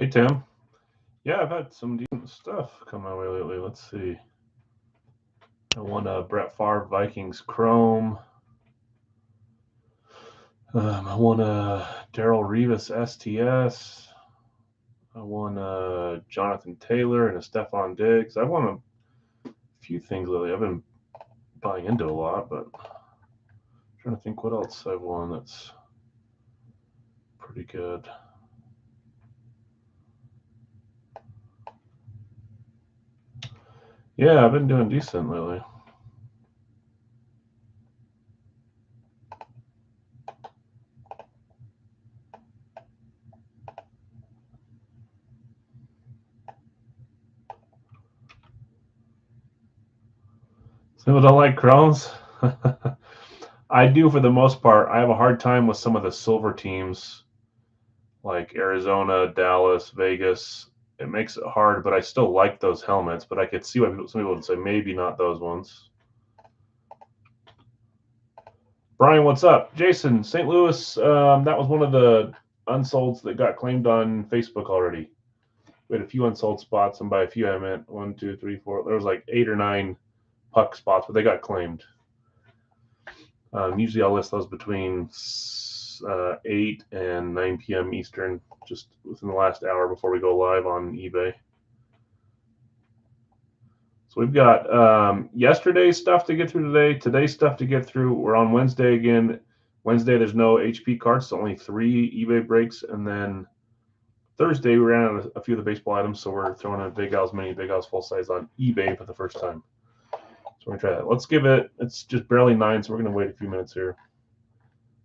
Hey, Tim. Yeah, I've had some decent stuff come my way lately. Let's see. I won a Brett Favre Vikings Chrome. I won a Daryl Revis STS. I won a Jonathan Taylor and a Stephon Diggs. I won a few things lately. I've been buying into a lot, but I'm trying to think what else I've won that's pretty good. Yeah, I've been doing decent lately. Some people don't like Chromes. I do for the most part. I have a hard time with some of the silver teams like Arizona, Dallas, Vegas. It makes it hard, but I still like those helmets. But I could see why some people would say maybe not those ones. Brian, what's up? Jason, St. Louis, that was one of the unsolds that got claimed on Facebook already. We had a few unsold spots, and by a few I meant 1, 2, 3, 4. There was like 8 or 9 puck spots, but they got claimed. Usually I'll list those between 8 and 9 p.m. Eastern, just within the last hour before we go live on eBay. So we've got yesterday's stuff to get through today, today's stuff to get through. We're on Wednesday again. Wednesday, there's no HP cards, so only 3 eBay breaks. And then Thursday, we ran out of a few of the baseball items, so we're throwing a Big Als Mini, Big Als Full Size on eBay for the first time. So we're going to try that. Let's give it, it's just barely 9, so we're going to wait a few minutes here.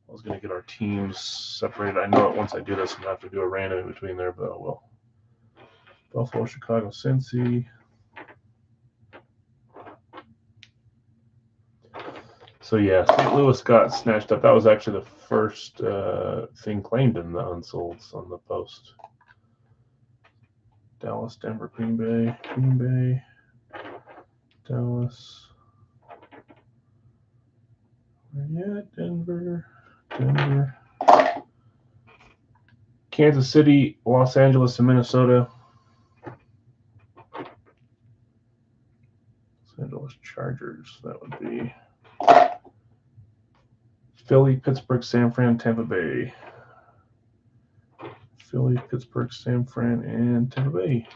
I was going to get our teams separated. I know once I do this, I'm going to have to do a random in between there, but I will. Buffalo, Chicago, Cincy. So yeah, St. Louis got snatched up. That was actually the first thing claimed in the unsolds on the post. Dallas, Denver, Green Bay, Dallas. Yeah, Denver. Kansas City, Los Angeles, and Minnesota. Los Angeles Chargers, that would be Philly, Pittsburgh, San Fran, Tampa Bay. Philly, Pittsburgh, San Fran, and Tampa Bay.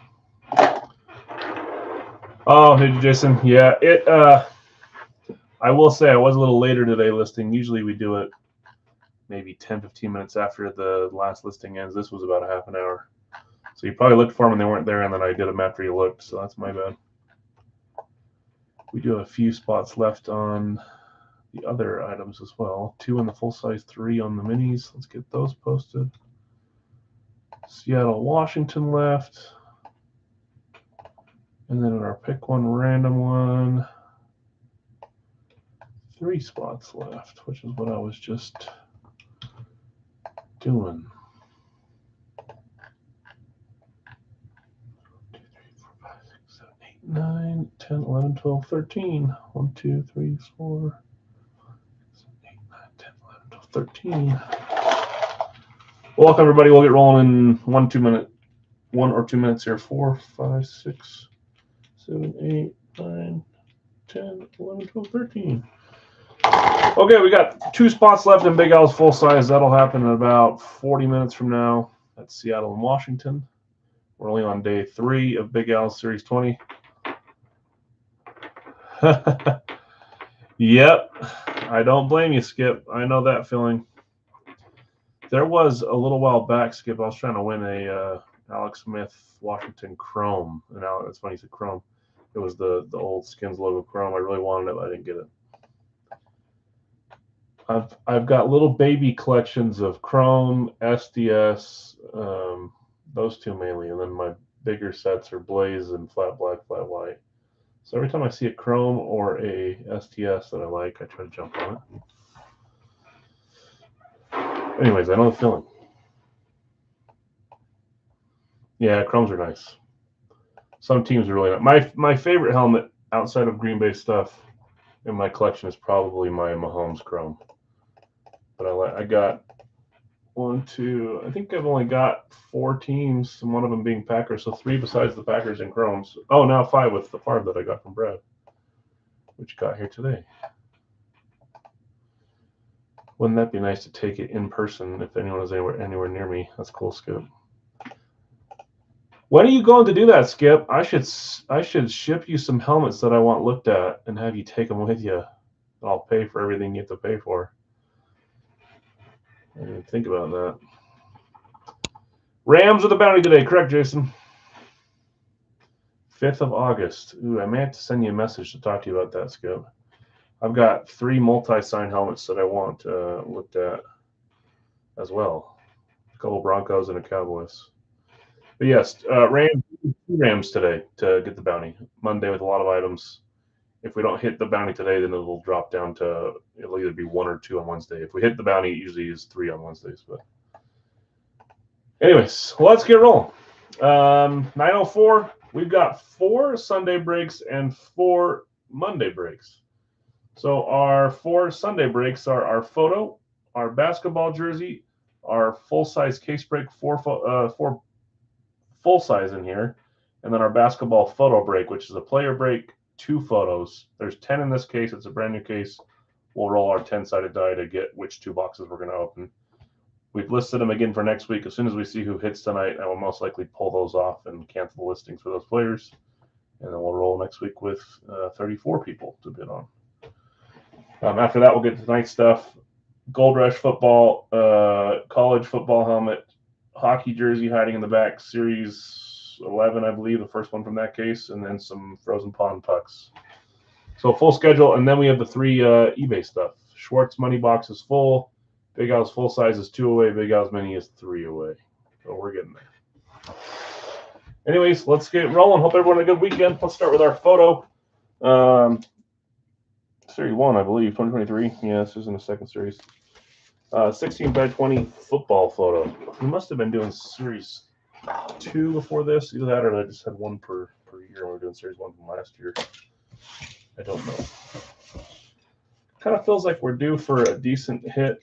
Oh, hey, Jason. Yeah, I will say I was a little later today listing. Usually we do it maybe 10, 15 minutes after the last listing ends. This was about a half an hour. So you probably looked for them and they weren't there, and then I did them after you looked, so that's my bad. We do have a few spots left on the other items as well. 2 on the full size, 3 on the minis. Let's get those posted. Seattle, Washington left. And then in our pick one random one, 3 spots left, which is what I was just doing. 2, 3, 4, 5, 6, 7, 8, 9, 10, 11, 12, 13. 1, 2, 3, 4, 7, 8, 9, 10, 11, 12, 13. Welcome, everybody. We'll get rolling in 1 or 2 minutes here. 4, 5, 6, 7, 8, 9, 10, 11, 12, 13. Okay, we got 2 spots left in Big Al's full size. That'll happen in about 40 minutes from now. That's Seattle and Washington. We're only on day 3 of Big Al's Series 20. Yep, I don't blame you, Skip. I know that feeling. There was a little while back, Skip, I was trying to win a Alex Smith Washington Chrome. And now that's funny you said Chrome. It was the old Skins logo Chrome. I really wanted it, but I didn't get it. I've got little baby collections of Chrome, SDS, those 2 mainly, and then my bigger sets are Blaze and Flat Black, Flat White. So every time I see a Chrome or a STS that I like, I try to jump on it. Anyways, I know the feeling. Yeah, Chromes are nice. Some teams are really nice. My favorite helmet outside of Green Bay stuff in my collection is probably my Mahomes Chrome. But I got 1, 2. I think I've only got 4 teams, and one of them being Packers, so 3 besides the Packers and Chromes. Oh, now 5 with the farm that I got from Brad, which got here today. Wouldn't that be nice to take it in person if anyone was anywhere near me? That's cool, Skip. When are you going to do that, Skip? I should ship you some helmets that I want looked at and have you take them with you. I'll pay for everything you have to pay for. I didn't even think about that. Rams with a bounty today, correct, Jason? 5th of August. Ooh, I may have to send you a message to talk to you about that, Skip. I've got 3 multi-sign helmets that I want looked at as well. A couple Broncos and a Cowboys. But yes, Rams today to get the bounty. Monday with a lot of items. If we don't hit the bounty today, then it'll drop down to, it'll either be 1 or 2 on Wednesday. If we hit the bounty, it usually is 3 on Wednesdays. But anyways, let's get rolling. 9:04. We've got 4 Sunday breaks and 4 Monday breaks. So our 4 Sunday breaks are our photo, our basketball jersey, our full-size case break, 4 full-size in here, and then our basketball photo break, which is a player break, 2 photos. There's 10 in this case. It's a brand new case. We'll roll our 10-sided die to get which 2 boxes we're going to open. We've listed them again for next week. As soon as we see who hits tonight, I will most likely pull those off and cancel the listings for those players. And then we'll roll next week with 34 people to bid on. After that, we'll get to tonight's stuff. Gold Rush football, college football helmet, hockey jersey hiding in the back, Series 11, I believe, the first one from that case, and then some Frozen Pond pucks. So full schedule, and then we have the 3 eBay stuff. Schwartz money box is full. Big Als full size is 2 away. Big Als mini is 3 away. So we're getting there. Anyways, let's get rolling. Hope everyone had a good weekend. Let's start with our photo. Series 1, I believe, 2023. Yeah, this isn't a second series. 16 by 20 football photo. We must have been doing Series 2 before this. Either that or I just had 1 per year. We were doing Series 1 from last year. I don't know. Kind of feels like we're due for a decent hit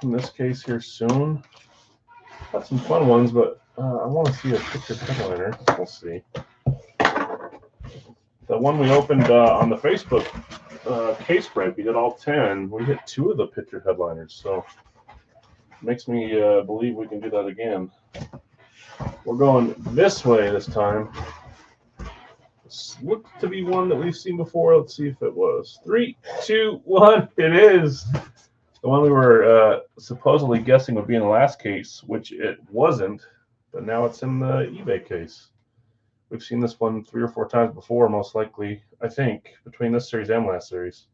from this case here soon. Got some fun ones, but I want to see a picture headliner. We'll see. The one we opened on the Facebook case break, we did all 10. We hit 2 of the picture headliners, so it makes me believe we can do that again. We're going this way this time. This looked to be one that we've seen before. Let's see if it was. 3, 2, 1. It is. The one we were supposedly guessing would be in the last case, which it wasn't, but now it's in the eBay case. We've seen this one 3 or 4 times before, most likely, I think, between this series and last series.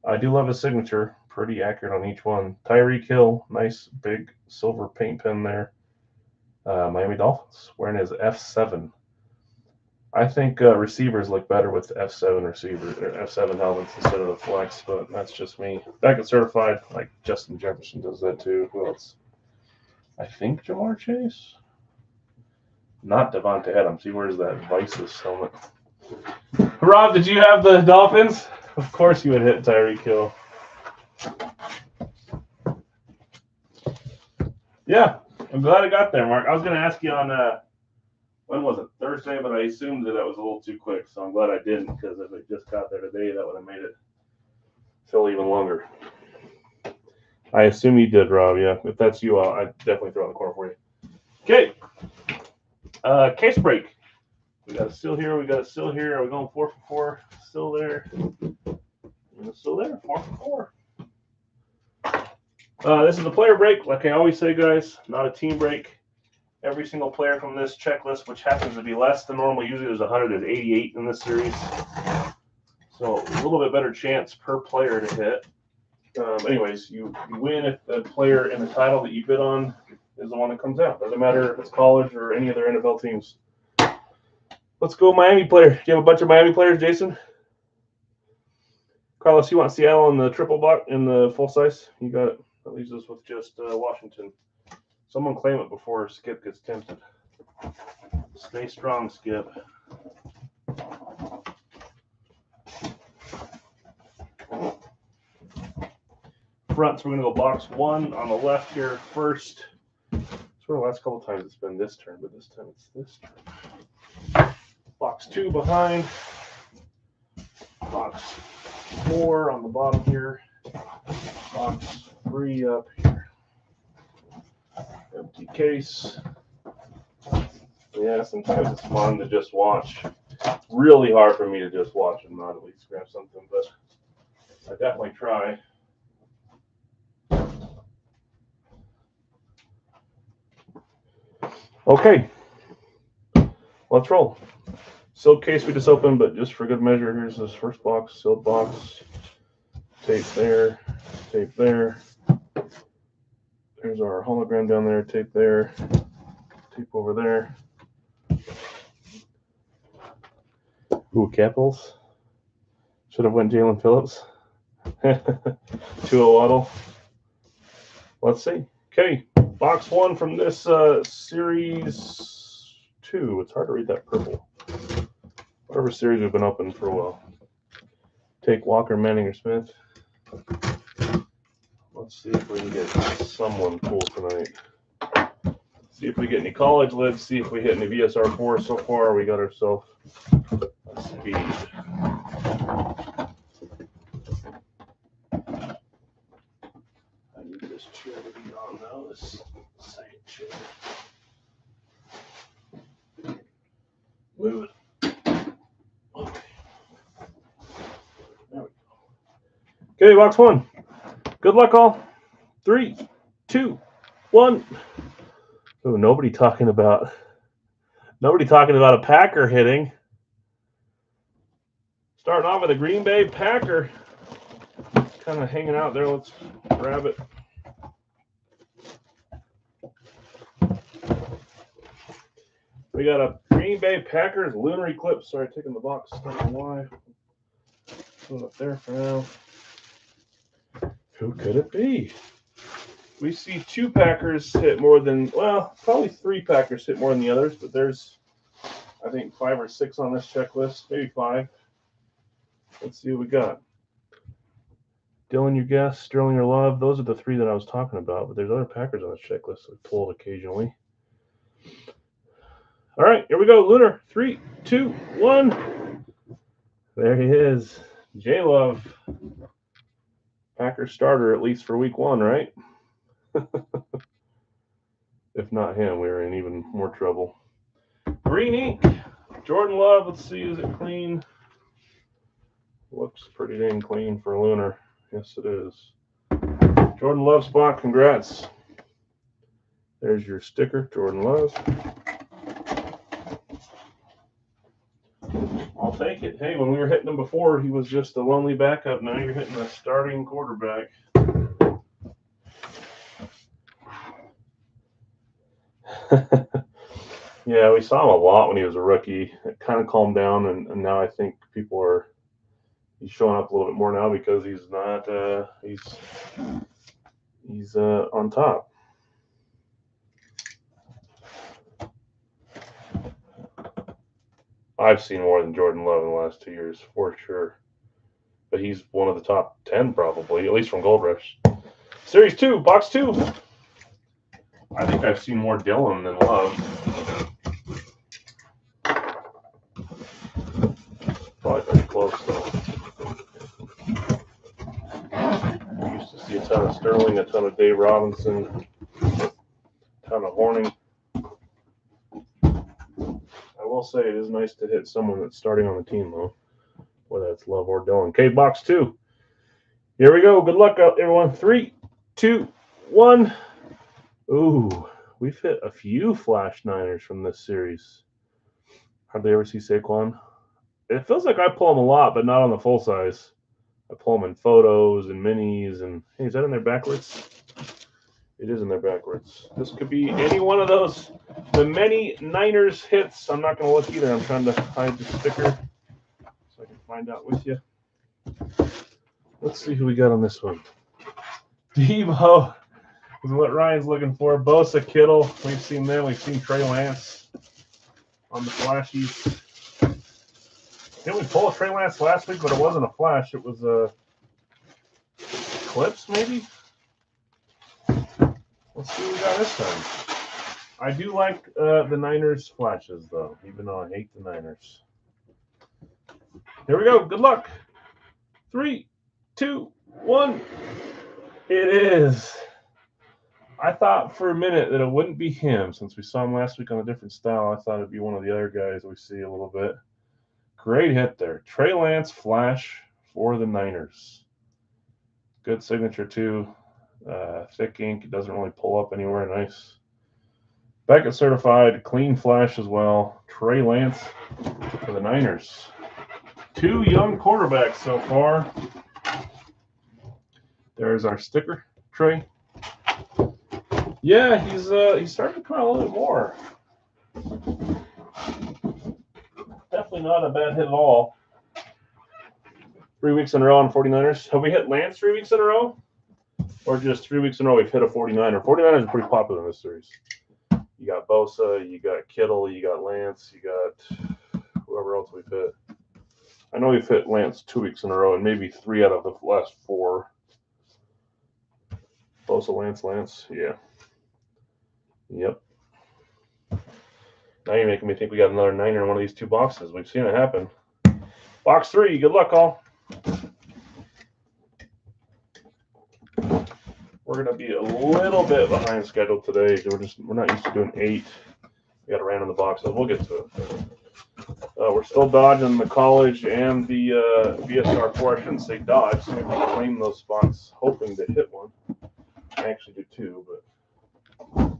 I do love his signature. Pretty accurate on each one. Tyreek Hill, nice big silver paint pen there. Miami Dolphins, wearing his F7. I think receivers look better with F7 receivers or F7 helmets instead of the flex, but that's just me. Back at certified, like Justin Jefferson does that too. Who else? I think Jamar Chase. Not Devontae Adams. He wears that Vices helmet. Rob, did you have the Dolphins? Of course you would hit Tyreek Hill. Yeah, I'm glad I got there, Mark. I was going to ask you on, when was it? Thursday, but I assumed that was a little too quick, so I'm glad I didn't, because if it just got there today, that would have made it feel even longer. I assume you did, Rob. Yeah, if that's you, I'd definitely throw it in the corner for you. Okay. Case break. We got a still here. We got a still here. Are we going 4 for 4? Still there. And still there. 4 for 4. This is a player break. Like I always say, guys, not a team break. Every single player from this checklist, which happens to be less than normal. Usually there's 100. There's 88 in this series. So a little bit better chance per player to hit. Anyways, you win if the player in the title that you bid on is the one that comes out. Doesn't matter if it's college or any other NFL teams. Let's go Miami player. Do you have a bunch of Miami players, Jason? Carlos, you want Seattle in the triple block in the full size? You got it. That leaves us with just Washington. Someone claim it before Skip gets tempted. Stay strong, Skip. front. So we're going to go box 1 on the left here first. Sort of the last couple times it's been this turn, but this time it's this turn. Box 2 behind. Box 4 on the bottom here. Box 3 up here. Empty case. Yeah, sometimes it's fun to just watch. Really hard for me to just watch and not at least grab something, but I definitely try. Okay, let's roll. Sealed case we just opened, but just for good measure, here's this first box, sealed box. Tape there, tape there. There's our hologram down there, tape there, tape over there. Ooh, Capitals. Should have went Jalen Phillips. 2-0 Waddle. Let's see. Okay, box 1 from this series 2. It's hard to read that purple. Whatever series we've been open for a while. Take Walker, Manning, or Smith. Let's see if we can get someone cool tonight. See if we get any college lids. See if we hit any VSR4. So far, we got ourselves a speed. I need this chair to be on now. This same chair. Move it. Okay. There we go. Okay, box 1. Good luck, all. 3, 2, 1. Oh, nobody talking about a Packer hitting. Starting off with a Green Bay Packer. Kind of hanging out there. Let's grab it. We got a Green Bay Packers lunar eclipse. Sorry, taking the box. I don't know why. Put it up there for now. Who could it be? We see 2 Packers hit more than, well, probably 3 Packers hit more than the others, but there's, I think, 5 or 6 on this checklist, maybe 5. Let's see what we got. Dylan, your guess, Sterling, or Love. Those are the 3 that I was talking about, but there's other Packers on this checklist that pulled occasionally. All right, here we go. Lunar. 3, 2, 1. There he is. J-Love. Packers starter, at least for week 1, right? If not him, we're in even more trouble. Green ink. Jordan Love. Let's see, is it clean? Looks pretty dang clean for lunar. Yes, it is. Jordan Love spot. Congrats. There's your sticker, Jordan Love. I'll take it. Hey, when we were hitting him before, he was just a lonely backup. Now you're hitting a starting quarterback. Yeah, we saw him a lot when he was a rookie. It kind of calmed down, and now I think he's showing up a little bit more now because he's not he's on top. I've seen more than Jordan Love in the last 2 years for sure, but he's one of the top 10 probably, at least from Gold Rush. Series 2, box 2. I think I've seen more Dylan than Love. Probably pretty close though. I used to see a ton of Sterling, a ton of Dave Robinson, a ton of Horning. I will say it is nice to hit someone that's starting on the team though, whether it's Love or Dylan. Okay, box 2. Here we go. Good luck, everyone. 3, 2, 1. Ooh, we've hit a few Flash Niners from this series. Hardly ever see Saquon. It feels like I pull them a lot, but not on the full size. I pull them in photos and minis. And hey, is that in there backwards? It is in there backwards. This could be any one of those. The many Niners hits. I'm not going to look either. I'm trying to hide the sticker so I can find out with you. Let's see who we got on this one. Devo is what Ryan's looking for. Bosa, Kittle. We've seen them. We've seen Trey Lance on the flashies. Didn't we pull a Trey Lance last week, but it wasn't a flash. It was a Clips, maybe? Let's see what we got this time. I do like the Niners flashes, though, even though I hate the Niners. Here we go. Good luck. 3, 2, 1. It is. I thought for a minute that it wouldn't be him since we saw him last week on a different style. I thought it'd be one of the other guys we see a little bit. Great hit there. Trey Lance flash for the Niners. Good signature, too. Thick ink. It doesn't really pull up anywhere. Nice. Beckett certified. Clean flash as well. Trey Lance for the Niners. 2 young quarterbacks so far. There's our sticker, Trey. Yeah, he's starting to come out a little bit more. Definitely not a bad hit at all. 3 weeks in a row on 49ers. Have we hit Lance 3 weeks in a row? Or just 3 weeks in a row we've hit a 49er? 49ers are pretty popular in this series. You got Bosa, you got Kittle, you got Lance, you got whoever else we've hit. I know we've hit Lance 2 weeks in a row and maybe 3 out of the last 4. Bosa, Lance. Yeah. Yep. Now you're making me think we got another Niner in one of these 2 boxes. We've seen it happen. Box 3. Good luck, all. We're going to be a little bit behind schedule today. We're not used to doing 8. We got to random the boxes. We'll get to it. We're still dodging the college and the VSR 4. I shouldn't say dodge. So we claim those spots, hoping to hit one. I actually do too, but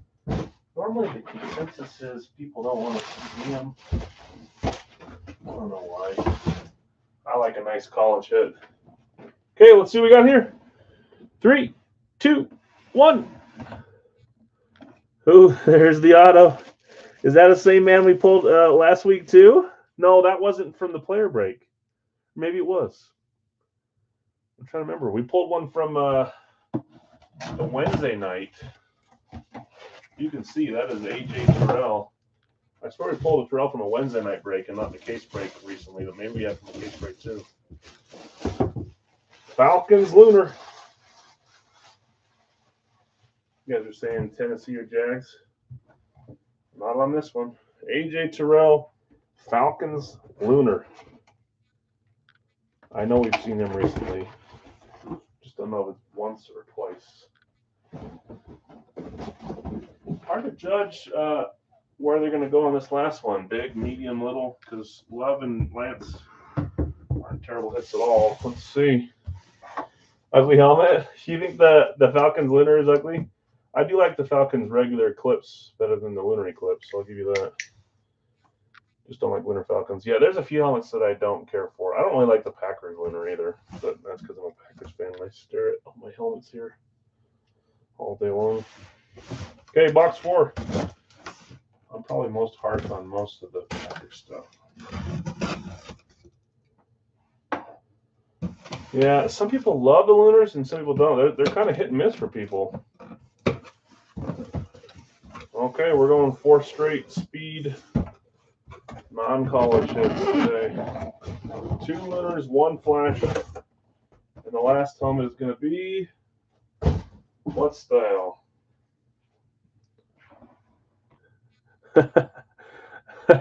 normally the consensus is people don't want to see them. I don't know why. I like a nice college hit. Okay, let's see what we got here. 3, 2, 1. Ooh, there's the auto. Is that the same man we pulled last week too? No, that wasn't from the player break. Maybe it was. I'm trying to remember. We pulled one from a Wednesday night. You can see that is AJ Terrell. I swear we pulled a Terrell from a Wednesday night break and not the case break recently, but maybe we have from the case break too. Falcons Lunar. You guys are saying Tennessee or Jags? Not on this one. AJ Terrell, Falcons Lunar. I know we've seen him recently. Just don't know if it's once or twice. Hard to judge where they're going to go on this last one. Big, medium, little, because Love and Lance aren't terrible hits at all. Let's see. Ugly helmet. You think the Falcons Lunar is ugly? I do like the Falcons regular clips better than the Lunar clips, so I'll give you that. Just don't like Lunar Falcons. Yeah, there's a few helmets that I don't care for. I don't really like the Packers Lunar either, but that's because I'm a Packers fan and I stare at all my helmets here all day long. Okay, box 4. I'm probably most harsh on most of the Packers stuff. Yeah, some people love the Lunars and some people don't. They're kind of hit and miss for people. Okay, we're going 4 straight speed non-college hits today. 2 Lunars, 1 flash. And the last helmet is going to be what style?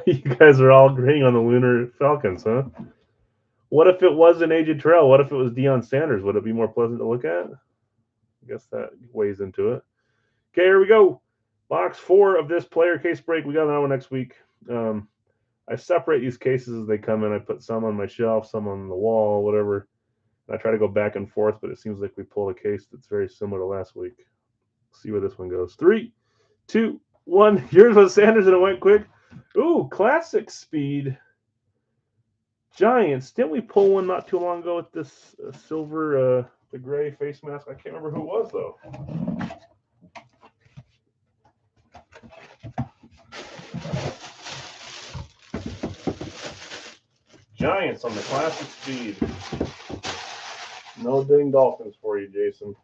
You guys are all agreeing on the Lunar Falcons, huh? What if it wasn't AJ Terrell? What if it was Deion Sanders? Would it be more pleasant to look at? I guess that weighs into it. Okay, here we go. Box 4 of this player case break. We got another one next week. I separate these cases as they come in. I put some on my shelf, some on the wall, whatever. I try to go back and forth, but it seems like we pulled a case that's very similar to last week. Let's see where this one goes. 3, 2, 1. Yours was Sanders and it went quick. Ooh, classic speed. Giants. Didn't we pull one not too long ago with this silver, the gray face mask? I can't remember who it was, though. Giants on the classic speed. No ding Dolphins for you, Jason.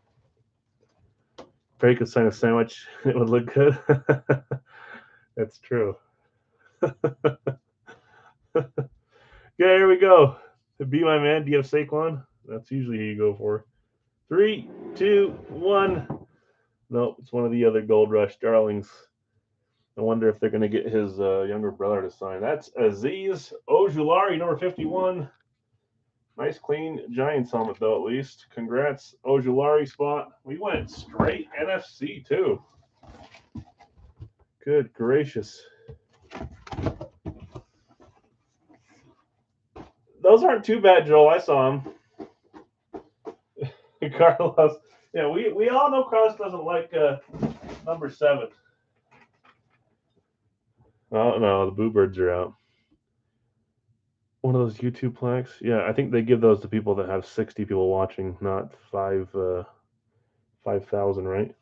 Barry could sign a sandwich. It would look good. That's true. Okay, here we go. Be my man. Do you have Saquon? That's usually who you go for. 3, 2, 1. Nope, it's one of the other Gold Rush darlings. I wonder if they're going to get his younger brother to sign. That's Aziz Ojulari, number 51. Nice, clean Giants helmet, though, at least. Congrats, Ojulari spot. We went straight NFC, too. Good gracious. Those aren't too bad, Joel. I saw them. Carlos. Yeah, we all know Carlos doesn't like number 7. Oh, no, the Boo Birds are out. One of those YouTube plaques? Yeah, I think they give those to people that have 60 people watching, not 5,000, right?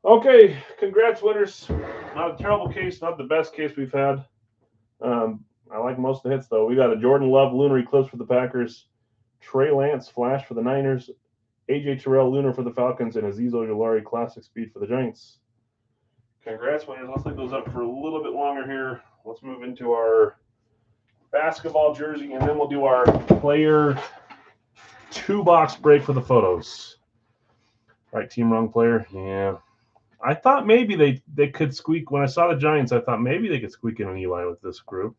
Okay, congrats, winners. Not a terrible case, not the best case we've had. I like most of the hits, though. We got a Jordan Love Lunar Eclipse for the Packers, Trey Lance Flash for the Niners, AJ Terrell Lunar for the Falcons, and Aziz Ojulari Classic Speed for the Giants. Congrats, winners. Let's leave those up for a little bit longer here. Let's move into our basketball jersey, and then we'll do our player 2-box break for the photos. Right team, wrong player. Yeah. I thought maybe they could squeak. When I saw the Giants, I thought maybe they could squeak in an Eli with this group.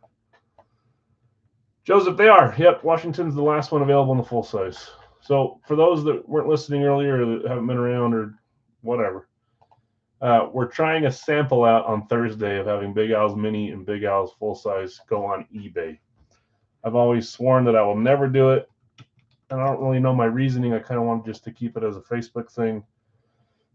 Joseph, they are. Yep, Washington's the last one available in the full size. So for those that weren't listening earlier or that haven't been around or whatever, we're trying a sample out on Thursday of having Big Al's Mini and Big Al's full size go on eBay. I've always sworn that I will never do it. And I don't really know my reasoning. I kind of want just to keep it as a Facebook thing.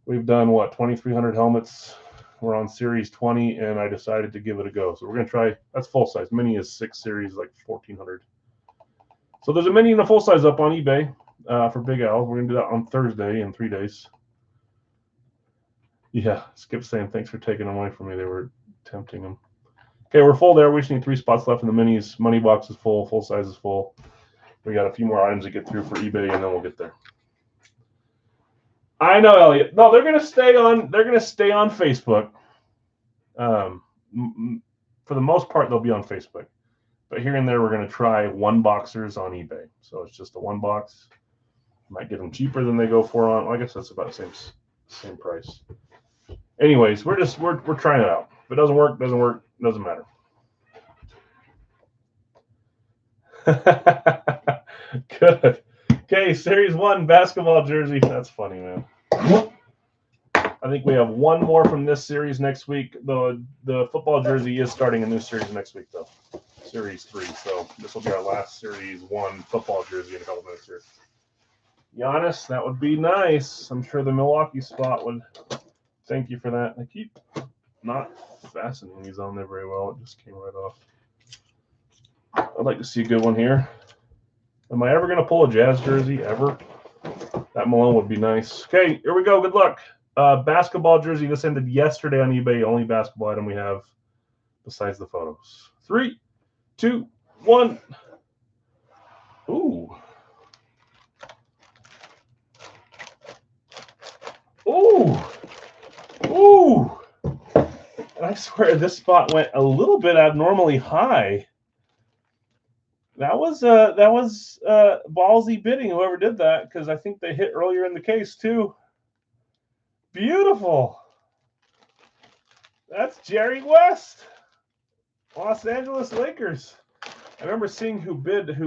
We've done, 2,300 helmets. We're on Series 20, and I decided to give it a go. So we're going to try, that's full size. Mini is 6 series, like 1,400. So there's a Mini and a full size up on eBay for Big Al. We're going to do that on Thursday in 3 days. Yeah, Skip saying thanks for taking them away from me. They were tempting them. Okay, we're full there. We just need 3 spots left in the Minis. Money box is full. Full size is full. We got a few more items to get through for eBay, and then we'll get there. I know, Elliot. No, they're gonna stay on. They're gonna stay on Facebook. For the most part, they'll be on Facebook. But here and there, we're gonna try 1-boxers on eBay. So it's just a 1-box. Might get them cheaper than they go for on. Well, I guess that's about the same price. Anyways, we're trying it out. If it doesn't work, doesn't matter. Good. Okay, Series 1 basketball jersey. That's funny, man. I think we have one more from this series next week. The football jersey is starting a new series next week, though. Series 3. So this will be our last Series 1 football jersey in a couple minutes here. Giannis, that would be nice. I'm sure the Milwaukee spot would thank you for that. I keep not fastening these on there very well. It just came right off. I'd like to see a good one here. Am I ever going to pull a Jazz jersey, ever? That Malone would be nice. Okay, here we go. Good luck. Basketball jersey. This ended yesterday on eBay. Only basketball item we have besides the photos. 3, 2, 1. Ooh. Ooh. Ooh. And I swear this spot went a little bit abnormally high. That was ballsy bidding, whoever did that, because I think they hit earlier in the case too. Beautiful. That's Jerry West, Los Angeles Lakers. I remember seeing who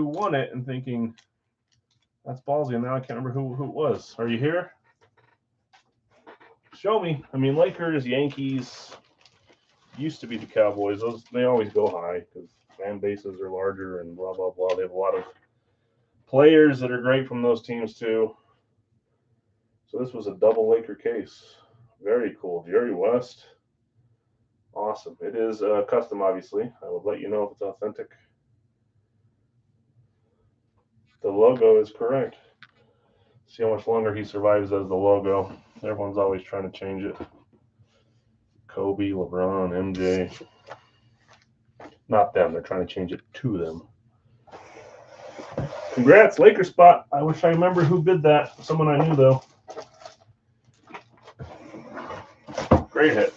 won it, and thinking, that's ballsy. And now I can't remember who it was. Are you here? Show me. I mean, Lakers, Yankees, used to be the Cowboys. They always go high because fan bases are larger and blah, blah, blah. They have a lot of players that are great from those teams, too. So this was a double Laker case. Very cool. Jerry West. Awesome. It is custom, obviously. I will let you know if it's authentic. The logo is correct. See how much longer he survives as the logo. Everyone's always trying to change it. Kobe, LeBron, MJ. Not them. They're trying to change it to them. Congrats, Lakers spot. I wish I remember who bid that. Someone I knew, though. Great hit.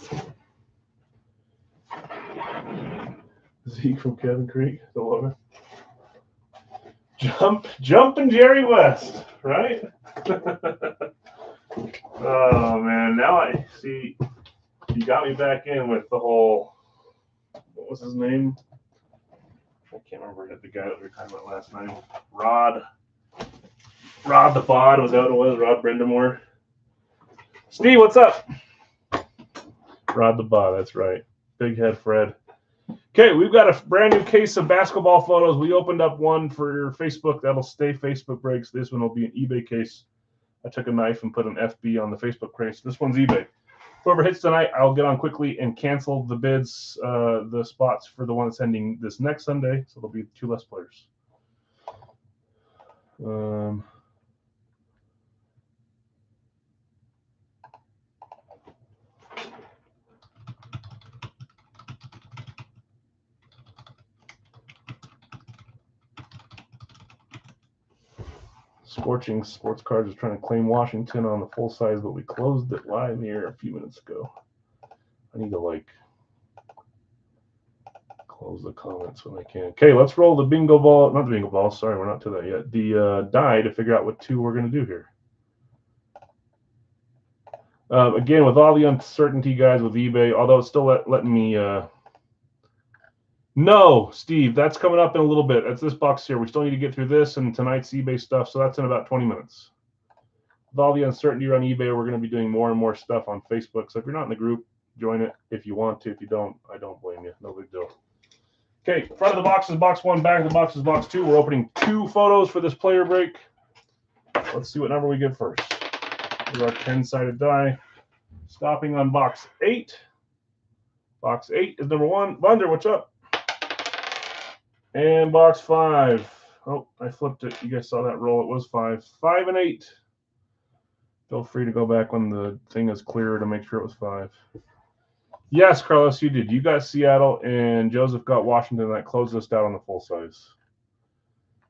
Zeke from Kevin Creek, the logo. Jumping Jerry West, right? Oh, man. Now I see you got me back in with the whole, what was his name? I can't remember the guy that we were talking about last night. Rod the Bod, was that what it was? Rod Brindamore. Steve, what's up? Rod the Bod, that's right. Big Head Fred. Okay, we've got a brand new case of basketball photos. We opened up one for Facebook. That'll stay Facebook Breaks. This one will be an eBay case. I took a knife and put an FB on the Facebook case. This one's eBay. Whoever hits tonight, I'll get on quickly and cancel the bids, the spots for the one that's ending this next Sunday. So there'll be 2 less players. Scorching Sports Cards is trying to claim Washington on the full size, but we closed it live here a few minutes ago. I need to close the comments when I can. Okay, let's roll the bingo ball. Not the bingo ball. Sorry, we're not to that yet. The die to figure out what 2 we're going to do here. Again, with all the uncertainty, guys, with eBay, although it's still letting me. No, Steve, that's coming up in a little bit. That's this box here. We still need to get through this and tonight's eBay stuff, so that's in about 20 minutes. With all the uncertainty around eBay, we're going to be doing more and more stuff on Facebook. So if you're not in the group, join it if you want to. If you don't, I don't blame you. No big deal. Okay, front of the box is box 1, back of the box is box 2. We're opening 2 photos for this player break. Let's see what number we get first. Here's our 10-sided die. Stopping on box 8. Box 8 is number 1. Bunder, what's up? And box 5. Oh, I flipped it. You guys saw that roll. It was 5. 5 and 8. Feel free to go back when the thing is clear to make sure it was 5. Yes, Carlos, you did. You got Seattle, and Joseph got Washington. That closed us out on the full size.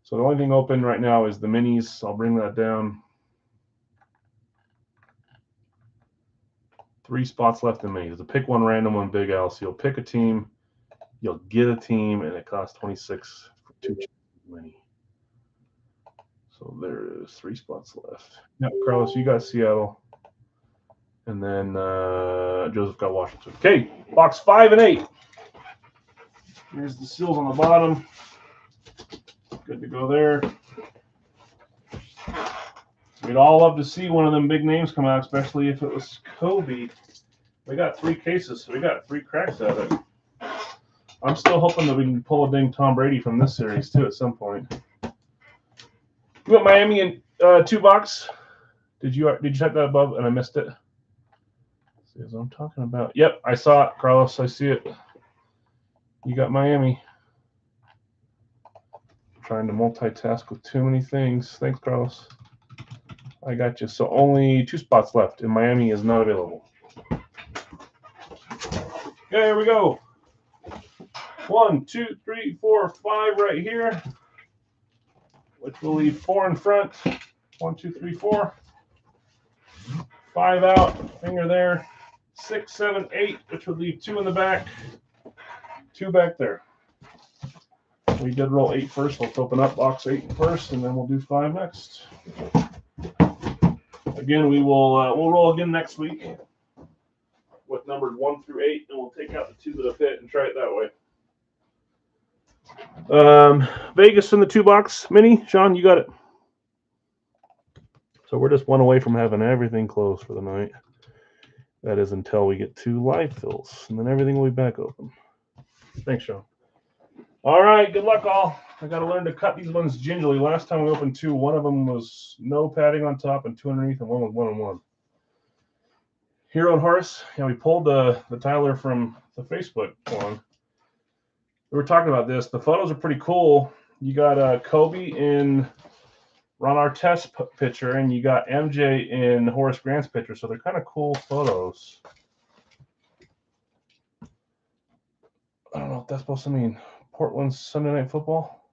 So the only thing open right now is the minis. I'll bring that down. 3 spots left in minis. To pick one random one, Big Al. So you'll pick a team, you'll get a team, and it costs 26 for 2 mini. So there's 3 spots left. Yep, Carlos, you got Seattle. And then Joseph got Washington. Okay, box 5 and 8. Here's the seals on the bottom. Good to go there. We'd all love to see one of them big names come out, especially if it was Kobe. We got 3 cases, so we got 3 cracks at it. I'm still hoping that we can pull a dang Tom Brady from this series, too, at some point. We got Miami in 2 box. Did you check that above and I missed it? See what I'm talking about. Yep, I saw it, Carlos. I see it. You got Miami. Trying to multitask with too many things. Thanks, Carlos. I got you. So only 2 spots left, and Miami is not available. Okay, here we go. 1, 2, 3, 4, 5 right here, which will leave 4 in front. 1, 2, 3, 4. 5 out, finger there. 6, 7, 8, which would leave 2 in the back. 2 back there. We did roll 8 first. Let's open up box 8 first, and then we'll do 5 next. Again, we'll roll again next week with numbers 1 through 8, and we'll take out the 2 that have hit and try it that way. Vegas in the 2 box mini. Sean, you got it. So we're just 1 away from having everything closed for the night. That is until we get 2 live fills, and then everything will be back open. Thanks, Sean. All right, good luck, all. I got to learn to cut these ones gingerly. Last time we opened 2, one of them was no padding on top and 2 underneath, and one was 1 and 1. Hero and Horace. Yeah, we pulled the Tyler from the Facebook one. We were talking about this. The photos are pretty cool. You got Kobe in Ron Artest's picture, and you got MJ in Horace Grant's picture. So they're kind of cool photos. I don't know what that's supposed to mean. Portland's Sunday Night Football.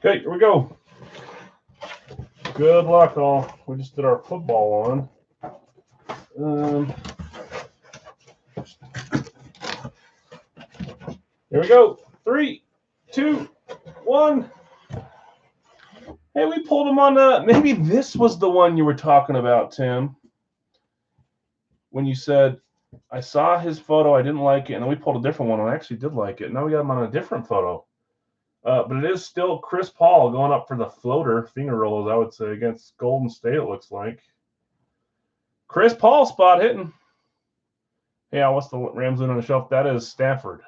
Okay, here we go. Good luck, all. We just did our football one. we go. 3, 2, 1. Hey, we pulled him on maybe this was the one you were talking about, Tim. When you said, I saw his photo, I didn't like it, and then we pulled a different one, and I actually did like it. Now we got him on a different photo. But it is still Chris Paul going up for the floater, finger rolls, I would say, against Golden State, it looks like. Chris Paul spot hitting. Yeah, what's the Rams doing on the shelf? That is Stafford.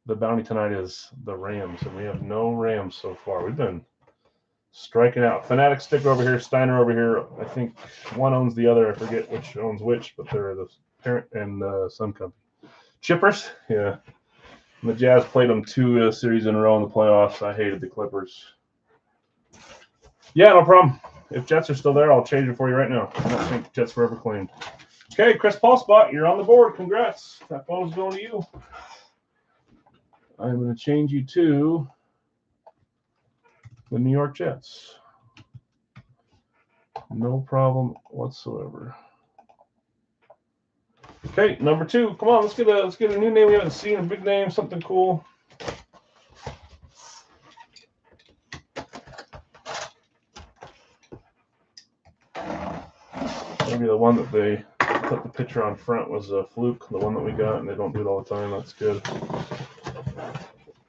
The bounty tonight is the Rams, and we have no Rams so far. We've been striking out. Fanatic stick over here, Steiner over here. I think one owns the other. I forget which owns which, but they're the parent and son company. Chippers, yeah. And the Jazz played them 2 series in a row in the playoffs. I hated the Clippers. Yeah, no problem. If Jets are still there, I'll change it for you right now. I don't think Jets forever claimed. Okay, Chris Paul spot, you're on the board. Congrats. That phone's going to you. I'm going to change you to the New York Jets. No problem whatsoever. Okay, number 2. Come on, let's get a new name we haven't seen, a big name, something cool. Maybe the one that they put the picture on front was a fluke, the one that we got, and they don't do it all the time. That's good.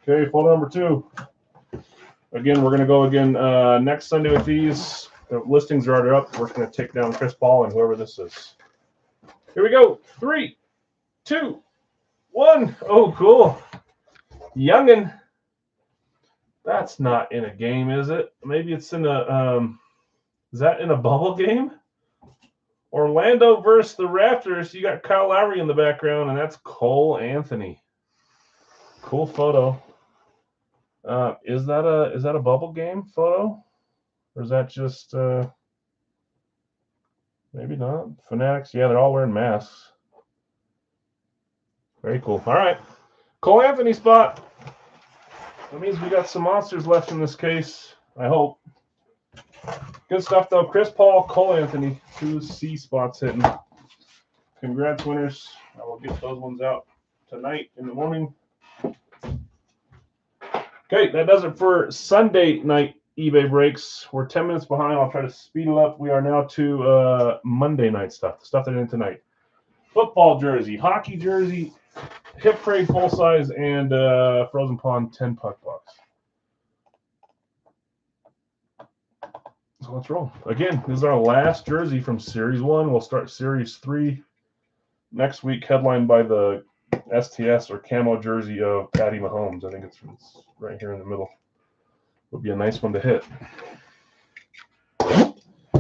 Okay, photo number 2. Again, we're going to go again next Sunday with these. The listings are already up. We're just going to take down Chris Paul and whoever this is. Here we go. 3, 2, 1. Oh, cool. Youngin. That's not in a game, is it? Maybe it's in a is that in a bubble game? Orlando versus the Raptors. You got Kyle Lowry in the background, and that's Cole Anthony. Cool photo. Is that a bubble game photo? Or is that just maybe not? Fanatics, yeah, they're all wearing masks. Very cool. All right. Cole Anthony spot. That means we got some monsters left in this case, I hope. Good stuff, though. Chris Paul, Cole Anthony, 2 C spots hitting. Congrats, winners. I will get those ones out tonight in the morning. Okay, that does it for Sunday night eBay breaks. We're 10 minutes behind. I'll try to speed it up. We are now to Monday night stuff, the stuff that in tonight. Football jersey, hockey jersey, hip trade full size, and Frozen Pond 10 puck box. So let's roll. Again, this is our last jersey from Series 1. We'll start Series 3 next week, headlined by the STS or camo jersey of Patty Mahomes. I think it's right here in the middle. Would be a nice one to hit.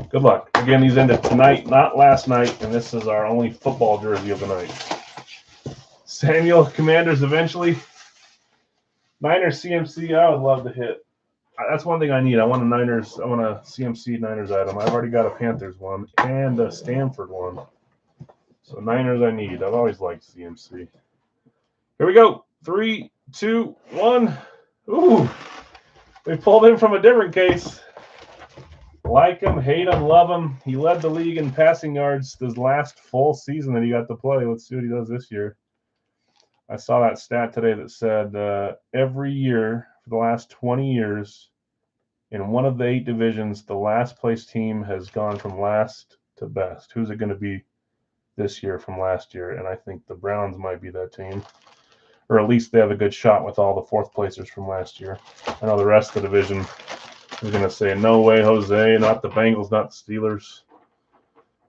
Good luck. Again, these ended tonight, not last night, and this is our only football jersey of the night. Samuel, Commanders eventually. Niners CMC, I would love to hit. That's one thing I need. I want a CMC Niners item. I've already got a Panthers one and a Stanford one. So Niners I need. I've always liked CMC. Here we go. 3, 2, 1. Ooh. We pulled him from a different case. Like him, hate him, love him. He led the league in passing yards this last full season that he got to play. Let's see what he does this year. I saw that stat today that said every year for the last 20 years, in one of the 8 divisions, the last place team has gone from last to best. Who's it going to be this year from last year? And I think the Browns might be that team. Or at least they have a good shot with all the 4th placers from last year. I know the rest of the division is going to say, no way, Jose, not the Bengals, not the Steelers,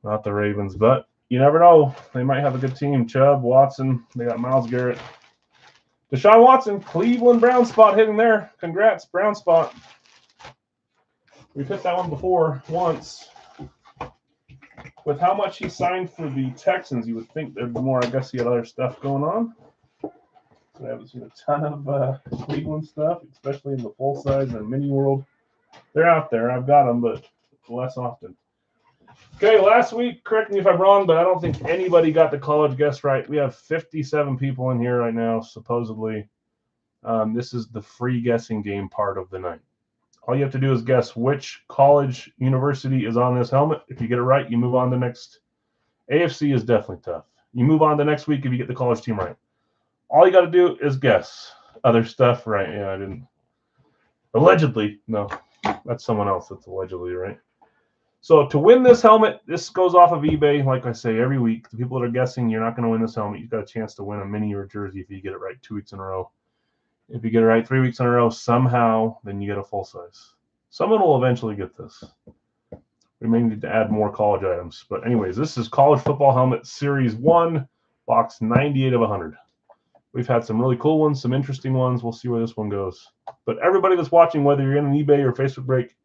not the Ravens. But you never know. They might have a good team. Chubb, Watson, they got Myles Garrett. Deshaun Watson, Cleveland Brown spot hitting there. Congrats, Brown spot. We've hit that one before once. With how much he signed for the Texans, you would think there'd be more. I guess he had other stuff going on. So I haven't seen a ton of Cleveland stuff, especially in the full size and mini world. They're out there. I've got them, but less often. Okay, last week, correct me if I'm wrong, but I don't think anybody got the college guess right. We have 57 people in here right now, supposedly. This is the free guessing game part of the night. All you have to do is guess which college university is on this helmet. If you get it right, you move on to next. AFC is definitely tough. You move on to next week if you get the college team right. All you got to do is guess. Other stuff, right? Yeah, I didn't. Allegedly, no, that's someone else. That's allegedly, right? So to win this helmet, this goes off of eBay. Like I say every week, the people that are guessing you're not going to win this helmet, you've got a chance to win a mini or jersey if you get it right 2 weeks in a row. If you get it right 3 weeks in a row, somehow, then you get a full size. Someone will eventually get this. We may need to add more college items. But anyways, this is College Football Helmet Series 1, box 98 of 100. We've had some really cool ones, some interesting ones. We'll see where this one goes. But everybody that's watching, whether you're in an eBay or Facebook break,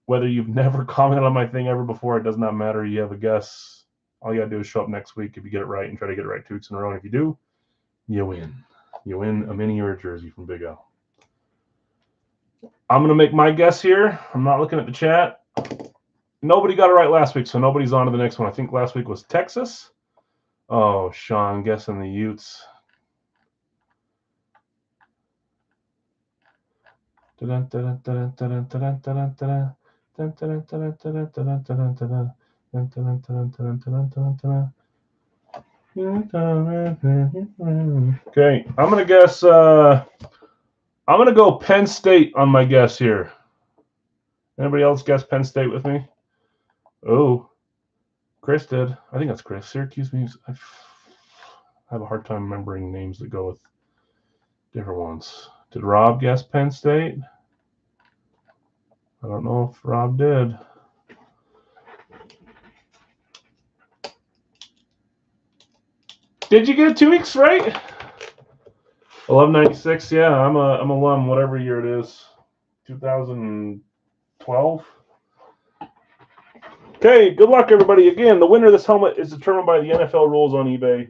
whether you've never commented on my thing ever before, it does not matter. You have a guess. All you got to do is show up next week if you get it right and try to get it right 2 weeks in a row. And if you do, you win. You win a mini or a jersey from Big Al. I'm going to make my guess here. I'm not looking at the chat. Nobody got it right last week, so nobody's on to the next one. I think last week was Texas. Oh, Sean, guessing the Utes. Okay, I'm going to guess, I'm going to go Penn State on my guess here. Anybody else guess Penn State with me? Oh, Chris did. I think that's Chris. Syracuse means I have a hard time remembering names that go with different ones. Did Rob guess Penn State? I don't know if Rob did. Did you get it 2 weeks right? 1196. Yeah, I'm alum. Whatever year it is, 2012. Okay, good luck, everybody. Again, the winner of this helmet is determined by the NFL rules on eBay,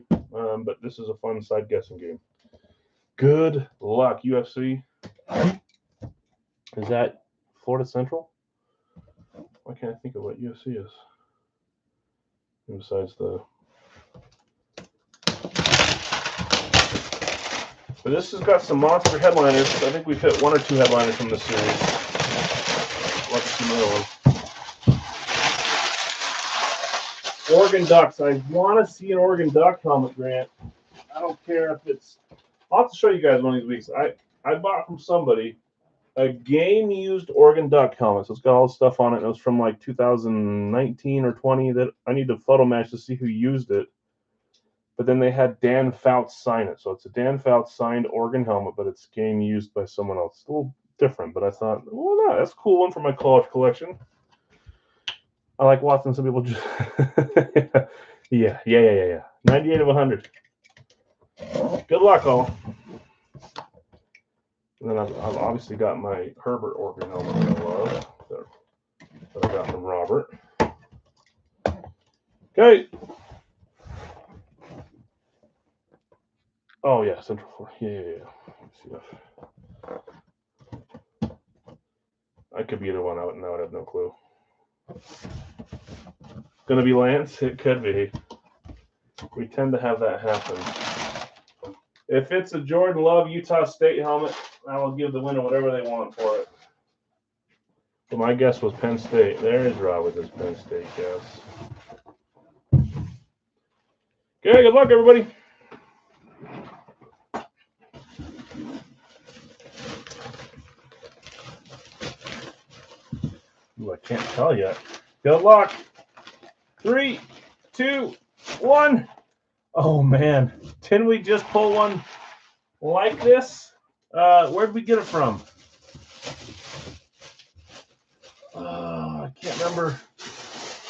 but this is a fun side guessing game. Good luck, UFC. Is that Florida Central? Why can't I think of what UFC is? Besides the... But this has got some monster headliners. I think we've hit 1 or 2 headliners from this series. Let's see another one. Oregon Ducks. I want to see an Oregon Duck helmet, Grant. I don't care if it's... I'll have to show you guys one of these weeks. I bought from somebody a game-used Oregon Duck helmet. So it's got all the stuff on it. And it was from like 2019 or 20 that I need to photo match to see who used it. But then they had Dan Fouts sign it. So it's a Dan Fouts signed Oregon helmet, but it's game used by someone else. It's a little different, but I thought, well, no, that's a cool one for my college collection. I like watching some people just... Yeah. 98 of 100. Good luck, all. And then I've obviously got my Herbert Oregon helmet that I love, that I got from Robert. Okay. Oh, yeah, Central Florida. Yeah. I could be either one. I would have no clue. Gonna be Lance? It could be. We tend to have that happen. If it's a Jordan Love Utah State helmet, I will give the winner whatever they want for it. So my guess was Penn State. There is Rob with his Penn State guess. Okay, good luck, everybody. Ooh, I can't tell yet. Good luck. 3, 2, 1. Oh, man. Didn't we just pull one like this? Where'd we get it from? I can't remember.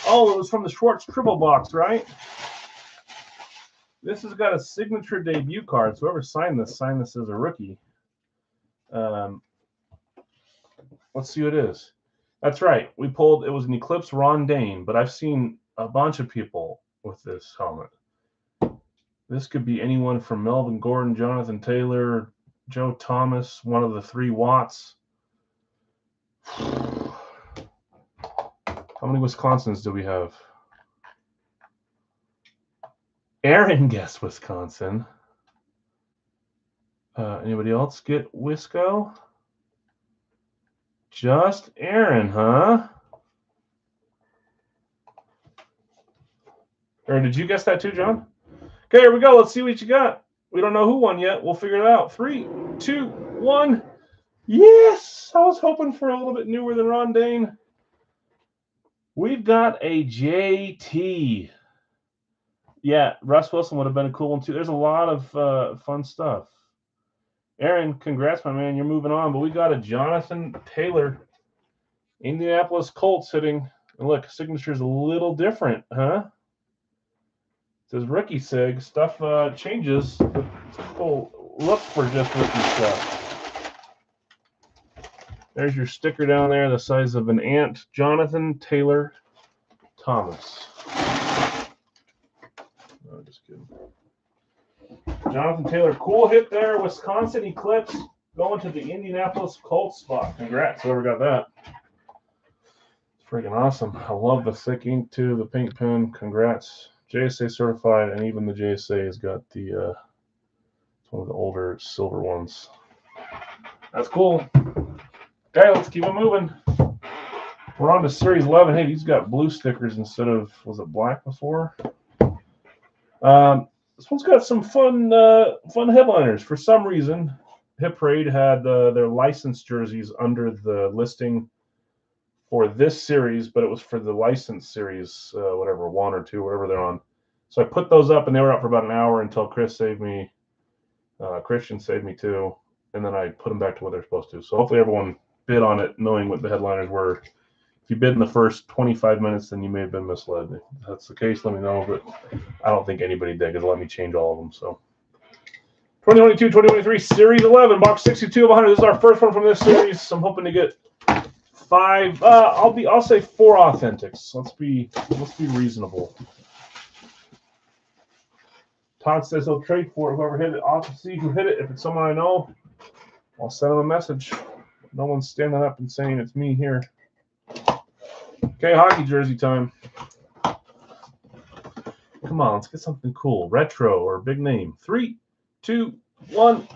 Oh, it was from the Schwartz triple box, right? This has got a signature debut card. So whoever signed this as a rookie. Let's see what it is. That's right. We pulled, it was an Eclipse Ron Dane, but I've seen a bunch of people with this helmet. This could be anyone from Melvin Gordon, Jonathan Taylor, Joe Thomas, one of the 3 Watts. How many Wisconsins do we have? Aaron guessed Wisconsin. Anybody else get Wisco? Just Aaron, huh? Aaron, did you guess that too, John? Okay, here we go. Let's see what you got. We don't know who won yet. We'll figure it out. 3, 2, 1. Yes! I was hoping for a little bit newer than Ron Dane. We've got a JT. Yeah, Russ Wilson would have been a cool one, too. There's a lot of fun stuff. Aaron, congrats, my man. You're moving on. But we got a Jonathan Taylor, Indianapolis Colts hitting. And look, signature's a little different, huh? It says rookie sig. Stuff changes. But people look for just rookie stuff. There's your sticker down there, the size of an ant. Jonathan Taylor Thomas. No, just kidding. Jonathan Taylor, cool hit there. Wisconsin Eclipse going to the Indianapolis Colts spot. Congrats, whoever got that. It's freaking awesome. I love the thick ink too, the paint pen. Congrats. JSA certified, and even the JSA has got the it's one of the older silver ones. That's cool. Okay, let's keep it moving. We're on to Series 11. Hey, these got blue stickers instead of, was it black before? This one's got some fun headliners. For some reason, Hit Parade had their licensed jerseys under the listing for this series, but it was for the licensed series, whatever, 1 or 2, whatever they're on. So I put those up, and they were up for about an hour until Christian saved me too, and then I put them back to what they're supposed to. So hopefully everyone bid on it, knowing what the headliners were. If you bid in the first 25 minutes, then you may have been misled. If that's the case, let me know, but I don't think anybody did because let me change all of them. So 2022-2023 Series 11, box 62 of 100. This is our first one from this series. I'm hoping to get 5. I'll say 4 authentics. Let's be reasonable. Todd says he'll trade for it. Whoever hit it, I'll see who hit it. If it's someone I know, I'll send him a message. No one's standing up and saying it's me here. Okay, hockey jersey time. Come on, let's get something cool. Retro or big name. 3, 2, 1.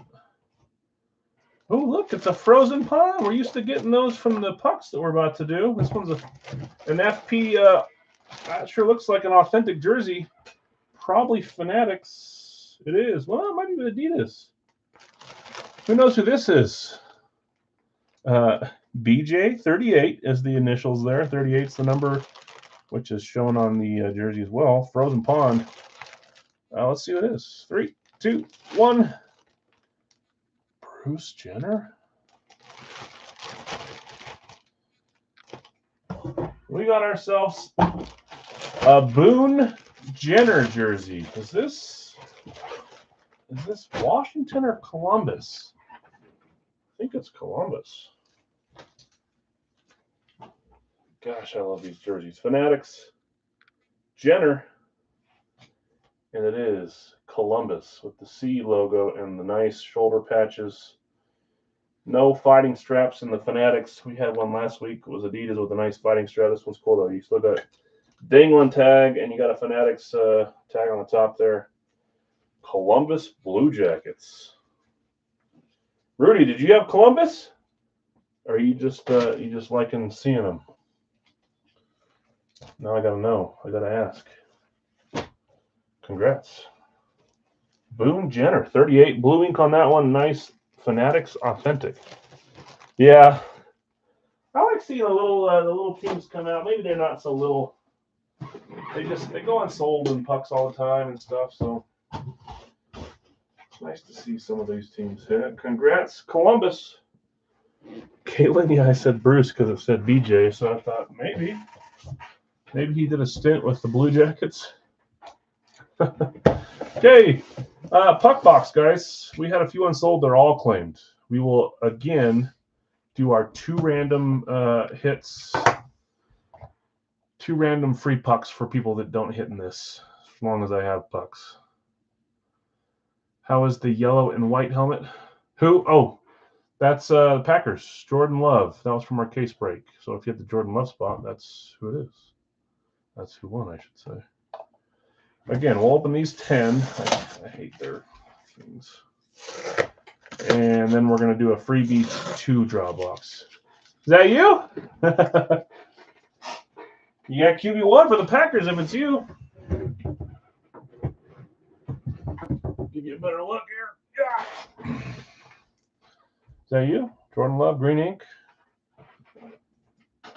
Oh, look, it's a frozen pond. We're used to getting those from the pucks that we're about to do. This one's an FP. That sure looks like an authentic jersey. Probably Fanatics. It is. Well, it might be Adidas. Who knows who this is? BJ 38 is the initials there. 38 is the number, which is shown on the jersey as well. Frozen Pond. Let's see what it is. 3, 2, 1. Bruce Jenner. We got ourselves a Boone Jenner jersey. Is this Washington or Columbus? I think it's Columbus. Gosh, I love these jerseys. Fanatics, Jenner, and it is Columbus with the C logo and the nice shoulder patches. No fighting straps in the Fanatics. We had one last week. It was Adidas with a nice fighting strap. This one's cool though. You still got Dangling tag, and you got a Fanatics tag on the top there. Columbus Blue Jackets. Rudy, did you have Columbus? Or are you just liking seeing them? Now I gotta know. I gotta ask. Congrats. Boone Jenner, 38. Blue ink on that one. Nice. Fanatics authentic. Yeah. I like seeing the little teams come out. Maybe they're not so little. They go unsold in pucks all the time and stuff, so it's nice to see some of these teams hit. Congrats, Columbus. Caitlin, yeah, I said Bruce because it said BJ, so I thought maybe he did a stint with the Blue Jackets. Okay, puck box, guys. We had a few unsold. They're all claimed. We will again do our 2 random hits. 2 random free pucks for people that don't hit in this, as long as I have pucks. How is the yellow and white helmet? Who? Oh, that's Packers. Jordan Love. That was from our case break. So if you hit the Jordan Love spot, that's who it is. That's who won, I should say. Again, we'll open these 10. I hate their things. And then we're going to do a freebie 2 draw box. Is that you? You got QB1 for the Packers if it's you. Give you a better look here. Yeah. Is that you? Jordan Love, green ink.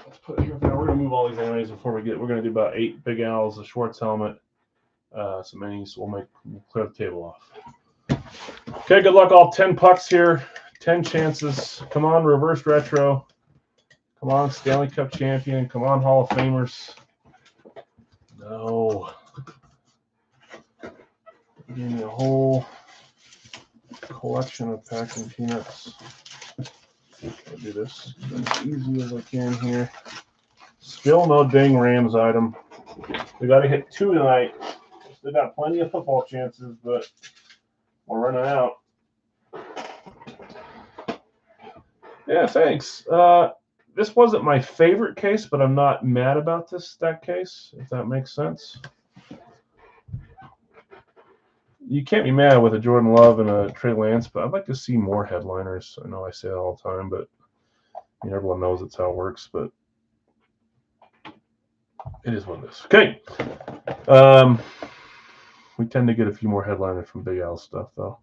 Let's put it here. Now we're gonna move all these lines before we get. We're gonna do about 8 Big Als, a Schwartz helmet, some minis. We'll clear the table off. Okay, good luck. All 10 pucks here, 10 chances. Come on, reverse retro. Come on, Stanley Cup champion. Come on, Hall of Famers. No. Give me a whole collection of packing peanuts. I'll do this as easy as I can here. Still no dang Rams item. We got to hit 2 tonight. Still got plenty of football chances, but we're running out. Yeah, thanks. This wasn't my favorite case, but I'm not mad about that case, if that makes sense. You can't be mad with a Jordan Love and a Trey Lance, but I'd like to see more headliners. I know I say that all the time, but everyone knows it's how it works, but it is what it is. Okay. We tend to get a few more headliners from Big Al stuff, though.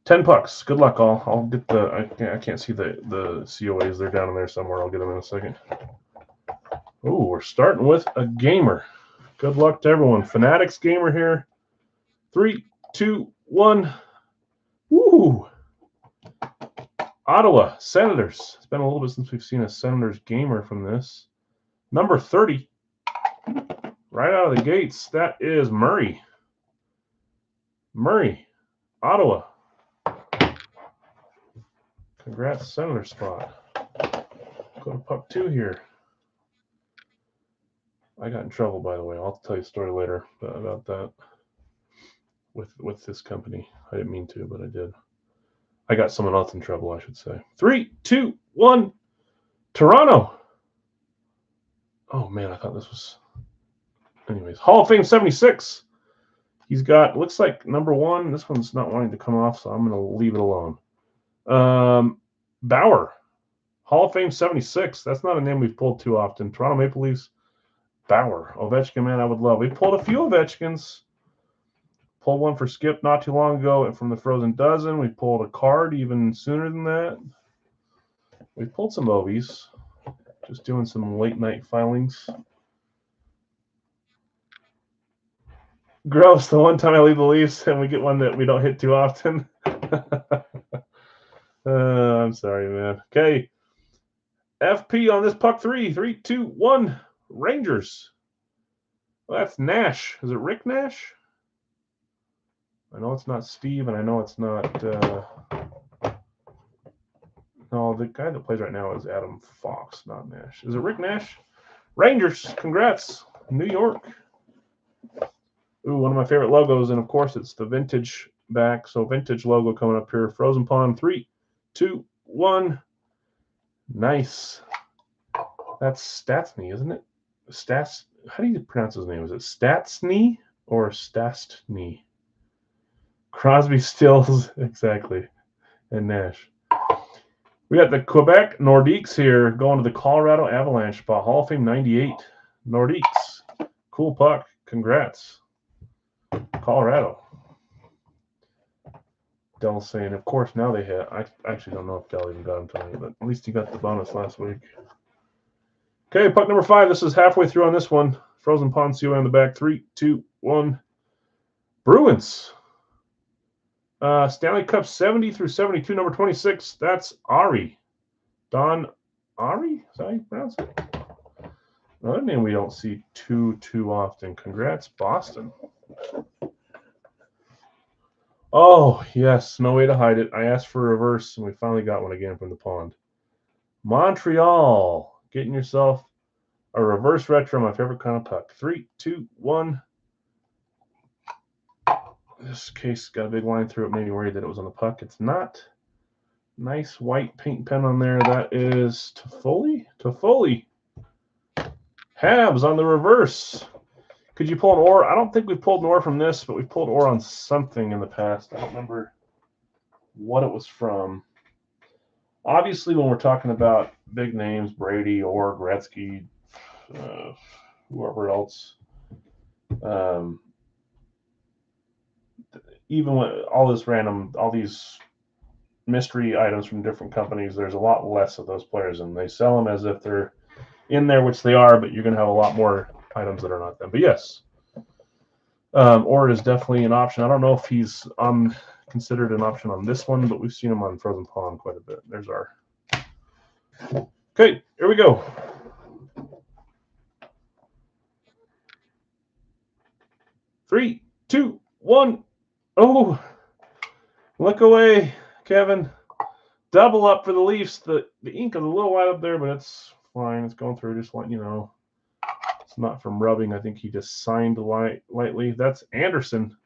10 pucks. Good luck, all. I'll get I can't see the COAs. They're down in there somewhere. I'll get them in a second. Ooh, we're starting with a gamer. Good luck to everyone. Fanatics gamer here. 3, 2, 1. Woo! Ottawa Senators. It's been a little bit since we've seen a Senators gamer from this. Number 30. Right out of the gates. That is Murray. Murray. Ottawa. Congrats, Senator spot. Go to puck 2 here. I got in trouble, by the way. I'll tell you a story later about that with this company. I didn't mean to, but I did. I got someone else in trouble, I should say. 3, 2, 1. Toronto. Oh, man, I thought this was... Anyways, Hall of Fame 76. He's got, looks like number 1. This one's not wanting to come off, so I'm going to leave it alone. Bauer. Hall of Fame 76. That's not a name we've pulled too often. Toronto Maple Leafs. Bauer. Ovechkin, man, I would love. We pulled a few Ovechkins. Pulled one for Skip not too long ago, and from the Frozen Dozen. We pulled a card even sooner than that. We pulled some Ovies. Just doing some late night filings. Gross. The one time I leave the Leafs and we get one that we don't hit too often. I'm sorry, man. Okay. FP on this puck 3. 3, 2, 1. Rangers. Well, that's Nash. Is it Rick Nash? I know it's not Steve, and I know it's not... No, the guy that plays right now is Adam Fox, not Nash. Is it Rick Nash? Rangers. Congrats. New York. Ooh, one of my favorite logos, and of course it's the vintage back. So vintage logo coming up here. Frozen Pond. 3, 2, 1. Nice. That's Stastny, isn't it? How do you pronounce his name? Is it Stastny or Stastny? Crosby, Stills, exactly, and Nash. We got the Quebec Nordiques here going to the Colorado Avalanche spot. Hall of Fame 98. Nordiques. Cool puck. Congrats. Colorado. Dell's saying, of course, now they hit. I actually don't know if Dell even got him tonight, but at least he got the bonus last week. Okay, puck number 5. This is halfway through on this one. Frozen Pond COA on the back. 3, 2, 1. Bruins. Stanley Cup 70 through 72, number 26. That's Ari. Don Ari? Is that how you pronounce it? Another name we don't see too often. Congrats, Boston. Oh, yes. No way to hide it. I asked for a reverse, and we finally got one again from the pond. Montreal. Getting yourself a reverse retro, my favorite kind of puck. 3, 2, 1. This case got a big line through it. Maybe worried that it was on the puck. It's not. Nice white paint pen on there. That is Toffoli. Toffoli. Habs on the reverse. Could you pull an ore? I don't think we pulled an ore from this, but we pulled ore on something in the past. I don't remember what it was from. Obviously, when we're talking about big names, Brady, Orr, Gretzky, whoever else, even when all these mystery items from different companies, there's a lot less of those players, and they sell them as if they're in there, which they are, but you're going to have a lot more items that are not them. But yes, Ord is definitely an option. I don't know if he's considered an option on this one, but we've seen him on Frozen Pond quite a bit. There's our. Okay, here we go. Three, two, one. Oh, look away, Kevin. Double up for the Leafs. The ink is a little light up there, but it's fine. It's going through. Just letting you know. It's not from rubbing. I think he just signed lightly. That's Anderson.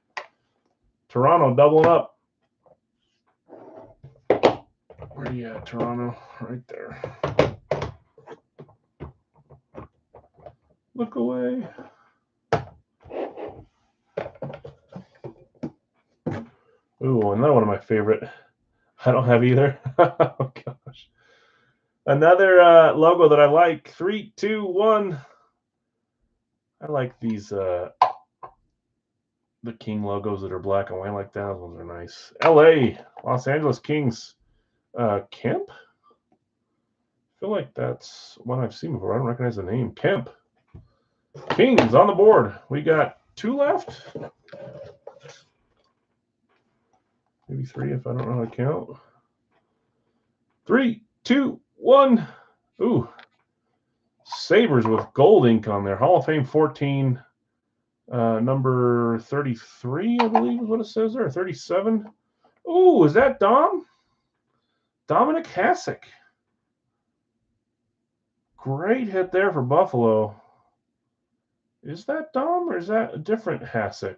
Toronto doubling up. Where are you at, Toronto? Right there. Look away. Ooh, another one of my favorite. I don't have either. Oh, gosh. Another logo that I like. 3, 2, 1. I like these the King logos that are black and white like that. Those ones are nice. LA, Los Angeles Kings. Kemp? I feel like that's one I've seen before. I don't recognize the name. Kemp. Kings on the board. We got 2 left. Maybe 3 if I don't know how to count. 3, 2, 1. Ooh. Sabres with gold ink on there. Hall of Fame 14. Number 33, I believe is what it says there. 37. Ooh, is that Dom? Dominic Hasek. Great hit there for Buffalo. Is that Dom or is that a different Hasek?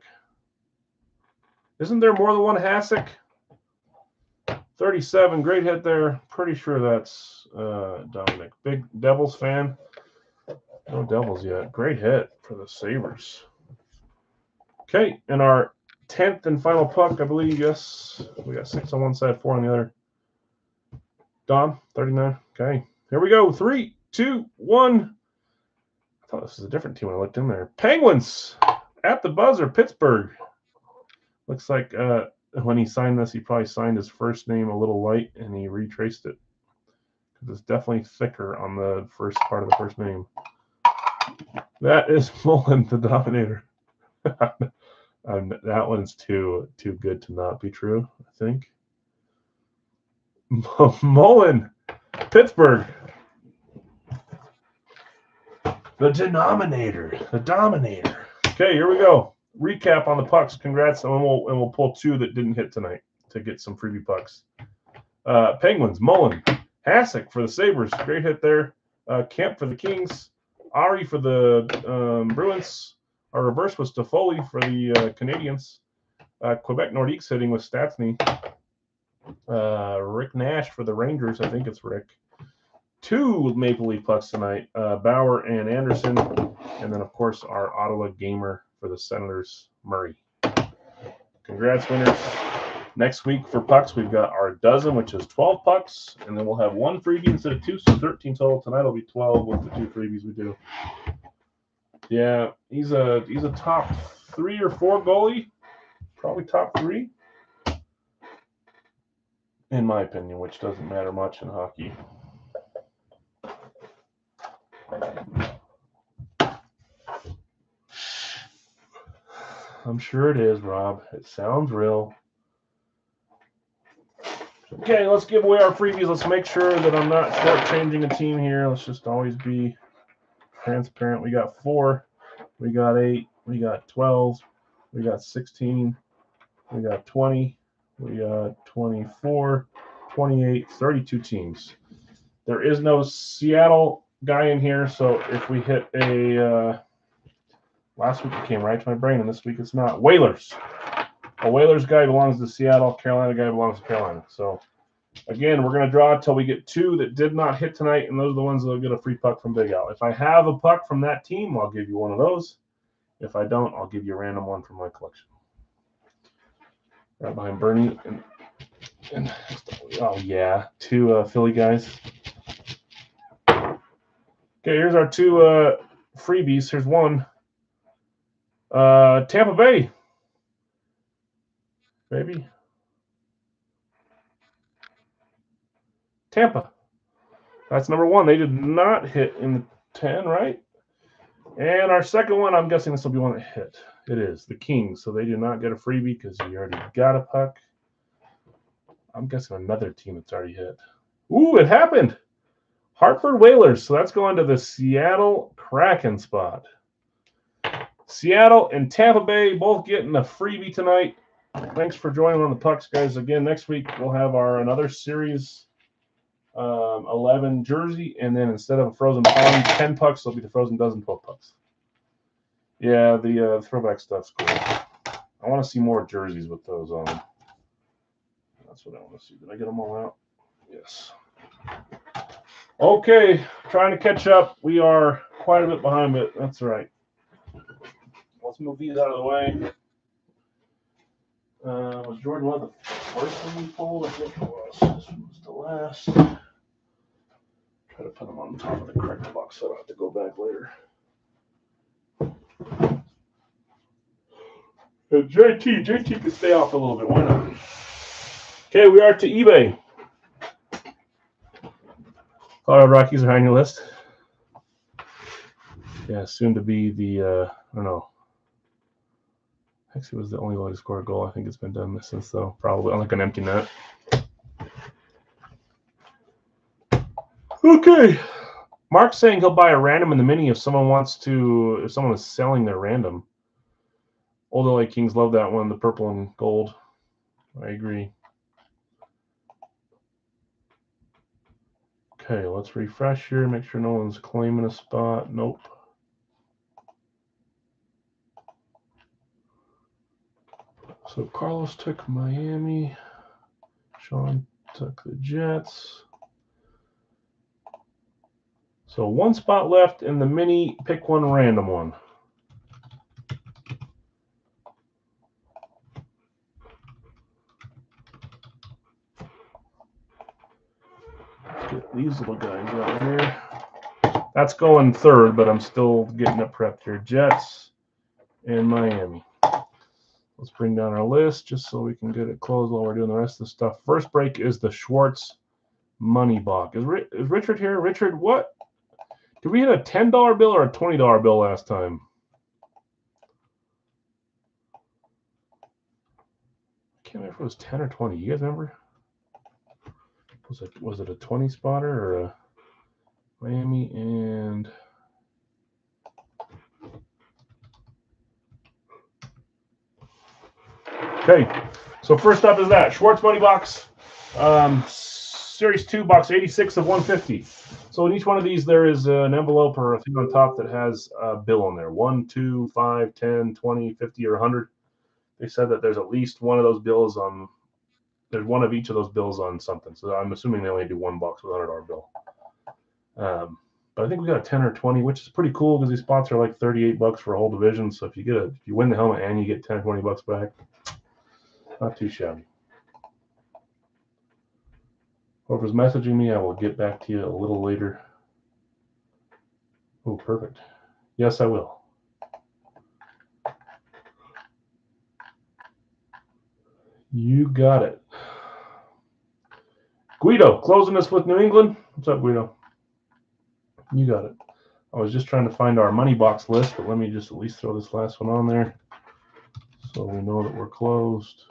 Isn't there more than one Hasek? 37, great hit there. Pretty sure that's Dominic. Big Devils fan. No Devils yet. Great hit for the Sabres. Okay, and our 10th and final puck, I believe, yes. We got 6 on one side, 4 on the other. Dom, 39. Okay, here we go. 3, 2, 1. I thought this was a different team when I looked in there. Penguins at the buzzer, Pittsburgh. Looks like when he signed this, he probably signed his first name a little light, and he retraced it. Because it's definitely thicker on the first part of the first name. That is Mullen, the Dominator. That one's too good to not be true, I think. Mullen, Pittsburgh. The Denominator, the Dominator. Okay, here we go. Recap on the pucks. Congrats, and we'll pull 2 that didn't hit tonight to get some freebie pucks. Penguins, Mullen, Hasek for the Sabres, great hit there. Kemp for the Kings, Ari for the Bruins. Our reverse was Toffoli for the Canadiens. Quebec Nordiques hitting with Stastny. Rick Nash for the Rangers. I think it's Rick. 2 Maple Leaf pucks tonight. Bauer and Anderson. And then, of course, our Ottawa Gamer for the Senators, Murray. Congrats, winners. Next week for pucks, we've got our dozen, which is 12 pucks. And then we'll have 1 freebie instead of 2, so 13 total. Tonight will be 12 with the 2 freebies we do. Yeah, he's a top 3 or 4 goalie. Probably top 3. In my opinion, which doesn't matter much in hockey. I'm sure it is, Rob. It sounds real. Okay, let's give away our freebies. Let's make sure that I'm not shortchanging a team here. Let's just always be transparent. We got 4. We got 8. We got 12. We got 16. We got 20. We got 24, 28, 32 teams. There is no Seattle guy in here, so if we hit a last week it came right to my brain, and this week it's not. Whalers. A Whalers guy belongs to Seattle. Carolina guy belongs to Carolina. So, again, we're going to draw until we get 2 that did not hit tonight, and those are the ones that will get a free puck from Big Al. If I have a puck from that team, I'll give you one of those. If I don't, I'll give you a random one from my collection. Right behind Bernie. And oh, yeah, 2 Philly guys. Okay, here's our 2 freebies. Here's one. Tampa Bay. maybe. Tampa. That's number 1. They did not hit in the 10, right? And our second one, I'm guessing this will be one that hit. It is the Kings, so they do not get a freebie because you already got a puck. I'm guessing another team that's already hit. Ooh, it happened. Hartford Whalers, so that's going to the Seattle Kraken spot. Seattle and Tampa Bay both getting a freebie tonight. Thanks for joining on the pucks, guys. Again, next week we'll have another series 11 jersey, and then instead of a Frozen Pond 10 pucks, it'll be the Frozen Dozen 12 pucks. Yeah, the throwback stuff's cool. I want to see more jerseys with those on them. That's what I want to see. Did I get them all out? Yes. Okay, trying to catch up. We are quite a bit behind, but that's all right. Let's move these out of the way. Was Jordan one of the first one we pulled? I think it was. This one was the last. Try to put them on top of the correct box so I don't have to go back later. JT can stay off a little bit. Why not? Okay, we are to eBay. Colorado Rockies are on your list. Yeah, soon to be the, I don't know. Actually, it was the only way to score a goal. I think it's been done since, though. Probably on like an empty net. Okay. Mark's saying he'll buy a random in the mini if someone is selling their random. Old LA Kings love that one, the purple and gold. I agree. Okay, let's refresh here, make sure no one's claiming a spot. Nope. So Carlos took Miami. Sean took the Jets. So one spot left in the mini. Pick one random one. Let's get these little guys out here. That's going third, but I'm still getting it prepped here. Jets and Miami. Let's bring down our list just so we can get it closed while we're doing the rest of the stuff. First break is the Schwartz money box. Is Richard here? Richard, what? Did we hit a $10 bill or a $20 bill last time? I can't remember if it was 10 or 20. You guys remember? Was it a 20 spotter or a Miami and okay, so first up is that Schwartz money box, Series 2, box 86 of 150. So in each one of these, there is an envelope or a thing on top that has a bill on there. 1, 2, 5, 10, 20, 50, or 100. They said that there's at least one of those bills on. There's one of each of those bills on something. So I'm assuming they only do one box with a $100 bill. But I think we got a 10 or 20, which is pretty cool because these spots are like $38 for a whole division. So if you win the helmet and you get 10 or 20 bucks back, not too shabby. Whoever's messaging me, I will get back to you a little later. Oh, perfect. Yes, I will. You got it. Guido, closing us with New England. What's up, Guido? You got it. I was just trying to find our money box list, but let me just at least throw this last one on there so we know that we're closed.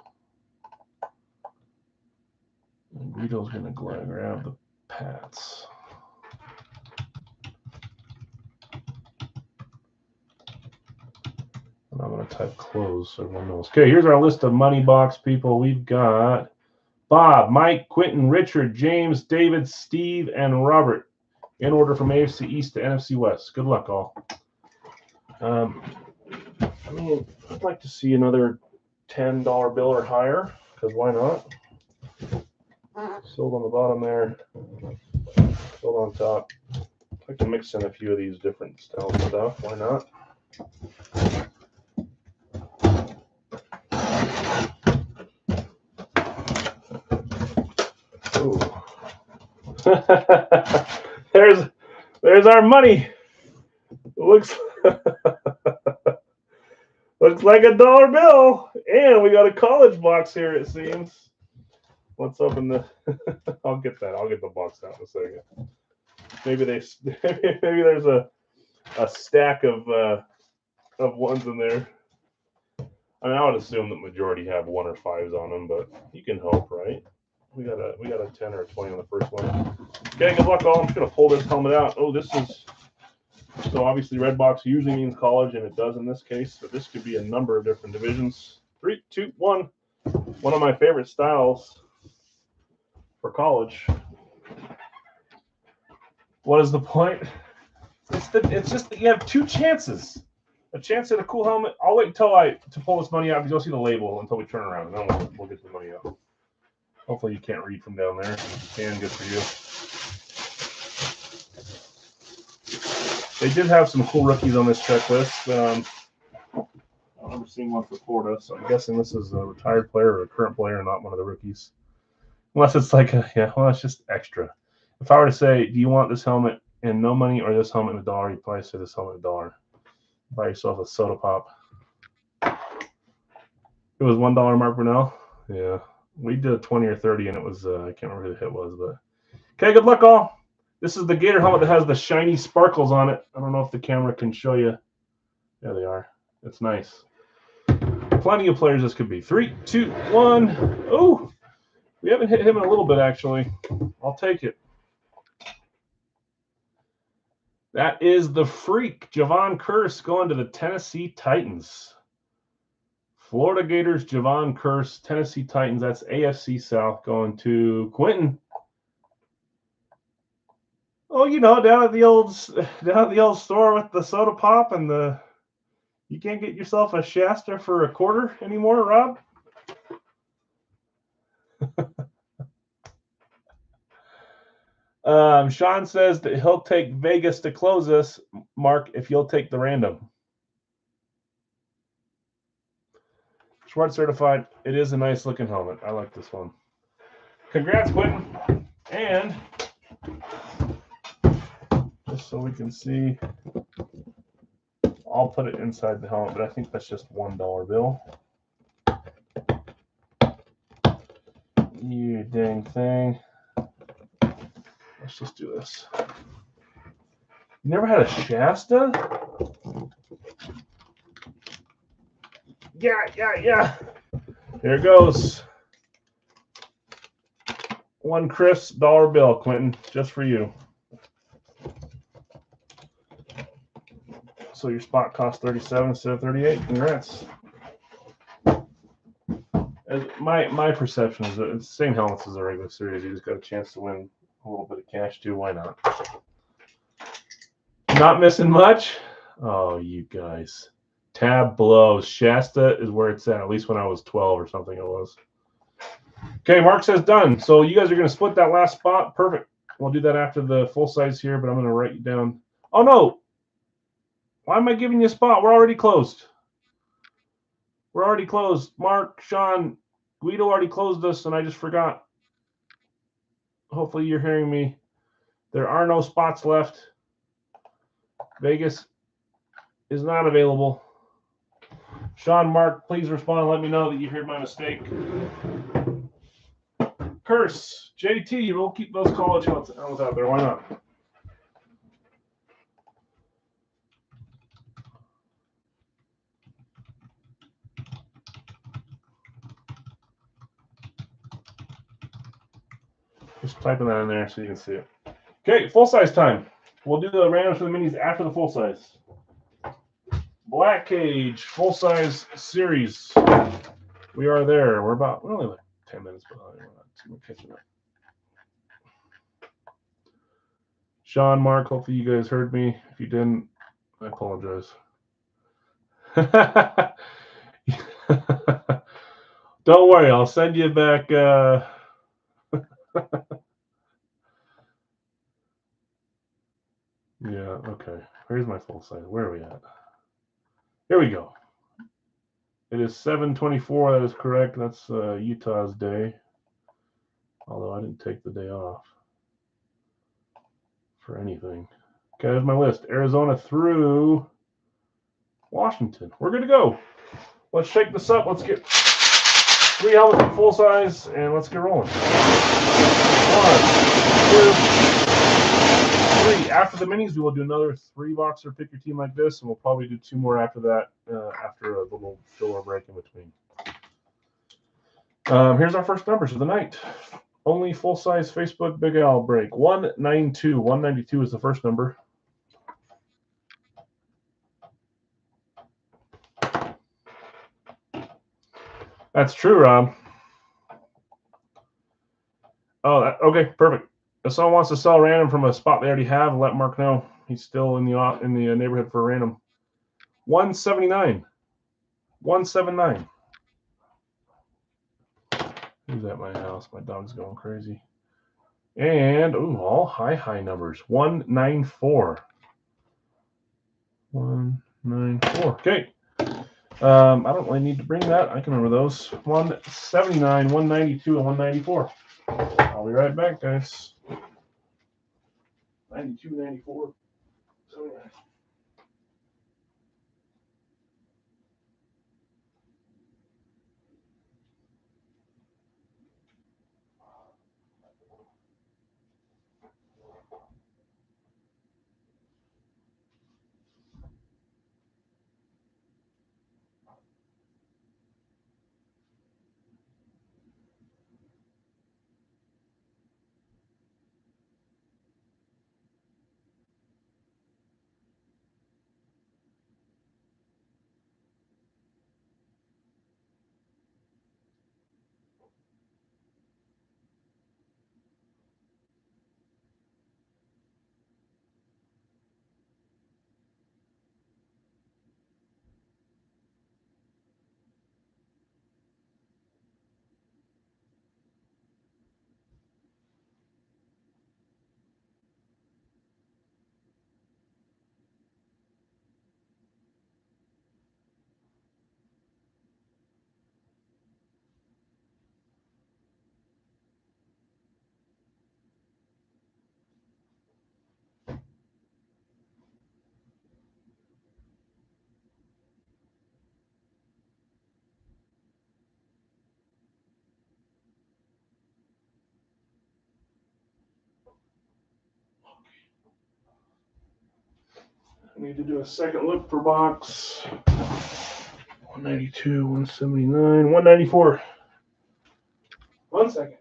And Guido's going to grab the Pats. And I'm going to type close so everyone knows. Okay, here's our list of money box people. We've got Bob, Mike, Quentin, Richard, James, David, Steve, and Robert in order from AFC East to NFC West. Good luck, all. I mean, I'd like to see another $10 bill or higher, because why not? Sold on the bottom there. Sold on top. I'd like to mix in a few of these different styles of stuff. Why not? There's our money. Looks like a $1 bill And we got a college box here, it seems. What's up in the... I'll get that. I'll get the box out in a second. Maybe there's a stack of ones in there. I mean, I would assume that majority have 1 or 5s on them, but you can hope, right? We got a 10 or a 20 on the first one. Okay, good luck all. I'm just gonna pull this helmet out. Oh, this is... So obviously red box usually means college, and it does in this case. So this could be a number of different divisions. 3, 2, 1. One of my favorite styles for college. What is the point? It's just that you have 2 chances. A chance at a cool helmet. I'll wait until to pull this money out because you'll see the label until we turn around, and then we'll get the money out. Hopefully you can't read from down there. If you can, good for you. They did have some cool rookies on this checklist. I've never seen one for Florida, so I'm guessing this is a retired player or a current player, not one of the rookies. Unless it's like it's just extra. If I were to say, do you want this helmet and no money or this helmet and $1, you'd probably say this helmet $1. Buy yourself a soda pop. It was $1, Mark Brunell. Yeah, we did a 20 or 30, and it was I can't remember who the hit was, but okay. Good luck, all. This is the Gator helmet that has the shiny sparkles on it. I don't know if the camera can show you. There they are. It's nice. Plenty of players this could be. 3, 2, 1. Oh, we haven't hit him in a little bit, actually. I'll take it. That is the freak, Javon Curse, going to the Tennessee Titans. Florida Gators, Javon Curse, Tennessee Titans. That's AFC South going to Quentin. Oh, you know, down at the old store with the soda pop and you can't get yourself a Shasta for $0.25 anymore, Rob? Sean says that he'll take Vegas to close us, Mark, if you'll take the random. Schwartz certified. It is a nice looking helmet. I like this one. Congrats, Quentin. And just so we can see, I'll put it inside the helmet, but I think that's just $1 bill. You dang thing. Let's just do this. You never had a Shasta? Yeah. There it goes. One crisp $1 bill, Clinton, just for you. So your spot cost 37 instead of 38. Congrats. My perception is that it's the same helmets as the regular series. You just got a chance to win a little bit of cash too. Why not? Not missing much. Oh, you guys. Tab blows. Shasta is where it's at least when I was 12 or something it was. Okay, Mark says done. So you guys are going to split that last spot. Perfect. We'll do that after the full size here, but I'm going to write you down. Oh, no. Why am I giving you a spot? We're already closed. We're already closed. Mark, Sean, Guido already closed us, and I just forgot. Hopefully you're hearing me. There are no spots left. Vegas is not available. Sean, Mark, please respond. Let me know that you heard my mistake. Curse, JT, we'll keep those college helmets out there. Why not? Just typing that in there so you can see it. Okay, full size time. We'll do the randoms for the minis after the full size. Black Cage, full size series. We are there. We're only like 10 minutes behind. We're catching up. Sean, Mark, hopefully you guys heard me. If you didn't, I apologize. Don't worry, I'll send you back. Yeah, okay. Where's my full size? Where are we at? Here we go. It is 7:24. That is correct. That's Utah's day. Although I didn't take the day off for anything. Okay, there's my list. Arizona through Washington. We're good to go. Let's shake this up. Let's get 3 helmets full size, and let's get rolling. 1, 2, 3. After the minis, we will do another 3-boxer pick your team like this, and we'll probably do 2 more after that, after a little filler break in between. Here's our first numbers of the night. Only full-size Facebook Big Al break. 192. 192 is the first number. That's true, Rob. Oh, okay, perfect. If someone wants to sell random from a spot they already have, let Mark know. He's still in the neighborhood for a random. 179. 179. Who's at my house? My dog's going crazy. And all high numbers. 194. 194. Okay. I don't really need to bring that. I can remember those. 179, 192, and 194. I'll be right back, guys. 92, 94, 79. I need to do a second look for box. 192, 179, 194. 1 second.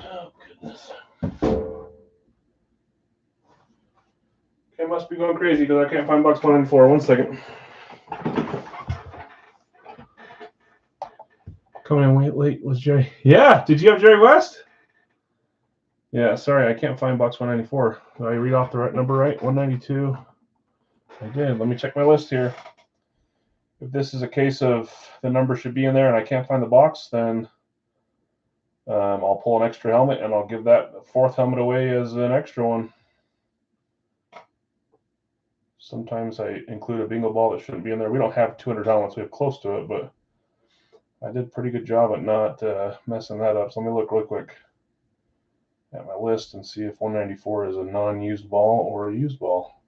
Oh, goodness. Okay, must be going crazy because I can't find box 194. 1 second. Coming in way late was Jerry. Yeah, did you have Jerry West? Yeah, sorry, I can't find box 194. Did I read off the right number right? 192. I did. Let me check my list here. If this is a case of the number should be in there and I can't find the box, then I'll pull an extra helmet and I'll give that fourth helmet away as an extra one. Sometimes I include a bingo ball that shouldn't be in there. We don't have 200 helmets. We have close to it, but I did a pretty good job at not messing that up. So let me look real quick at my list and see if 194 is a non-used ball or a used ball.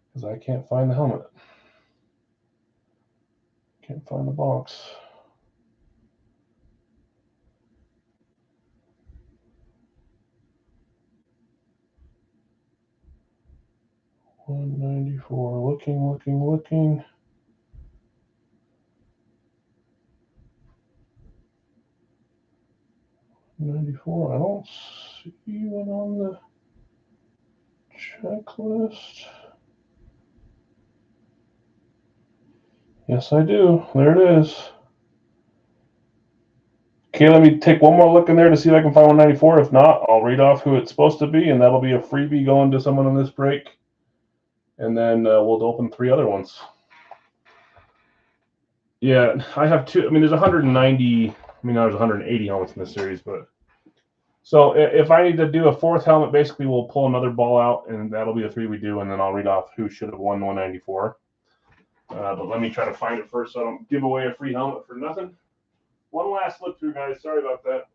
Because I can't find the helmet. Can't find the box. $194. Looking. 94. I don't see one on the checklist. Yes, I do. There it is. Okay, let me take one more look in there to see if I can find 194. If not, I'll read off who it's supposed to be, and that'll be a freebie going to someone on this break. And then we'll open 3 other ones. Yeah, I have 2. I mean, there's 190. I mean, there's 180 helmets in this series, but so if I need to do a fourth helmet, basically we'll pull another ball out, and that'll be the 3 we do, and then I'll read off who should have won 194. But let me try to find it first, so I don't give away a free helmet for nothing. One last look through, guys. Sorry about that.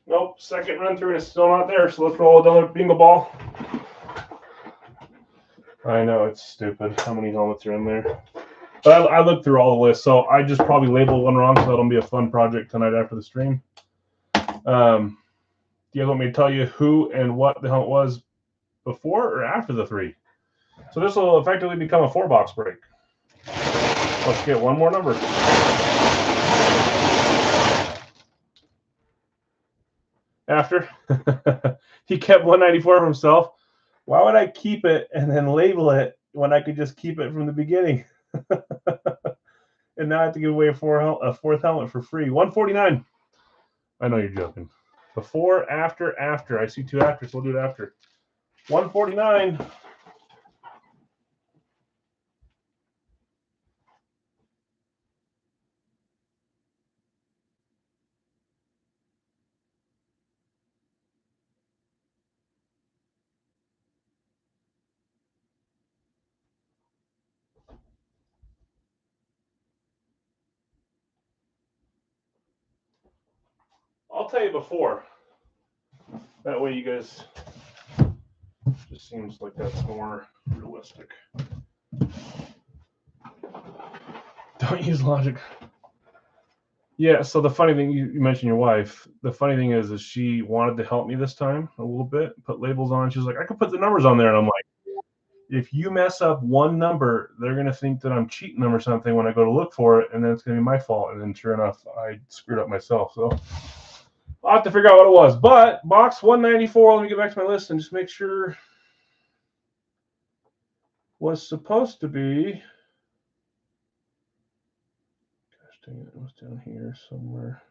Nope, second run through and it's still not there, so let's roll another bingo ball. I know, it's stupid how many helmets are in there. But I looked through all the lists, so I just probably labeled one wrong, so that'll be a fun project tonight after the stream. Do you guys want me to tell you who and what the helmet was before or after the 3? So this will effectively become a 4-box break. Let's get one more number. After. He kept 194 for himself. Why would I keep it and then label it when I could just keep it from the beginning? And now I have to give away a fourth helmet for free. 149. I know you're joking. Before, after. I see 2 after, so we'll do it after. 149. I'll tell you before. That way you guys, just seems like that's more realistic. Don't use logic. Yeah, so the funny thing, you mentioned your wife. The funny thing is she wanted to help me this time a little bit, put labels on. She was like, I could put the numbers on there. And I'm like, if you mess up one number, they're going to think that I'm cheating them or something when I go to look for it, and then it's going to be my fault. And then sure enough, I screwed up myself. So I'll have to figure out what it was. But box 194, let me get back to my list and just make sure, was supposed to be, gosh dang it, it was down here somewhere.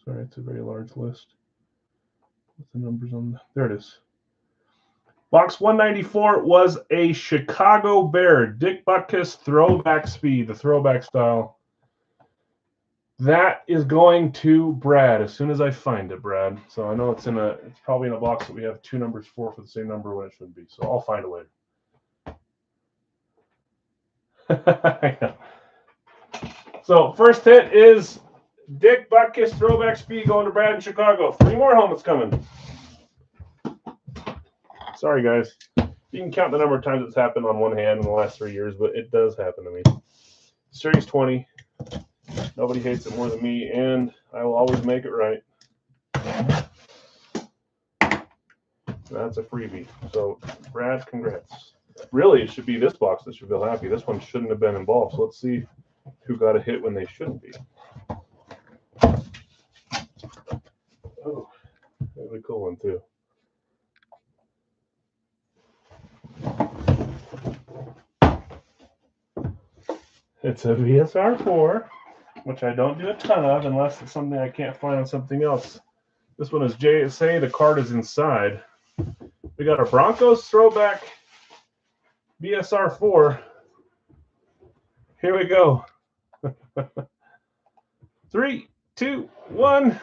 Sorry, it's a very large list with the numbers on there it is. Box 194 was a Chicago Bear, Dick Butkus throwback speed, the throwback style. That is going to Brad as soon as I find it, Brad. So I know it's probably in a box that we have two numbers for the same number when it should be. So I'll find it later. So first hit is Dick Butkus throwback speed going to Brad in Chicago. 3 more helmets coming. Sorry, guys. You can count the number of times it's happened on one hand in the last 3 years, but it does happen to me. Series 20. Nobody hates it more than me, and I will always make it right. That's a freebie. So, Brad, congrats. Really, it should be this box that should feel happy. This one shouldn't have been involved. So let's see who got a hit when they shouldn't be. Oh, that's a cool one, too. It's a VSR4, which I don't do a ton of unless it's something I can't find on something else. This one is JSA. The card is inside. We got a Broncos throwback VSR4. Here we go. 3, 2, 1.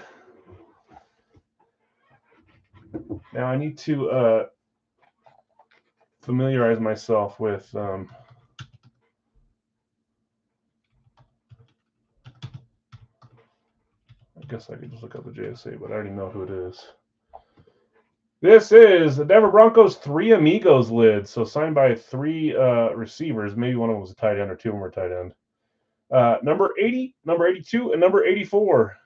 Now I need to familiarize myself with I guess I could just look up the JSA, but I already know who it is. This is the Denver Broncos 3 Amigos lid. So signed by 3 receivers. Maybe one of them was a tight end or 2 of them were tight end. Number 80, number 82, and number 84.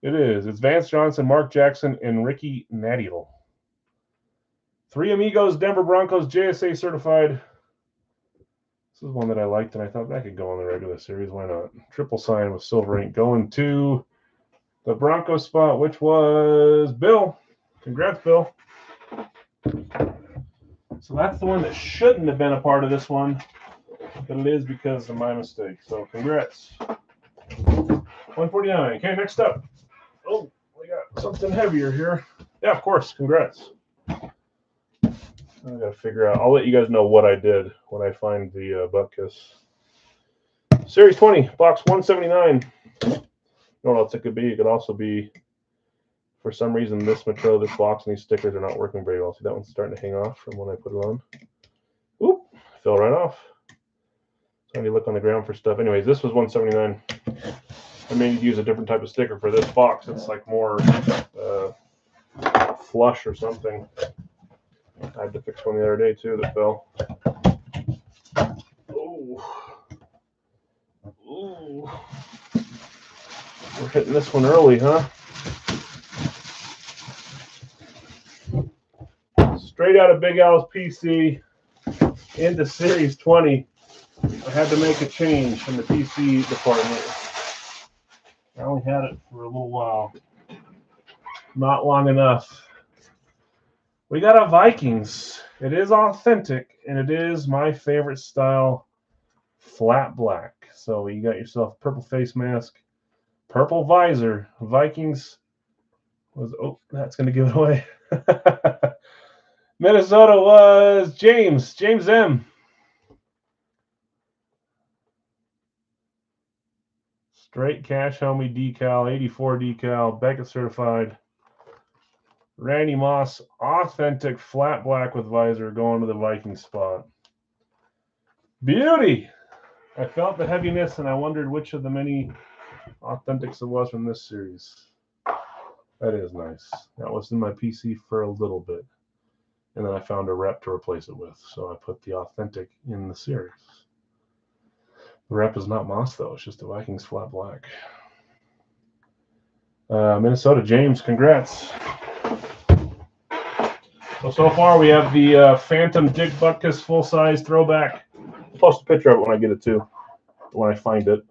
It is. It's Vance Johnson, Mark Jackson, and Ricky Nadiel. 3 Amigos, Denver Broncos, JSA certified. This is one that I liked, and I thought that could go on the regular series. Why not? Triple sign with silver ink going to the Broncos spot, which was Bill. Congrats, Bill. So that's the one that shouldn't have been a part of this one, but it is because of my mistake. So congrats. 149. Okay, next up. Oh, we got something heavier here. Yeah, of course. Congrats. I gotta figure out. I'll let you guys know what I did when I find the Butkus. Series 20, box 179. You know what else it could be? It could also be, for some reason, this Metro, this box, and these stickers are not working very well. See, that one's starting to hang off from when I put it on. Oop, fell right off. So I need to look on the ground for stuff. Anyways, this was 179. I may need to use a different type of sticker for this box. It's like more flush or something. I had to fix one the other day, too, that fell. Oh. Ooh. We're hitting this one early, huh? Straight out of Big Als PC into Series 20. I had to make a change in the PC department. I only had it for a little while. Not long enough. We got a Vikings. It is authentic, and it is my favorite style, flat black. So you got yourself a purple face mask, purple visor. Vikings was, oh, that's going to give it away. Minnesota was James M. Straight cash homie decal, 84 decal, Beckett certified. Randy Moss, authentic flat black with visor going to the Viking spot. Beauty! I felt the heaviness and I wondered which of the many authentics it was from this series. That is nice. That was in my PC for a little bit. And then I found a rep to replace it with. So I put the authentic in the series. The rep is not moss, though. It's just the Vikings flat black. Minnesota, James, congrats. So far we have the Phantom Dick Butkus full-size throwback. I'll post a picture of it when I get it, too. When I find it.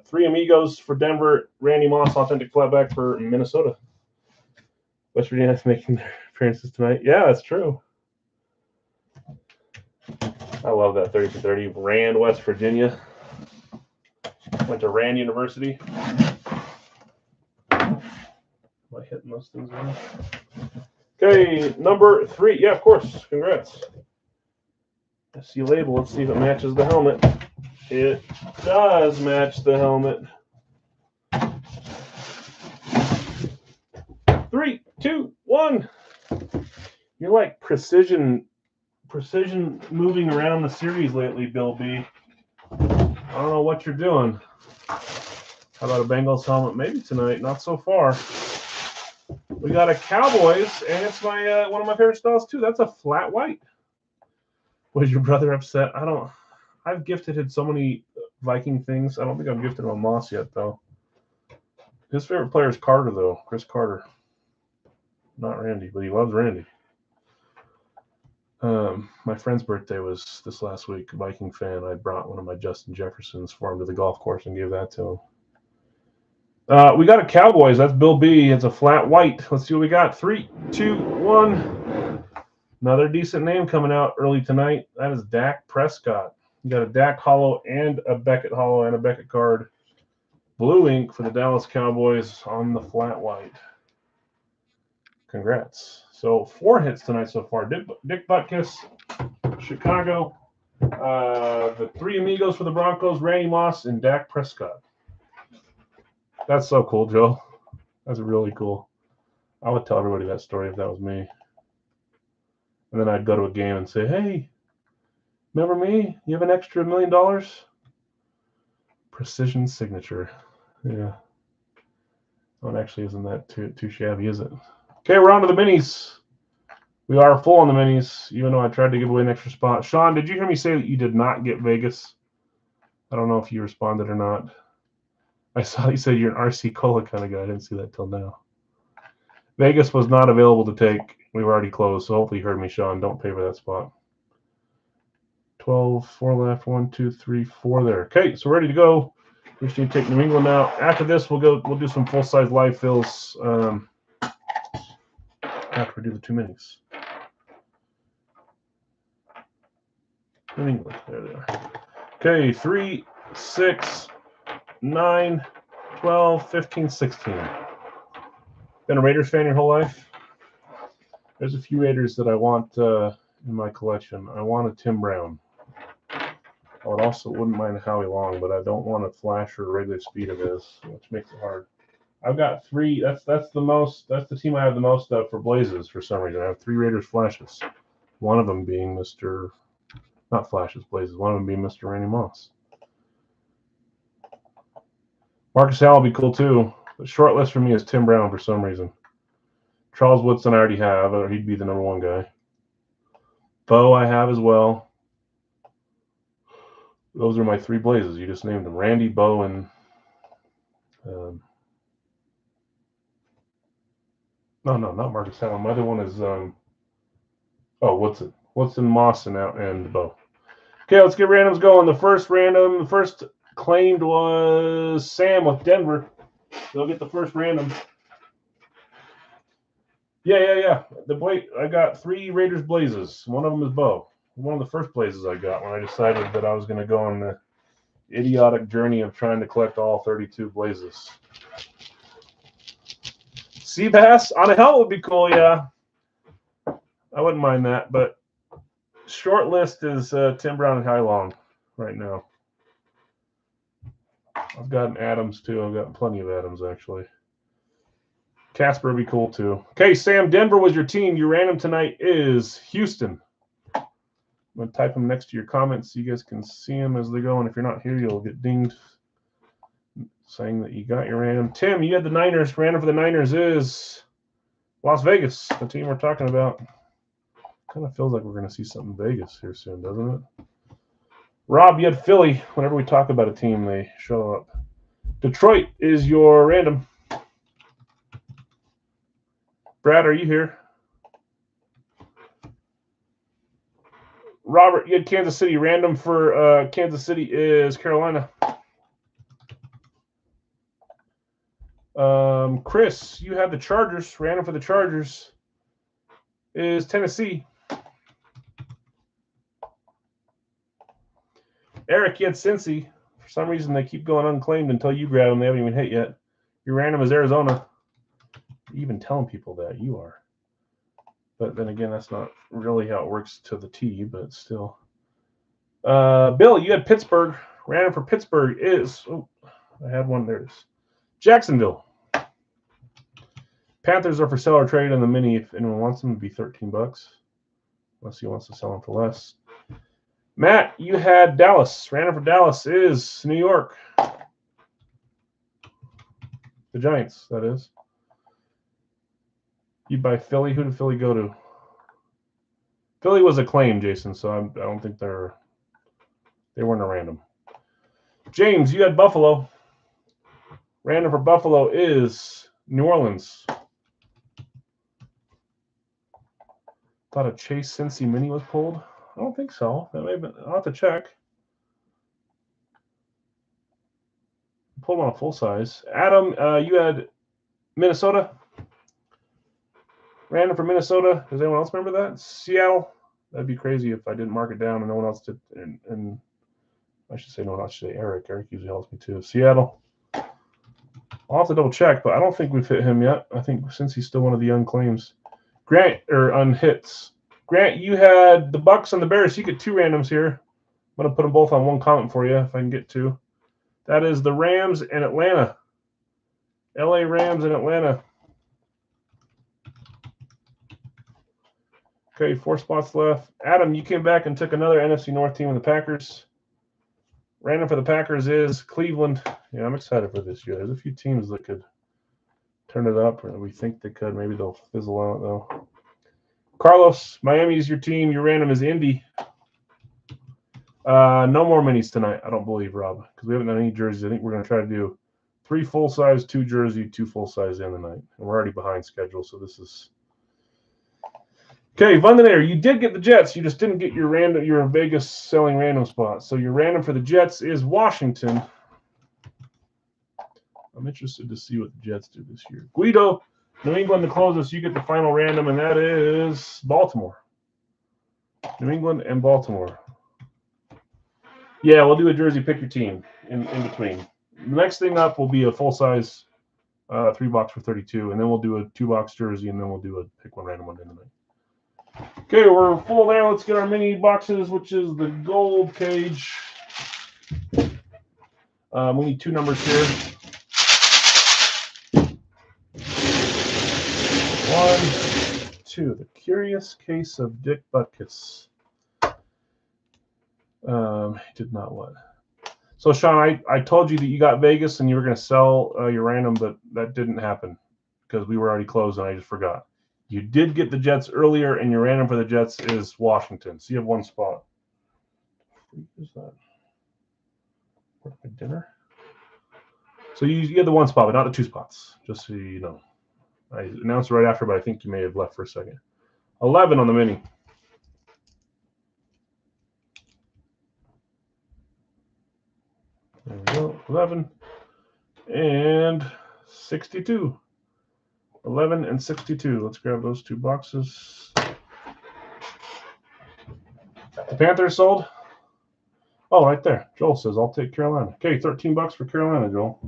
3 Amigos for Denver. Randy Moss, authentic flatback for Minnesota. West Virginia is making their appearances tonight. Yeah, that's true. I love that 30-30. Rand, West Virginia. Went to Rand University. Am I hitting those things now? Okay, number 3. Yeah, of course. Congrats. SC label. Let's see if it matches the helmet. It does match the helmet. 3, 2, 1. You're like precision moving around the series lately, Bill B. I don't know what you're doing. How about a Bengals helmet? Maybe tonight. Not so far. We got a Cowboys, and it's my one of my favorite styles too. That's a flat white. Was your brother upset? I've gifted him so many Viking things. I don't think I've gifted him a Moss yet, though. His favorite player is Carter, though. Chris Carter. Not Randy, but he loves Randy. My friend's birthday was this last week. Viking fan. I brought one of my Justin Jeffersons for him to the golf course and gave that to him. We got a Cowboys. That's Bill B. It's a flat white. Let's see what we got. 3, 2, 1. Another decent name coming out early tonight. That is Dak Prescott. You got a Dak Hollow and a Beckett Hollow and a Beckett card. Blue ink for the Dallas Cowboys on the flat white. Congrats. So 4 hits tonight so far. Dick Butkus, Chicago. The 3 Amigos for the Broncos, Randy Moss, and Dak Prescott. That's so cool, Joe. That's really cool. I would tell everybody that story if that was me. And then I'd go to a game and say, hey, remember me? You have an extra $1 million? Precision signature. Yeah. Oh, it actually isn't that too shabby, is it? Okay, we're on to the minis. We are full on the minis, even though I tried to give away an extra spot. Sean, did you hear me say that you did not get Vegas? I don't know if you responded or not. I saw you said you're an RC Cola kind of guy. I didn't see that till now. Vegas was not available to take. We were already closed, so hopefully you heard me, Sean. Don't pay for that spot. 12, 4 left, 1, 2, 3, 4 there. Okay, so we're ready to go. We just need to take New England now. After this, we'll do some full-size live fills after we do the 2 minis. New England, there they are. Okay, 3, 6, 9, 12, 15, 16. Been a Raiders fan your whole life? There's a few Raiders that I want in my collection. I want a Tim Brown. I wouldn't mind a Howie Long, but I don't want a flash or regular speed of his, which makes it hard. I've got 3. That's the team I have the most of for Blazes for some reason. I have 3 Raiders flashes. One of them being not flashes, Blazes. One of them being Mr. Randy Moss. Marcus Allen would be cool too. The short list for me is Tim Brown for some reason. Charles Woodson I already have, or he'd be the number 1 guy. Bo I have as well. Those are my 3 Blazes. You just named them. Randy, Bo, and no, not Marcus Allen. My other one is Woodson. Woodson, Moss, and Bo. Okay, let's get randoms going. The first claimed was Sam with Denver. They'll get the first random. Yeah. I got 3 Raiders Blazes. One of them is Bo. One of the first Blazes I got when I decided that I was going to go on the idiotic journey of trying to collect all 32 Blazes. Seabass on a helmet would be cool, yeah. I wouldn't mind that, but short list is Tim Brown and Howie Long right now. I've got an Adams too. I've got plenty of Adams actually. Casper would be cool too. Okay, Sam, Denver was your team. Your random tonight is Houston. I'm going to type them next to your comments so you guys can see them as they go. And if you're not here, you'll get dinged saying that you got your random. Tim, you had the Niners. Random for the Niners is Las Vegas, the team we're talking about. Kind of feels like we're going to see something Vegas here soon, doesn't it? Rob, you had Philly. Whenever we talk about a team, they show up. Detroit is your random. Brad, are you here? Robert, you had Kansas City. Random for Kansas City is Carolina. Chris, you had the Chargers. Random for the Chargers is Tennessee. Eric, you had Cincy. For some reason, they keep going unclaimed until you grab them. They haven't even hit yet. Your random is Arizona. You're even telling people that you are. But then again, that's not really how it works to the T, but still. Bill, you had Pittsburgh. Random for Pittsburgh is, I had one, there it is. Jacksonville. Panthers are for sale or trade on the mini. If anyone wants them, it'd be $13. Unless he wants to sell them for less. Matt, you had Dallas. Random for Dallas is New York. The Giants, that is. You buy Philly. Who did Philly go to? Philly was a claim, Jason, so I don't think they weren't a random. James, you had Buffalo. Random for Buffalo is New Orleans. Thought a Chase Cincy mini was pulled. I don't think so. That may have been, I'll have to check. Pulled them on a full size. Adam, you had Minnesota. Random for Minnesota. Does anyone else remember that? Seattle. That'd be crazy if I didn't mark it down and no one else did. And I should say no one else. I should say Eric. Eric usually helps me too. Seattle. I'll have to double check, but I don't think we've hit him yet. I think since he's still one of the young claims. Grant, or unhits. Grant, you had the Bucks and the Bears. You get two randoms here. I'm going to put them both on one comment for you if I can get two. That is the Rams and Atlanta. LA Rams and Atlanta. Okay, 4 spots left. Adam, you came back and took another NFC North team in the Packers. Random for the Packers is Cleveland. Yeah, I'm excited for this year. There's a few teams that could turn it up, or we think they could. Maybe they'll fizzle out, though. Carlos, Miami's your team. Your random is Indy. No more minis tonight, I don't believe, Rob, because we haven't done any jerseys. I think we're going to try to do 3 full-size, 2 jersey, 2 full-size in the night. And we're already behind schedule, so this is... Okay, Vundanator, you did get the Jets. You just didn't get your Vegas selling random spot. So your random for the Jets is Washington. I'm interested to see what the Jets do this year. Guido, New England to close us. You get the final random, and that is Baltimore. New England and Baltimore. Yeah, we'll do a jersey. Pick your team in between. The next thing up will be a full-size 3-box for $32, and then we'll do a 2-box jersey, and then we'll do a pick one random one in the night. Okay, we're full now. Let's get our mini boxes, which is the gold cage. We need 2 numbers here. 1, 2. The Curious Case of Dick Butkus. Did not what? So, Sean, I told you that you got Vegas and you were going to sell your random, but that didn't happen because we were already closed and I just forgot. You did get the Jets earlier, and your random for the Jets is Washington. So you have 1 spot. What is that? Where's my dinner? So you had the 1 spot, but not the 2 spots, just so you know. I announced it right after, but I think you may have left for a second. 11 on the mini. There we go. 11 and 62. 11 and 62. Let's grab those 2 boxes. The Panthers sold? Oh, right there. Joel says, I'll take Carolina. Okay, $13 for Carolina, Joel.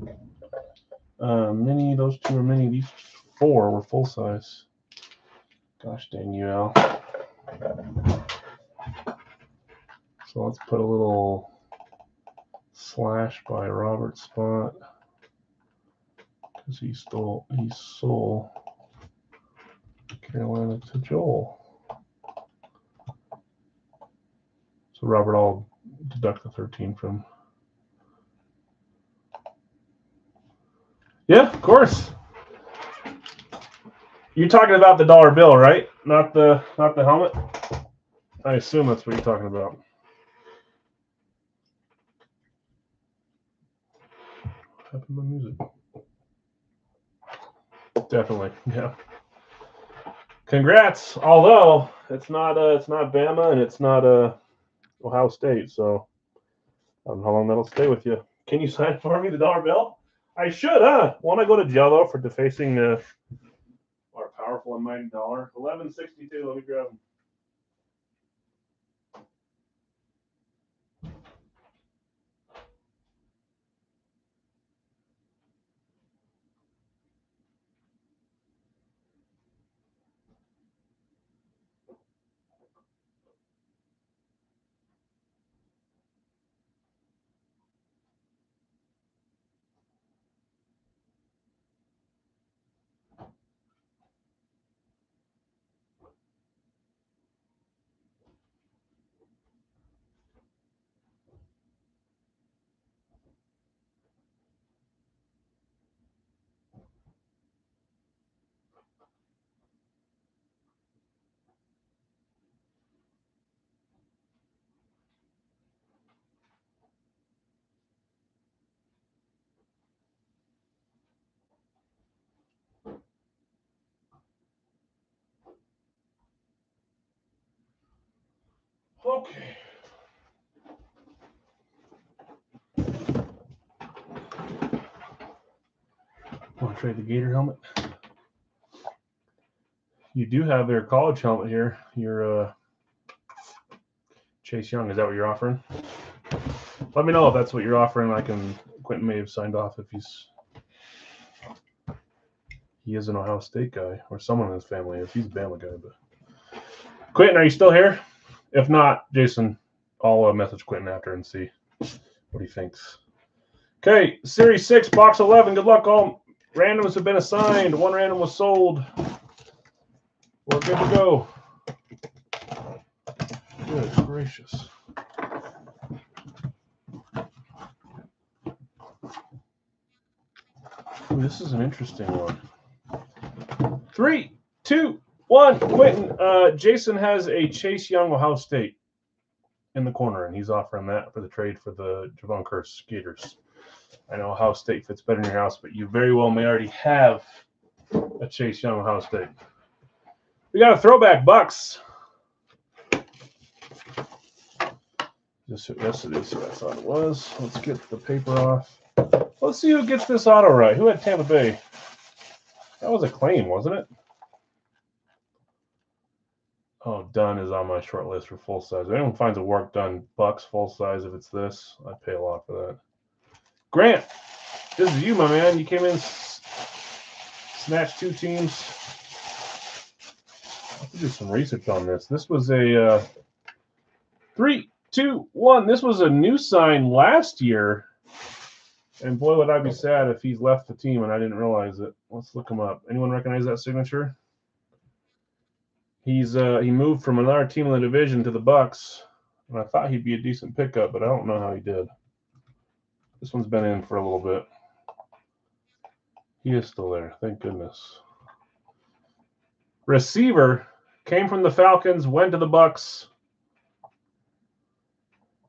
Mini, those 2 are mini. These 4 were full size. Gosh dang you, Al. So let's put a little slash by Robert spot. Because he sold Carolina to Joel. So Robert, I'll deduct the 13 from. Yeah, of course. You're talking about the dollar bill, right? Not the helmet? I assume that's what you're talking about. What happened to my music? Definitely, yeah. Congrats. Although it's not Bama and it's not Ohio State, so I don't know how long that'll stay with you. Can you sign for me the dollar bill? I should, huh? Won't I go to jail though for defacing our powerful and mighty dollar? 1162. Let me grab them. Okay. Want to trade the Gator helmet? You do have their college helmet here. Your Chase Young. Is that what you're offering? Let me know if that's what you're offering. Quentin may have signed off if he is an Ohio State guy, or someone in his family is. He's a Bama guy, but Quentin, are you still here? If not, Jason, I'll message Quentin after and see what he thinks. Okay, Series 6, Box 11. Good luck. All randoms have been assigned. One random was sold. We're good to go. Good gracious. Ooh, this is an interesting one. 3, 2, 1. Quentin, Jason has a Chase Young Ohio State in the corner, and he's offering that for the trade for the Javon Curse Gators. I know Ohio State fits better in your house, but you very well may already have a Chase Young Ohio State. We got a throwback Bucks. Yes, it is who I thought it was. Let's get the paper off. Let's see who gets this auto right. Who had Tampa Bay? That was a claim, wasn't it? Oh, Dunn is on my short list for full size. If anyone finds a work done Bucks full size, if it's this, I'd pay a lot for that. Grant, this is you, my man. You came in, snatched 2 teams. I have to do some research on this. This was a 3, 2, 1. This was a new sign last year. And boy, would I be sad if he's left the team and I didn't realize it. Let's look him up. Anyone recognize that signature? He moved from another team in the division to the Bucks, and I thought he'd be a decent pickup, but I don't know how he did. This one's been in for a little bit. He is still there, thank goodness. Receiver came from the Falcons, went to the Bucks.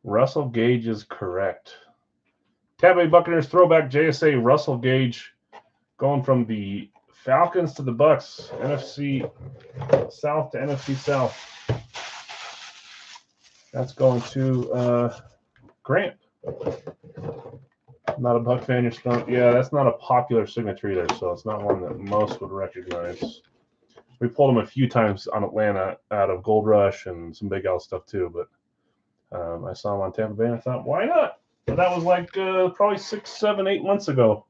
Russell Gage is correct. Tampa Bay Buccaneers throwback JSA Russell Gage going from the Falcons to the Bucks. NFC South to NFC South. That's going to Grant. Not a Buck fan, you're stumped. Yeah, that's not a popular signature either, so it's not one that most would recognize. We pulled him a few times on Atlanta out of Gold Rush and some Big Al stuff too, but I saw him on Tampa Bay and I thought, why not? But that was like probably 6, 7, 8 months ago.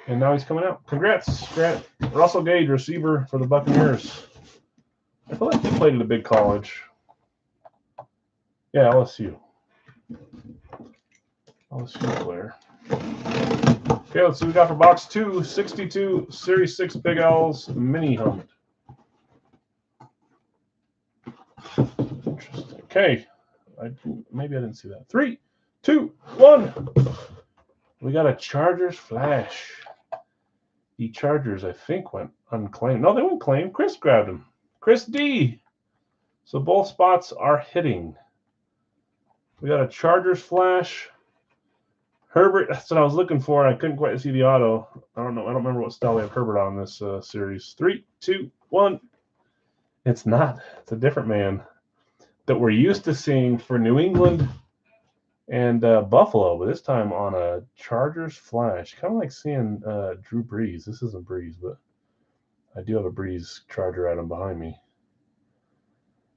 And now he's coming out. Congrats, Grant. Russell Gage, receiver for the Buccaneers. I feel like he played at a big college. Yeah, LSU. LSU player. Okay, let's see what we got for box 2, 62, Series 6 Big Al's mini helmet. Interesting. Okay. Maybe I didn't see that. 3, 2, 1. We got a Chargers flash. The Chargers, I think, went unclaimed. No, they went claimed. Chris grabbed them. Chris D. So both spots are hitting. We got a Chargers flash. Herbert, that's what I was looking for. I couldn't quite see the auto. I don't know. I don't remember what style we have Herbert on this series. 3, 2, 1. It's not. It's a different man that we're used to seeing for New England and Buffalo, but this time on a Chargers flash. Kind of like seeing Drew Brees. This isn't Brees, but I do have a Brees Charger item behind me.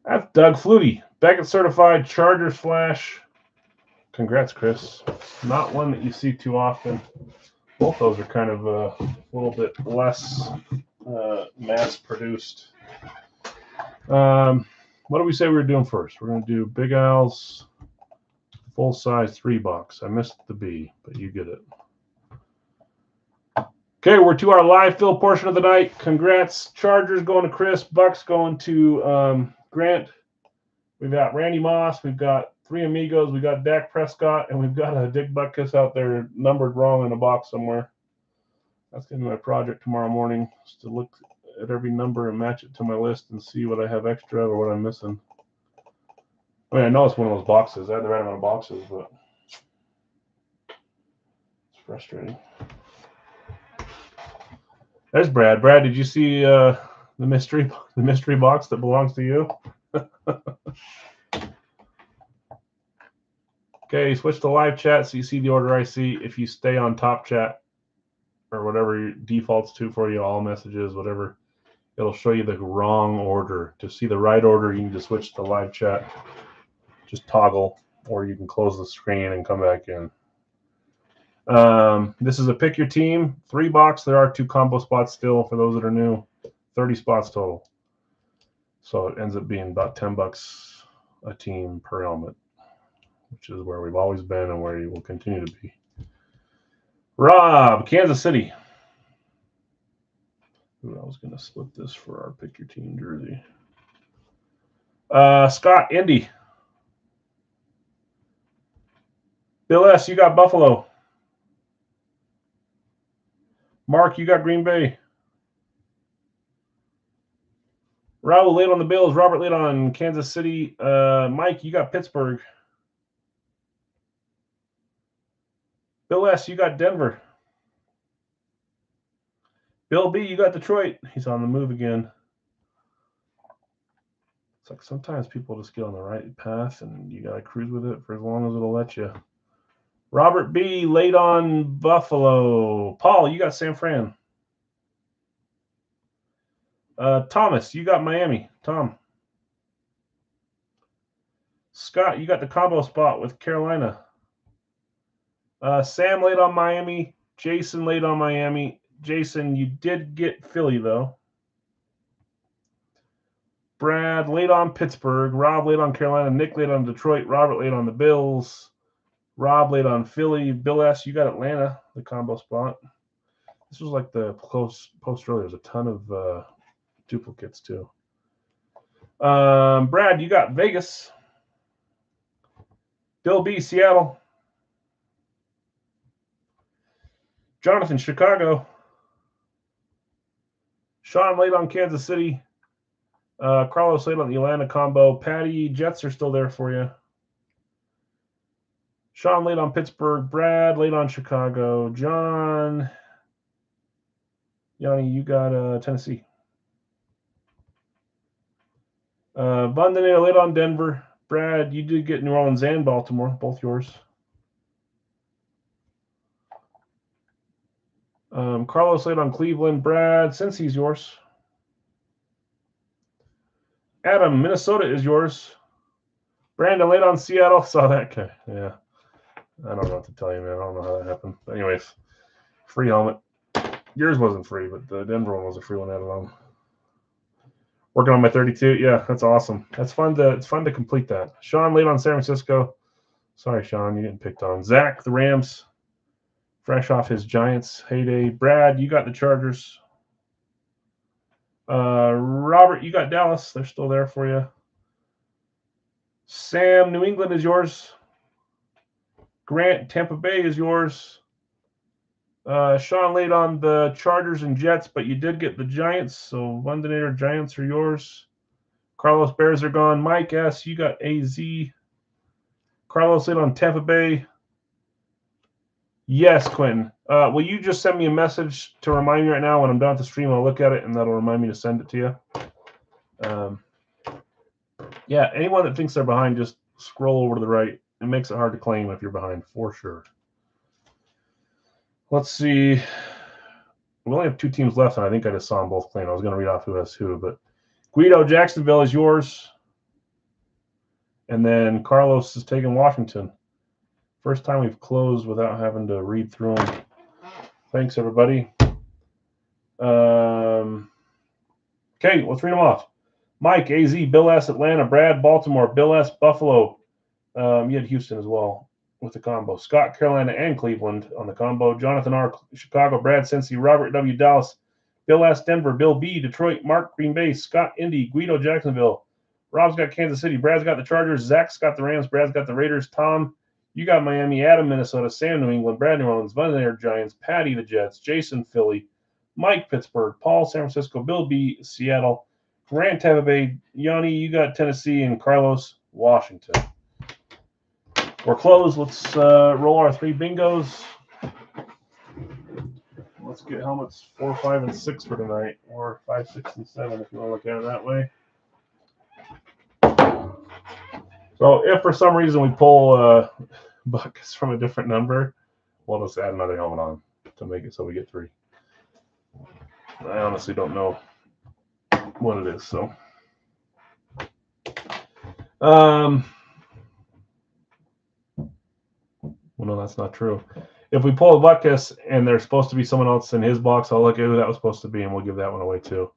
That's Doug Flutie. Beckett certified Chargers flash. Congrats, Chris. Not one that you see too often. Both those are kind of a little bit less mass-produced. What do we say we were doing first? We're going to do Big Al's full-size 3-box. I missed the B, but you get it. Okay, we're to our live fill portion of the night. Congrats. Chargers going to Chris. Bucks going to Grant. We've got Randy Moss. We've got 3 Amigos. We've got Dak Prescott. And we've got a Dick Butkus out there numbered wrong in a box somewhere. That's going to be my project tomorrow morning, just to look at every number and match it to my list and see what I have extra or what I'm missing. I mean, I know it's one of those boxes. I had the right amount of boxes, but it's frustrating. There's Brad. Brad, did you see the mystery box that belongs to you? Okay, switch to live chat so you see the order I see. If you stay on top chat or whatever your defaults to for you, all messages, whatever, it'll show you the wrong order. To see the right order, you need to switch to live chat. Just toggle, or you can close the screen and come back in. This is a pick your team 3-box. There are 2 combo spots still for those that are new. 30 spots total. So it ends up being about $10 a team per helmet, which is where we've always been and where you will continue to be. Rob, Kansas City. Ooh, I was going to split this for our pick your team jersey. Scott, Indy. Bill S., you got Buffalo. Mark, you got Green Bay. Raul laid on the Bills. Robert laid on Kansas City. Mike, you got Pittsburgh. Bill S., you got Denver. Bill B., you got Detroit. He's on the move again. It's like sometimes people just get on the right path and you got to cruise with it for as long as it'll let you. Robert B. laid on Buffalo. Paul, you got San Fran. Thomas, you got Miami. Tom. Scott, you got the combo spot with Carolina. Sam laid on Miami. Jason laid on Miami. Jason, you did get Philly, though. Brad laid on Pittsburgh. Rob laid on Carolina. Nick laid on Detroit. Robert laid on the Bills. Rob laid on Philly. Bill S., you got Atlanta, the combo spot. This was like the close post earlier. There's a ton of duplicates, too. Brad, you got Vegas. Bill B., Seattle. Jonathan, Chicago. Sean laid on Kansas City. Carlos laid on the Atlanta combo. Patty, Jets are still there for you. Sean laid on Pittsburgh. Brad laid on Chicago. John, Yanni, you got Tennessee. Vandenay laid on Denver. Brad, you did get New Orleans and Baltimore, both yours. Carlos laid on Cleveland. Brad, Cincy's yours. Adam, Minnesota is yours. Brandon laid on Seattle. Saw that guy. Yeah. I don't know what to tell you, man. I don't know how that happened. But anyways, free helmet. Yours wasn't free, but the Denver one was a free one added on. Working on my 32. Yeah, that's awesome. It's fun to complete that. Sean laid on San Francisco. Sorry, Sean, you're getting picked on. Zach, the Rams. Fresh off his Giants heyday. Brad, you got the Chargers. Robert, you got Dallas. They're still there for you. Sam, New England is yours. Grant, Tampa Bay is yours. Sean laid on the Chargers and Jets, but you did get the Giants, so Londonator Giants are yours. Carlos, Bears are gone. Mike S., you got AZ. Carlos laid on Tampa Bay. Yes, Quentin. Will you just send me a message to remind me right now when I'm done with the stream? I'll look at it, and that'll remind me to send it to you. Yeah, anyone that thinks they're behind, just scroll over to the right. It makes it hard to claim if you're behind, for sure. Let's see. We only have 2 teams left, and I think I just saw them both claim. I was going to read off who has who, but Guido, Jacksonville is yours. And then Carlos is taking Washington. First time we've closed without having to read through them. Thanks, everybody. Okay, let's read them off. Mike, AZ, Bill S, Atlanta, Brad, Baltimore, Bill S, Buffalo. You had Houston as well with the combo. Scott, Carolina, and Cleveland on the combo. Jonathan R, Chicago, Brad, Cincy, Robert W, Dallas, Bill S, Denver, Bill B, Detroit, Mark, Green Bay, Scott, Indy, Guido, Jacksonville. Rob's got Kansas City. Brad's got the Chargers. Zach's got the Rams. Brad's got the Raiders. Tom, you got Miami. Adam, Minnesota. Sam, New England. Brad, New Orleans. Vontae, Giants. Patty, the Jets. Jason, Philly. Mike, Pittsburgh. Paul, San Francisco. Bill B, Seattle. Grant, Tampa Bay. Yanni, you got Tennessee. And Carlos, Washington. We're closed. Let's roll our 3 bingos. Let's get helmets 4, 5, and 6 for tonight, or 5, 6, and 7 if you want to look at it that way. So if for some reason we pull buckets from a different number, we'll just add another helmet on to make it so we get 3. I honestly don't know what it is, so. Well, no, that's not true. If we pull a bucket and there's supposed to be someone else in his box, I'll look at who that was supposed to be, and we'll give that one away too.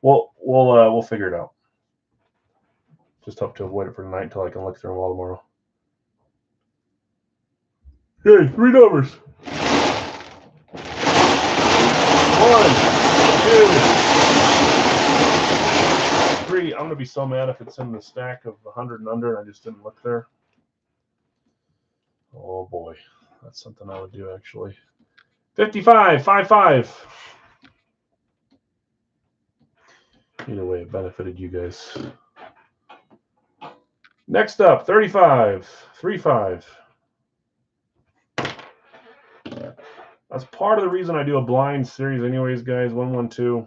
We'll figure it out. Just hope to avoid it for tonight until I can look through them all tomorrow. Okay, 3 numbers. 1, 2, 3. I'm gonna be so mad if it's in the stack of 100 and under and I just didn't look there. Oh boy, that's something I would do actually. 55, 5. Either way, it benefited you guys. Next up, 35, 3-5. That's part of the reason I do a blind series anyways, guys, 1-1-2.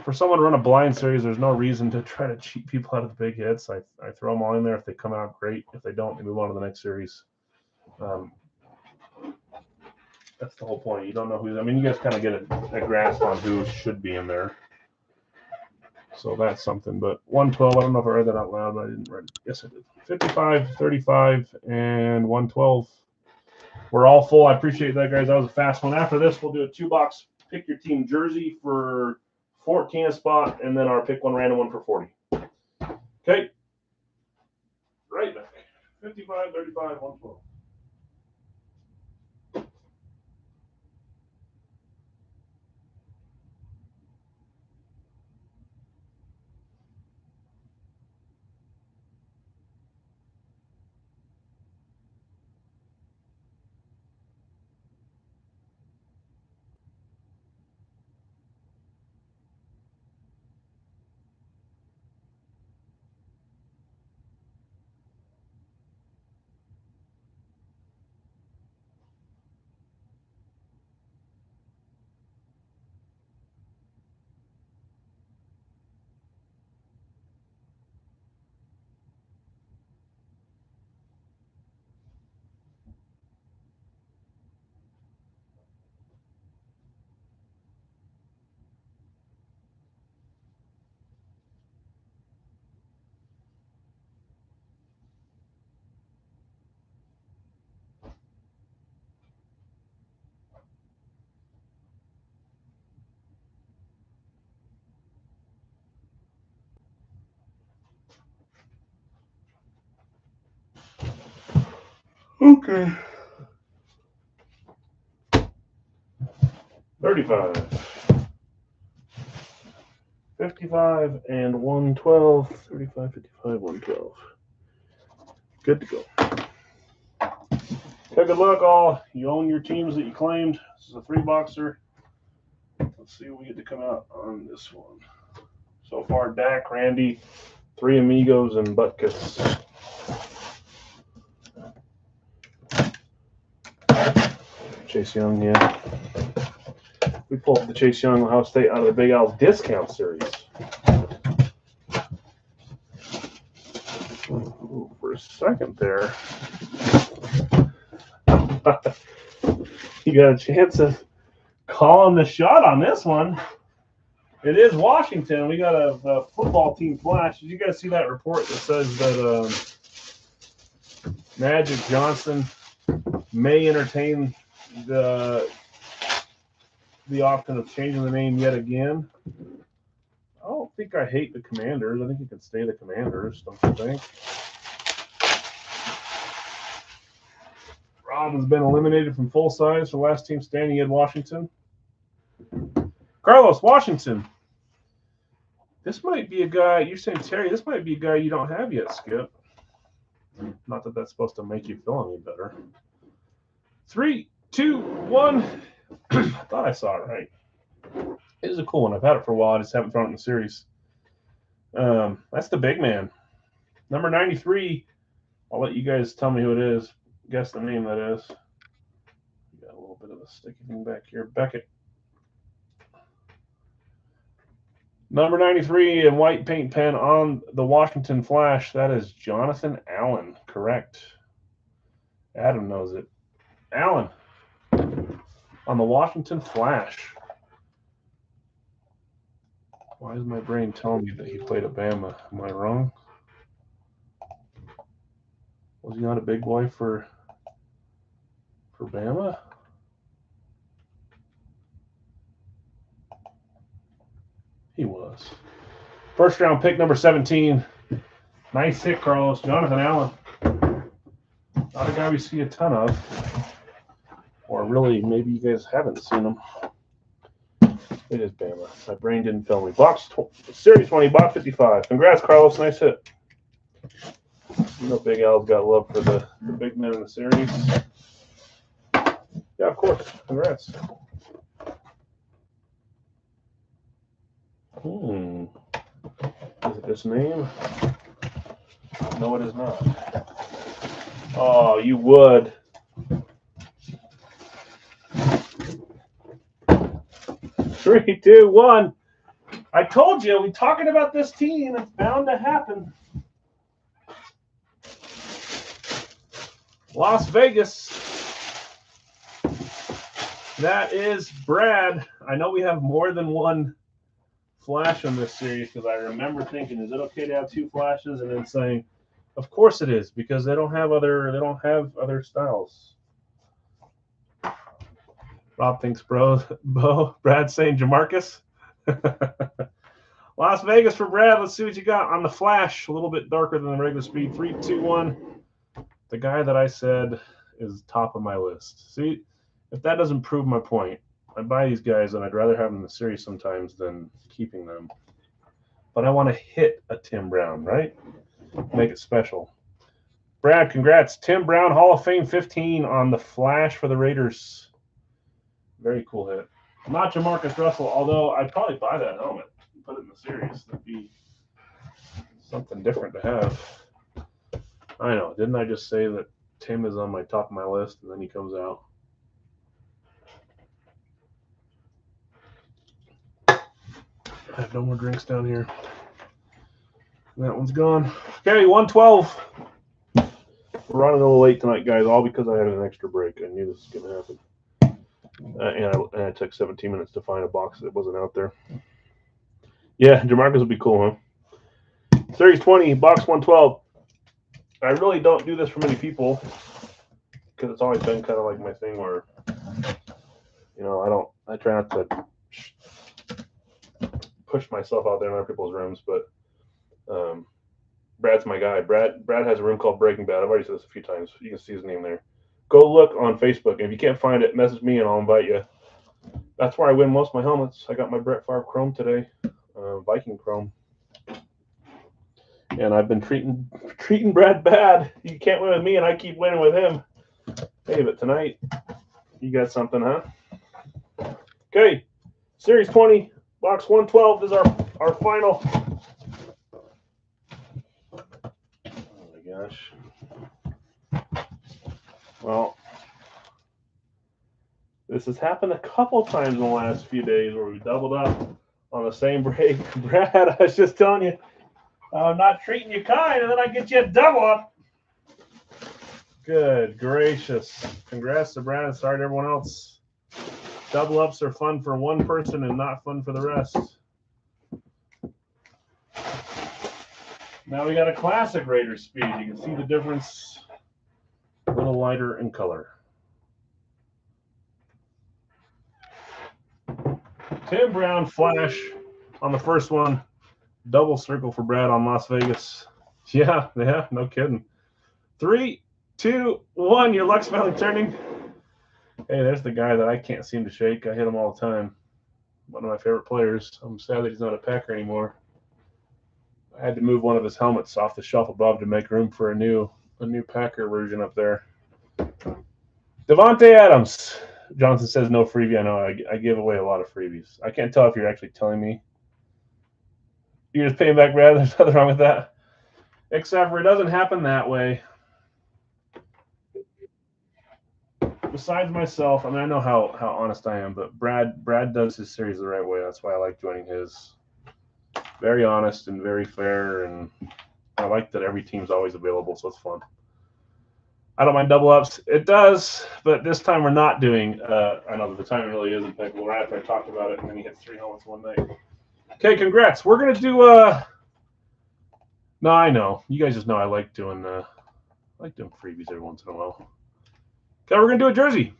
For someone to run a blind series, there's no reason to try to cheat people out of the big hits. I throw them all in there. If they come out, great. If they don't, they move on to the next series. That's the whole point. You don't know who's. I mean, you guys kind of get a grasp on who should be in there. So that's something. But 112, I don't know if I read that out loud, but I didn't read it. Yes, I did. 55, 35, and 112. We're all full. I appreciate that, guys. That was a fast one. After this, we'll do a 2-box pick your team jersey for 14 a spot, and then our pick one random one for 40. Okay. Right back. 55, 35, 112. Okay. 35. 55 and 112. 35, 55, 112. Good to go. Okay, good luck, all. You own your teams that you claimed. This is a 3-boxer. Let's see what we get to come out on this one. So far, Dak, Randy, 3 Amigos, and Butkus. Chase Young, yeah. We pulled the Chase Young Ohio State out of the Big Als discount series. Ooh, for a second there, you got a chance of calling the shot on this one. It is Washington. We got a football team flash. Did you guys see that report that says that Magic Johnson may entertain the option of changing the name yet again? I don't think I hate the Commanders. I think you can stay the Commanders, don't you think? Rob has been eliminated from full size. The last team standing in Washington. Carlos, Washington. This might be a guy, you're saying, Terry, this might be a guy you don't have yet, Skip. Not that that's supposed to make you feel any better. 3, 2, 1. I thought I saw it right. It is a cool one. I've had it for a while. I just haven't thrown it in the series. That's the big man. Number 93. I'll let you guys tell me who it is. Guess the name that is. Got a little bit of a sticky thing back here. Beckett. Number 93 in white paint pen on the Washington Flash. That is Jonathan Allen. Correct. Adam knows it. Allen on the Washington Flash. Why is my brain telling me that he played at Bama? Am I wrong? Was he not a big boy for Bama? He was. First round pick, number 17. Nice hit, Carlos. Jonathan Allen. Not a guy we see a ton of. Or really, maybe you guys haven't seen him. It is Bama. My brain didn't fail me. Series 20, box 55. Congrats, Carlos. Nice hit. You know Big Al's got love for the big men in the series. Yeah, of course. Congrats. Is it this name? No, it is not. Oh, you would. Three, two, one. I told you, we're talking about this team. It's bound to happen. Las Vegas. That is Brad. I know we have more than one flash on this series because I remember thinking, is it okay to have 2 flashes? And then saying, of course it is, because they don't have other styles. Rob thinks Brad's saying Jamarcus. Las Vegas for Brad. Let's see what you got on the flash. A little bit darker than the regular speed. 3, 2, 1. The guy that I said is top of my list. See, if that doesn't prove my point, I buy these guys and I'd rather have them in the series sometimes than keeping them. But I want to hit a Tim Brown, right? Make it special. Brad, congrats. Tim Brown, Hall of Fame 15 on the flash for the Raiders. Very cool hit. Not Jamarcus Russell, although I'd probably buy that helmet and put it in the series. That'd be something different to have. I know. Didn't I just say that Tim is on my top of my list and then he comes out? I have no more drinks down here. That one's gone. Okay, 112. We're running a little late tonight, guys, all because I had an extra break. I knew this was going to happen. And I took 17 minutes to find a box that wasn't out there. Yeah, Jamarcus would be cool, huh? Series 20, box 112. I really don't do this for many people because it's always been kind of like my thing where, I try not to push myself out there in other people's rooms, but Brad's my guy. Brad has a room called Breaking Bad. I've already said this a few times. You can see his name there. Go look on Facebook. And if you can't find it, message me and I'll invite you. That's where I win most of my helmets. I got my Brett Favre Chrome today, Viking Chrome. And I've been treating Brad bad. You can't win with me, and I keep winning with him. Hey, but tonight you got something, huh? Okay, Series 20, box 112 is our final. Oh my gosh. Well, this has happened a couple times in the last few days where we doubled up on the same break. Brad, I was just telling you, I'm not treating you kind, and then I get you a double up. Good gracious. Congrats to Brad and sorry to everyone else. Double ups are fun for one person and not fun for the rest. Now we got a classic Raider speed. You can see the difference. A little lighter in color. Tim Brown flash on the first one. Double circle for Brad on Las Vegas. Yeah, no kidding. 3, 2, 1. Your luck's finally turning. Hey, there's the guy that I can't seem to shake. I hit him all the time. One of my favorite players. I'm sad that he's not a Packer anymore. I had to move one of his helmets off the shelf above to make room for a new Packer version up there. Devontae Adams. Johnson says no freebie. I know I give away a lot of freebies. I can't tell if you're actually telling me. You're just paying back, Brad. There's nothing wrong with that. Except for it doesn't happen that way. Besides myself, I mean, I know how honest I am, but Brad does his series the right way. That's why I like joining his. Very honest and very fair, and I like that every team's always available, so it's fun. I don't mind double ups. It does, but this time we're not doing. I know that the timing really is impeccable. Right after I talked about it, and then he hit 3 helmets one night. Okay, congrats. We're gonna do. No, I know. You guys just know I like doing freebies every once in a while. Okay, we're gonna do a jersey.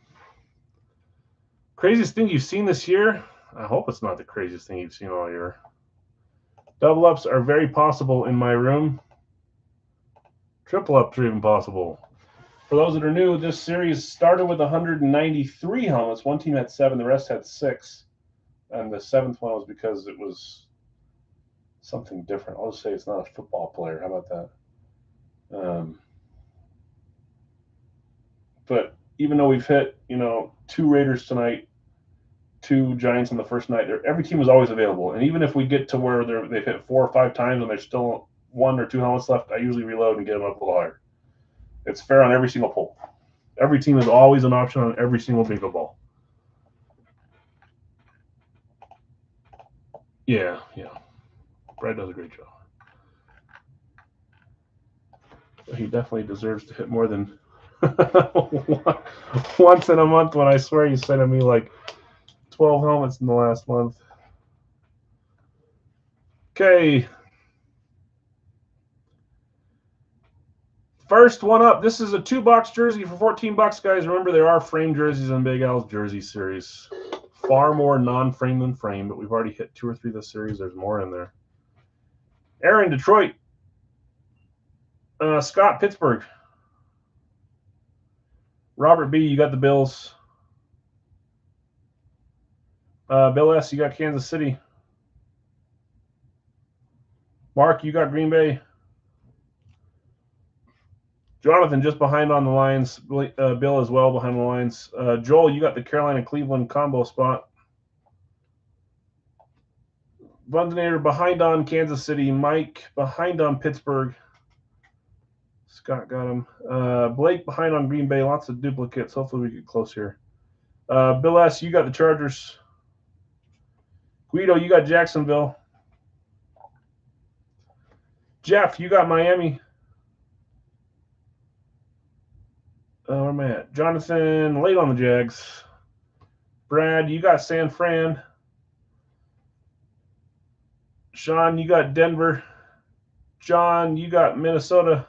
Craziest thing you've seen this year? I hope it's not the craziest thing you've seen all year. Double ups are very possible in my room. Triple ups are even possible. For those that are new, this series started with 193 helmets. One team had 7, the rest had 6. And the 7th one was because it was something different. I'll just say it's not a football player. How about that? But even though we've hit, 2 Raiders tonight, 2 Giants on the first night, every team is always available. And even if we get to where they've hit 4 or 5 times and there's still 1 or 2 helmets left, I usually reload and get them up a little higher. It's fair on every single pull. Every team is always an option on every single bingo ball. Yeah. Brad does a great job. He definitely deserves to hit more than once in a month when I swear you sent me like 12 helmets in the last month. Okay. First one up. This is a 2-box jersey for 14 bucks, guys. Remember, there are frame jerseys in Big Al's jersey series. Far more non-frame than frame, but we've already hit 2 or 3 this series. There's more in there. Aaron, Detroit. Scott, Pittsburgh. Robert B, you got the Bills. Bill S, you got Kansas City. Mark, you got Green Bay. Jonathan just behind on the lines. Bill as well behind the lines. Joel, you got the Carolina-Cleveland combo spot. Bundenator behind on Kansas City. Mike behind on Pittsburgh. Scott got him. Blake behind on Green Bay. Lots of duplicates. Hopefully we get close here. Bill S., you got the Chargers. Guido, you got Jacksonville. Jeff, you got Miami. Where am I at? Jonathan, late on the Jags. Brad, you got San Fran. Sean, you got Denver. John, you got Minnesota.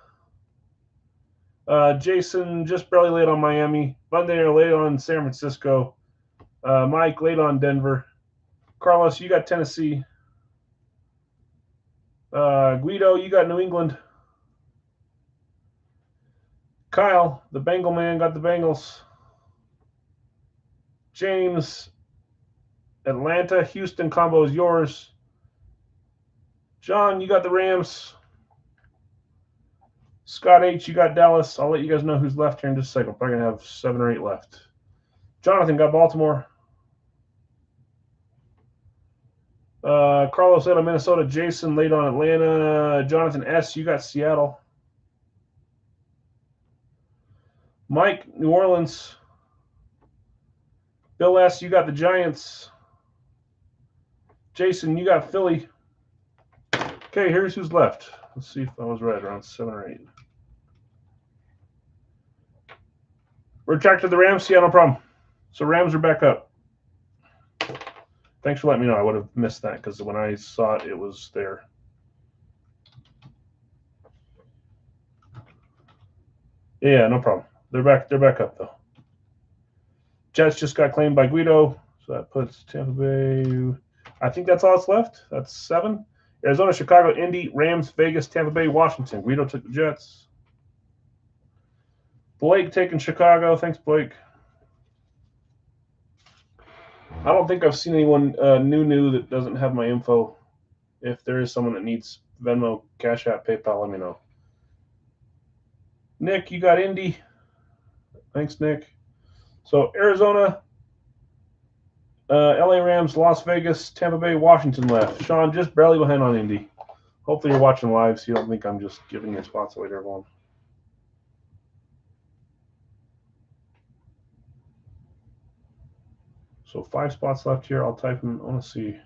Jason, just barely late on Miami. Bundenator, late on San Francisco. Mike, late on Denver. Carlos, you got Tennessee. Guido, you got New England. Kyle, the Bengal man, got the Bengals. James, Atlanta, Houston combo is yours. John, you got the Rams. Scott H, you got Dallas. I'll let you guys know who's left here in just a second. We're probably going to have 7 or 8 left. Jonathan got Baltimore. Carlos out of Minnesota. Jason laid on Atlanta. Jonathan S, you got Seattle. Mike, New Orleans. Bill S, you got the Giants. Jason, you got Philly. Okay, here's who's left. Let's see if I was right, around 7 or 8. Retracted the Rams? Yeah, no problem. So Rams are back up. Thanks for letting me know. I would have missed that because when I saw it, it was there. Yeah, no problem. They're back up though. Jets just got claimed by Guido, so that puts Tampa Bay. I think that's all that's left. That's 7. Arizona, Chicago, Indy, Rams, Vegas, Tampa Bay, Washington. Guido took the Jets. Blake taking Chicago. Thanks, Blake. I don't think I've seen anyone new that doesn't have my info. If there is someone that needs Venmo, Cash App, PayPal, let me know. Nick, you got Indy. Thanks, Nick. So Arizona, LA Rams, Las Vegas, Tampa Bay, Washington left. Sean, just barely behind on Indy. Hopefully you're watching live so you don't think I'm just giving your spots away to everyone. So 5 spots left here. I'll type them. I want to see.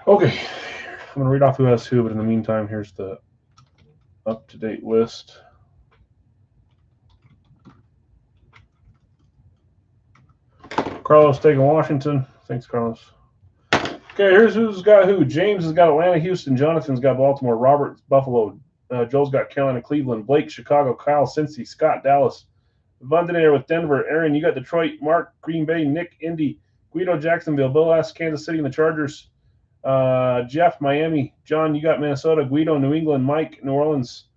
Okay. I'm going to read off who has who, but in the meantime, here's the up-to-date list. Carlos taking Washington. Thanks, Carlos. Okay, here's who's got who. James has got Atlanta, Houston. Jonathan's got Baltimore. Robert's Buffalo. Joel's got Carolina, Cleveland. Blake, Chicago. Kyle, Cincy. Scott, Dallas. Vandenair with Denver. Aaron, you got Detroit. Mark, Green Bay. Nick, Indy. Guido, Jacksonville. Bill S, Kansas City and the Chargers. Jeff, Miami. John, you got Minnesota. Guido, New England. Mike, New Orleans.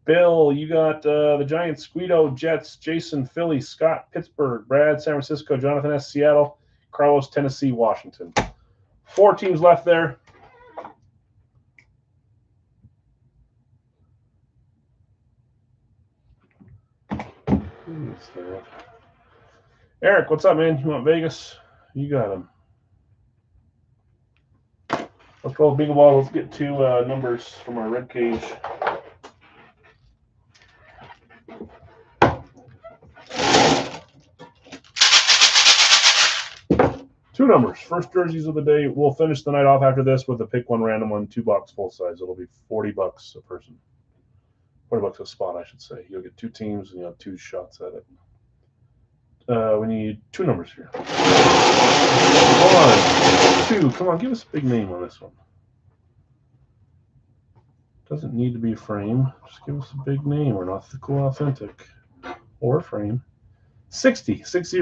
Bill, you got the Giants. Guido, Jets. Jason, Philly. Scott, Pittsburgh. Brad, San Francisco. Jonathan S, Seattle. Carlos, Tennessee, Washington. 4 teams left there. Eric, what's up, man? You want Vegas? You got him. Let's go with Big Ball. Let's get 2 numbers from our red cage. Two numbers. First jerseys of the day. We'll finish the night off after this with a pick one random one, $2 full size. It'll be $40 a person. $40 a spot, I should say. You'll get 2 teams and you'll have 2 shots at it. We need 2 numbers here. 1, 2. Come on, give us a big name on this one. Doesn't need to be a frame. Just give us a big name. We're not the cool authentic. Or a frame. 60. 60.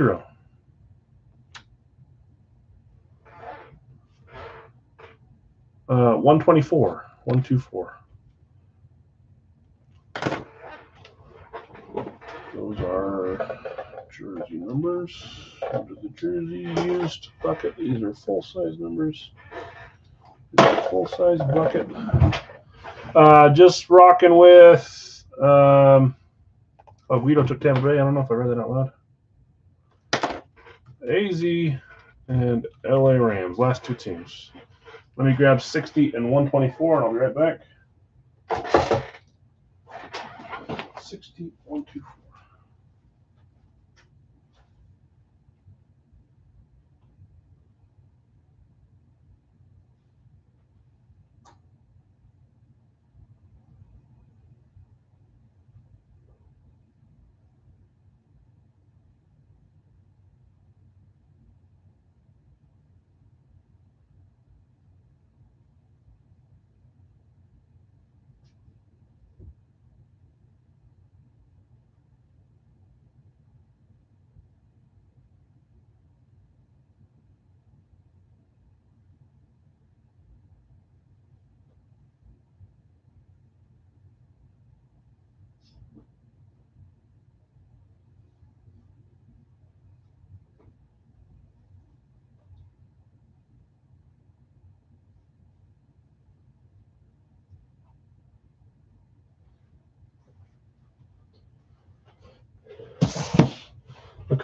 124. 124. Those are jersey numbers. Under the jersey used bucket. These are full-size numbers. Full-size bucket. Just rocking with Guido took Tampa Bay. I don't know if I read that out loud. AZ and LA Rams. Last 2 teams. Let me grab 60 and 124 and I'll be right back. 60, 124.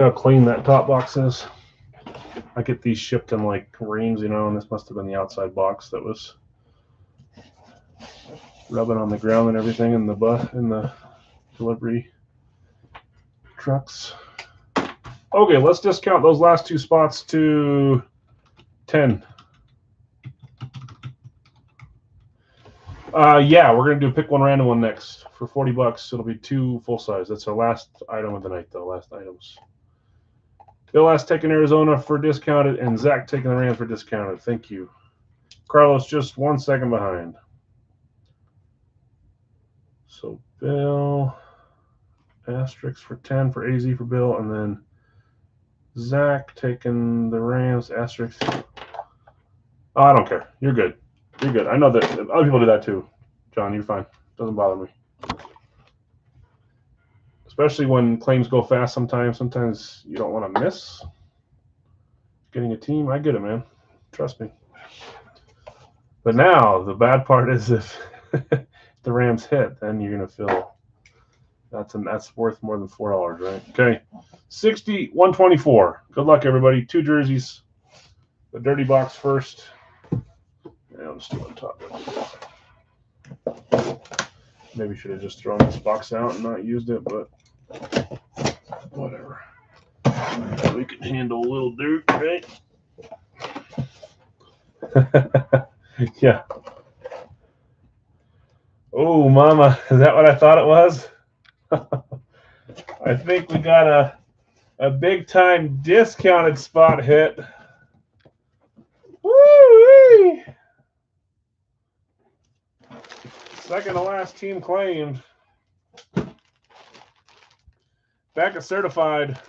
how clean that top box is. I get these shipped in like reams, you know, and this must have been the outside box that was rubbing on the ground and everything in the delivery trucks. Okay, let's discount those last two spots to 10. Yeah, we're gonna do pick one random one next for $40. It'll be 2 full size. That's our last item of the night, though. Last items. Bill has taken Arizona for discounted, and Zach taking the Rams for discounted. Thank you. Carlos just 1 second behind. So Bill, asterisk for 10 for AZ for Bill, and then Zach taking the Rams, asterisk. Oh, I don't care. You're good. You're good. I know that other people do that too. John, you're fine. Doesn't bother me. Especially when claims go fast sometimes. Sometimes you don't want to miss getting a team. I get it, man. Trust me. But now, the bad part is if the Rams hit, then you're going to feel that's worth more than $4, right? Okay. 60, 124. Good luck, everybody. 2 jerseys. The dirty box first. Yeah, I'll just do on top. Maybe should have just thrown this box out and not used it, but whatever. We can handle a little dirt, right? Yeah. Oh, mama, is that what I thought it was? I think we got a big time discounted spot hit. Woo-wee! Second to last team claimed. Back at certified.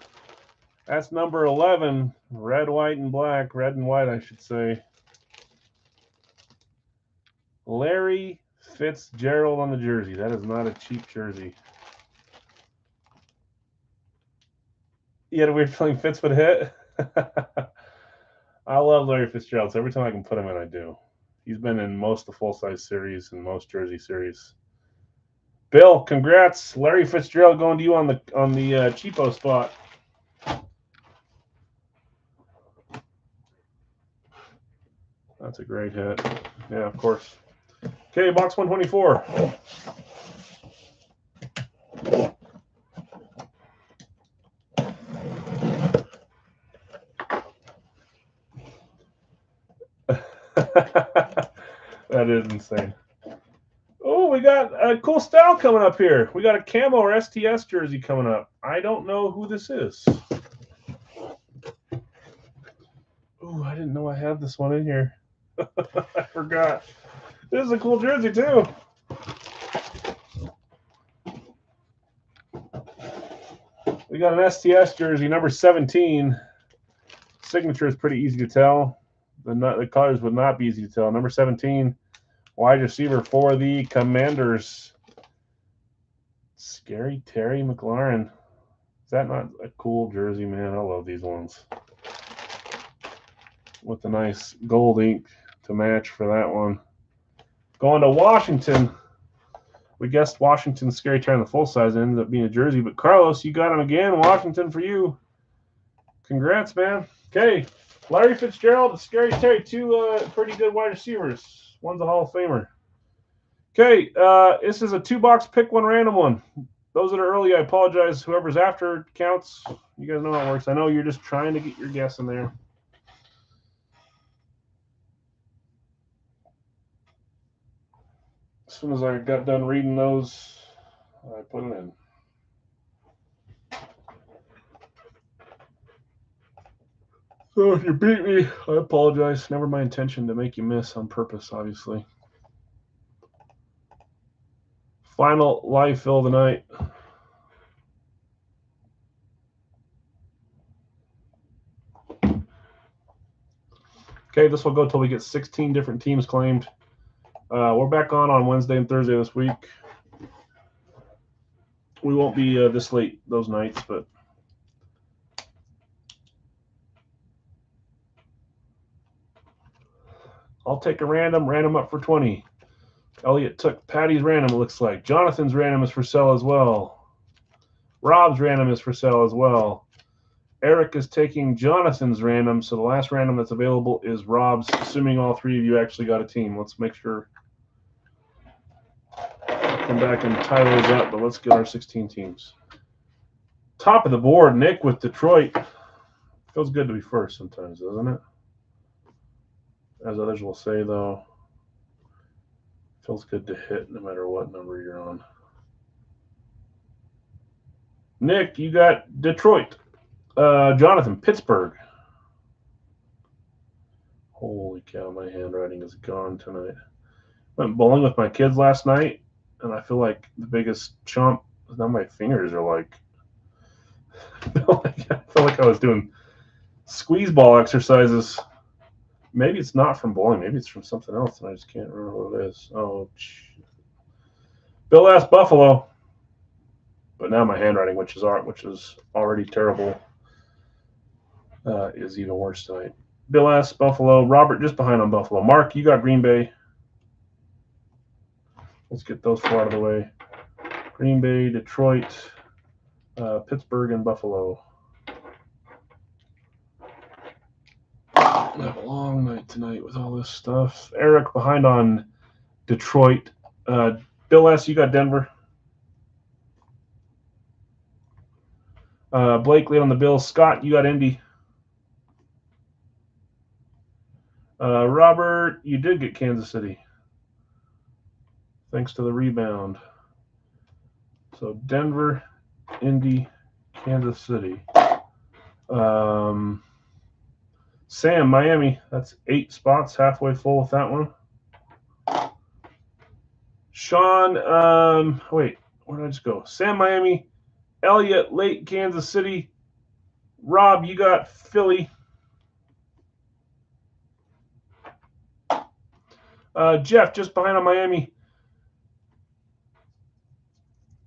That's number 11. Red, white, and black. Red and white, I should say. Larry Fitzgerald on the jersey. That is not a cheap jersey. You had a weird feeling Fitz would hit? I love Larry Fitzgerald, so every time I can put him in, I do. He's been in most of the full-size series and most jersey series. Bill, congrats. Larry Fitzgerald going to you on the cheapo spot. That's a great hit. Yeah, of course. Okay, box 124. That is insane. Oh, we got a cool style coming up here. We got a camo or STS jersey coming up. I don't know who this is. Oh, I didn't know I had this one in here. I forgot. This is a cool jersey, too. We got an STS jersey, number 17. Signature is pretty easy to tell. The colors would not be easy to tell. Number 17, wide receiver for the Commanders. Scary Terry McLaurin. Is that not a cool jersey, man? I love these ones. With the nice gold ink to match for that one. Going to Washington. We guessed Washington's Scary Terry in the full size ended up being a jersey, but Carlos, you got him again. Washington for you. Congrats, man. Okay. Larry Fitzgerald, Scary Terry, 2 pretty good wide receivers. One's a Hall of Famer. Okay, this is a 2-box pick one random one. Those that are early, I apologize. Whoever's after counts. You guys know how it works. I know you're just trying to get your guess in there. As soon as I got done reading those, I put it in. So if you beat me, I apologize. Never my intention to make you miss on purpose, obviously. Final live fill of the night. Okay, this will go till we get 16 different teams claimed. We're back on Wednesday and Thursday this week. We won't be this late those nights, but I'll take a random up for 20. Elliot took Patty's random, it looks like. Jonathan's random is for sale as well. Rob's random is for sale as well. Eric is taking Jonathan's random, so the last random that's available is Rob's, assuming all three of you actually got a team. Let's make sure. I'll come back and tie those up, but let's get our 16 teams. Top of the board, Nick with Detroit. Feels good to be first sometimes, doesn't it? As others will say, though, feels good to hit no matter what number you're on. Nick, you got Detroit. Jonathan, Pittsburgh. Holy cow, my handwriting is gone tonight. Went bowling with my kids last night, and I feel like the biggest chump. Now my fingers are like, I feel like I was doing squeeze ball exercises. Maybe it's not from bowling. Maybe it's from something else, and I just can't remember what it is. Oh, shit. Bill asked Buffalo, but now my handwriting, which is already terrible, is even worse tonight. Bill asked Buffalo. Robert just behind on Buffalo. Mark, you got Green Bay. Let's get those four out of the way. Green Bay, Detroit, Pittsburgh, and Buffalo. I have a long night tonight with all this stuff. Eric behind on Detroit. Bill S., you got Denver. Blake lead on the Bills. Scott, you got Indy. Robert, you did get Kansas City. Thanks to the rebound. So Denver, Indy, Kansas City. Sam, Miami. That's 8 spots, halfway full with that one. Sean, wait, where did I just go? Sam, Miami. Elliot, late Kansas City. Rob, you got Philly. Jeff, just behind on Miami.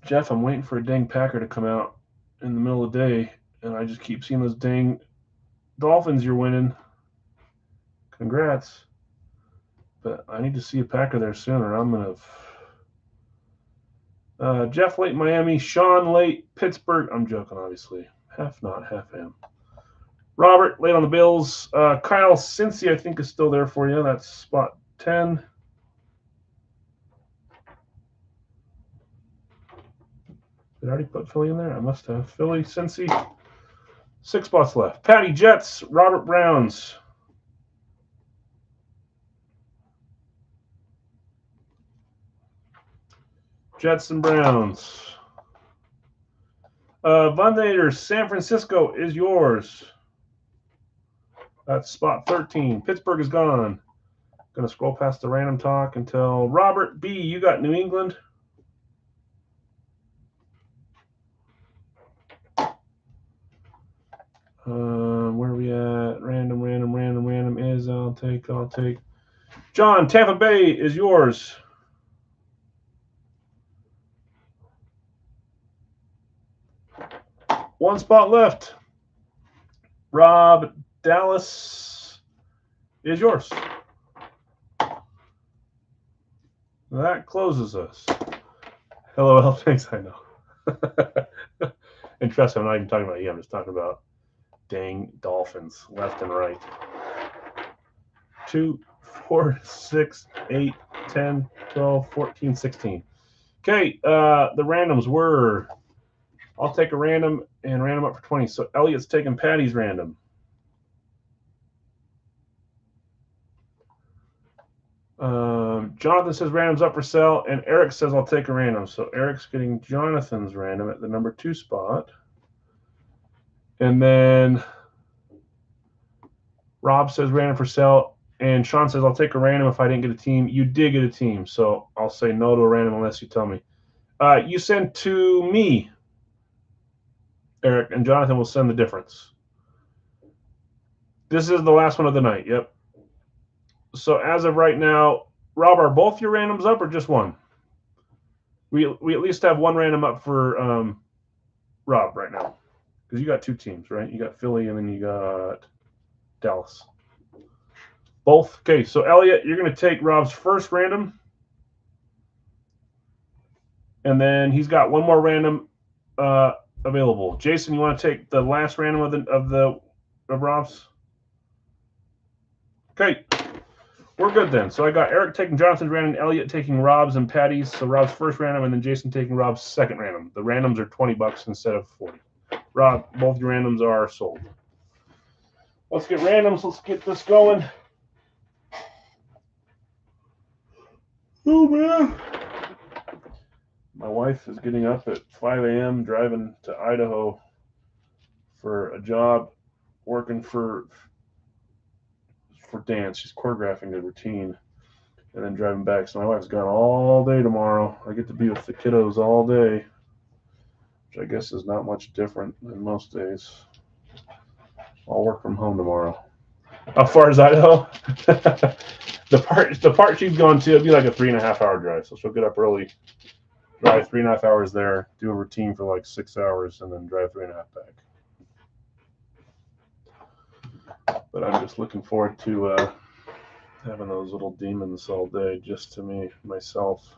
Jeff, I'm waiting for a dang Packer to come out in the middle of the day, and I just keep seeing those dang Dolphins you're winning. Congrats. But I need to see a Packer there soon, or I'm going to... Jeff late Miami. Sean late Pittsburgh. I'm joking, obviously. Half not, half am. Robert late on the Bills. Kyle Cincy, I think, is still there for you. That's spot 10. Did I already put Philly in there? I must have. Philly, Cincy. 6 spots left. Patty Jets. Robert Browns. Jets and Browns. Von Nader, San Francisco is yours. That's spot 13. Pittsburgh is gone. Going to scroll past the random talk until Robert B., you got New England. Where are we at? Random is I'll take. John, Tampa Bay is yours. One spot left. Rob, Dallas is yours. That closes us. LOL, thanks, I know. And trust me, I'm not even talking about you. I'm just talking about dang Dolphins left and right. 2, 4, 6, 8, 10, 12, 14, 16. Okay, the randoms were, I'll take a random and random up for 20. So Elliot's taking Patty's random. Jonathan says random's up for sale, and Eric says I'll take a random. So Eric's getting Jonathan's random at the number 2 spot. And then Rob says random for sale, and Sean says I'll take a random if I didn't get a team. You did get a team, so I'll say no to a random unless you tell me. You send to me, Eric, and Jonathan will send the difference. This is the last one of the night, yep. So as of right now, Rob, are both your randoms up or just one? We at least have one random up for Rob right now. Because you got 2 teams, right? You got Philly and then you got Dallas. Both? Okay, so Elliot, you're going to take Rob's first random. And then he's got one more random available. Jason, you want to take the last random of Rob's? Okay, we're good then. So I got Eric taking Jonathan's random, Elliot taking Rob's and Patty's. So Rob's first random, and then Jason taking Rob's second random. The randoms are $20 instead of $40. Rob, both your randoms are sold. Let's get randoms. Let's get this going. Oh man. My wife is getting up at 5 a.m. driving to Idaho for a job, working for dance. She's choreographing a routine and then driving back. So my wife's gone all day tomorrow. I get to be with the kiddos all day, which I guess is not much different than most days. I'll work from home tomorrow. How far is Idaho? the part she's going to, it'll be like a 3.5 hour drive. So she'll get up early, drive 3.5 hours there, do a routine for like 6 hours, and then drive 3.5 back. But I'm just looking forward to having those little demons all day just to me, myself.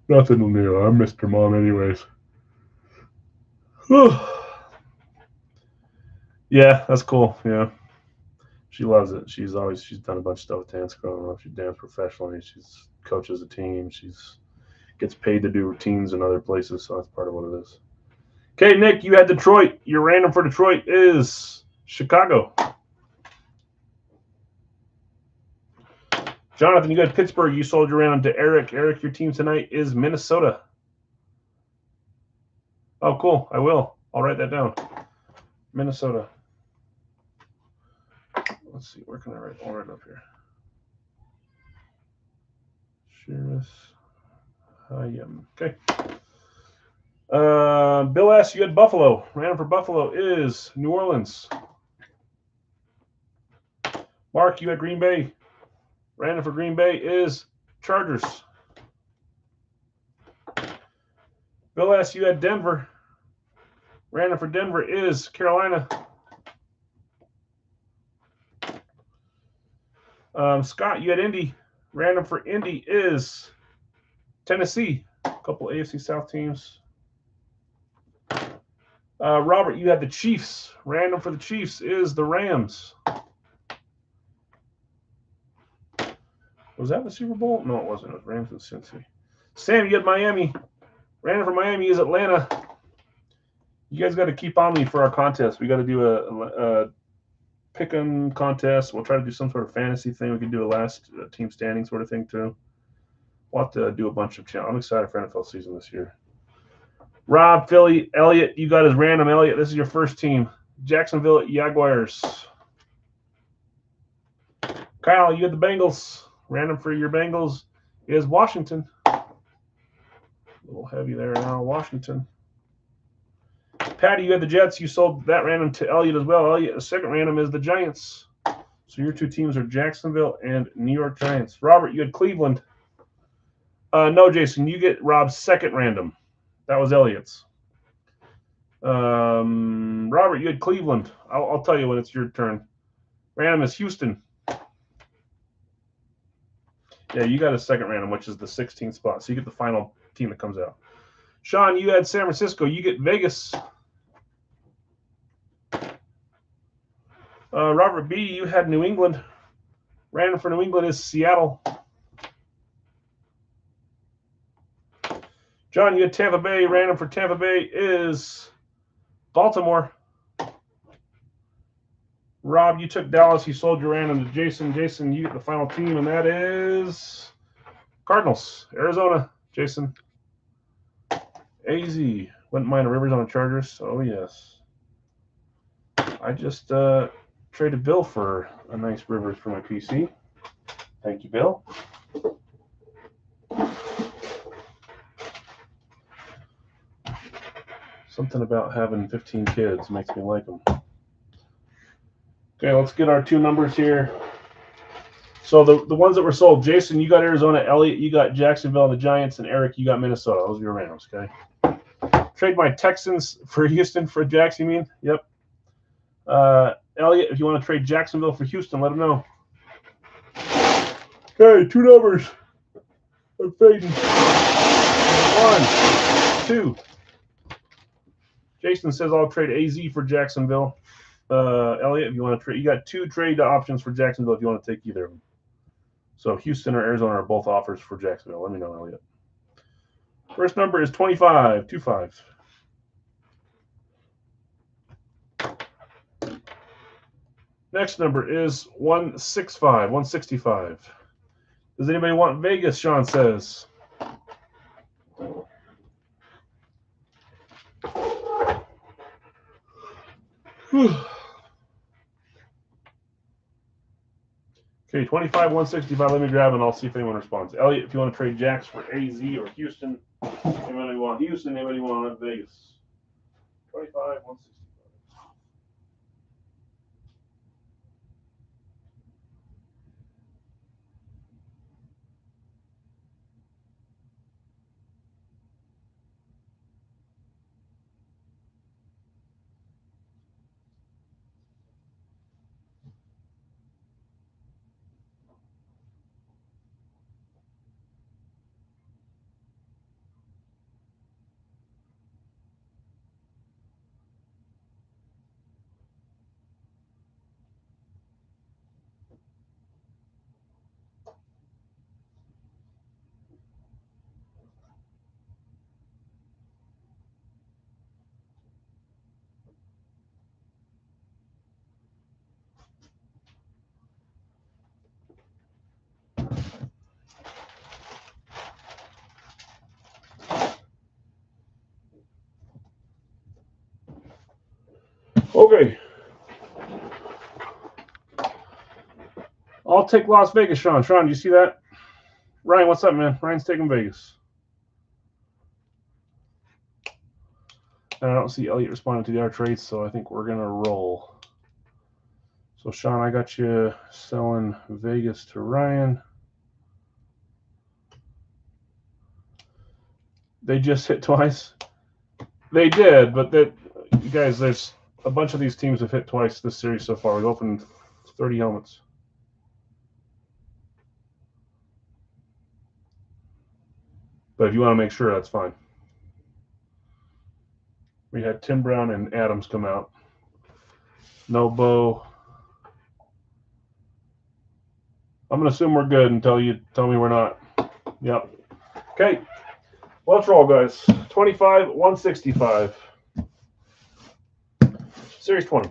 Nothing new. I missed her mom anyways. Yeah, that's cool. Yeah. She loves it. She's done a bunch of stuff with dance growing up. She danced professionally. She's coaches a team. She's gets paid to do routines in other places, so that's part of what it is. Okay, Nick, you had Detroit. Your random for Detroit is Chicago. Jonathan, you got Pittsburgh. You sold your random to Eric. Eric, your team tonight is Minnesota. Oh, cool. I will. I'll write that down. Minnesota. Let's see. Where can I write? I'll write it up here. Sheamus. I am. Okay. Bill S., you had Buffalo. Random for Buffalo is New Orleans. Mark, you had Green Bay. Random for Green Bay is Chargers. Bill S., you had Denver. Random for Denver is Carolina. Scott, you had Indy. Random for Indy is Tennessee. A couple AFC South teams. Robert, you had the Chiefs. Random for the Chiefs is the Rams. Was that the Super Bowl? No, it wasn't. It was Rams and Cincy. Sam, you had Miami. Random for Miami is Atlanta. You guys got to keep on me for our contest. We got to do a pick-em contest. We'll try to do some sort of fantasy thing. We could do a last team standing sort of thing too. We'll have to do a bunch of channels. I'm excited for NFL season this year. Rob, Philly, Elliot, you got his random. Elliot, this is your first team. Jacksonville Jaguars. Kyle, you had the Bengals. Random for your Bengals is Washington. A little heavy there now, Washington. Patty, you had the Jets. You sold that random to Elliot as well. Elliot, the second random is the Giants. So your two teams are Jacksonville and New York Giants. Robert, you had Cleveland. No, Jason, you get Rob's second random. That was Elliot's. Robert, you had Cleveland. I'll tell you when it's your turn. Random is Houston. Yeah, you got a second random, which is the 16th spot. So you get the final team that comes out. Sean, you had San Francisco. You get Vegas. Robert B., you had New England. Random for New England is Seattle. John, you had Tampa Bay. Random for Tampa Bay is Baltimore. Rob, you took Dallas. You sold your random to Jason. Jason, you get the final team, and that is Cardinals. Arizona, Jason. AZ. Wouldn't mind a Rivers on the Chargers. Oh, yes. I just traded Bill for a nice Rivers for my PC. Thank you, Bill. Something about having 15 kids makes me like them. Okay, let's get our two numbers here. So the ones that were sold, Jason, you got Arizona. Elliot, you got Jacksonville and the Giants. And Eric, you got Minnesota. Those are your randoms, okay? Trade my Texans for Houston for Jackson, you mean? Yep. Elliot, if you want to trade Jacksonville for Houston, let them know. Okay, two numbers. I'm fading. 1, 2. Jason says I'll trade AZ for Jacksonville. Elliot, if you want to trade, you got 2 trade options for Jacksonville if you want to take either of them. So Houston or Arizona are both offers for Jacksonville. Let me know, Elliot. First number is 25, 25. Next number is 165, 165. Does anybody want Vegas, Sean says? Okay, 25, 165. Let me grab and I'll see if anyone responds. Elliot, if you want to trade Jacks for AZ or Houston, anybody want Houston, anybody want Vegas? 25, 165. Okay. I'll take Las Vegas, Sean. Sean, do you see that? Ryan, what's up, man? Ryan's taking Vegas. And I don't see Elliot responding to the other trades, so I think we're going to roll. So, Sean, I got you selling Vegas to Ryan. They just hit twice. They did, but that, you guys, there's a bunch of these teams have hit twice this series so far. We've opened 30 helmets. But if you want to make sure, that's fine. We had Tim Brown and Adams come out. No Bo. I'm going to assume we're good until you tell me we're not. Yep. Okay. Well, let's roll, guys. 25, 165. Series 20.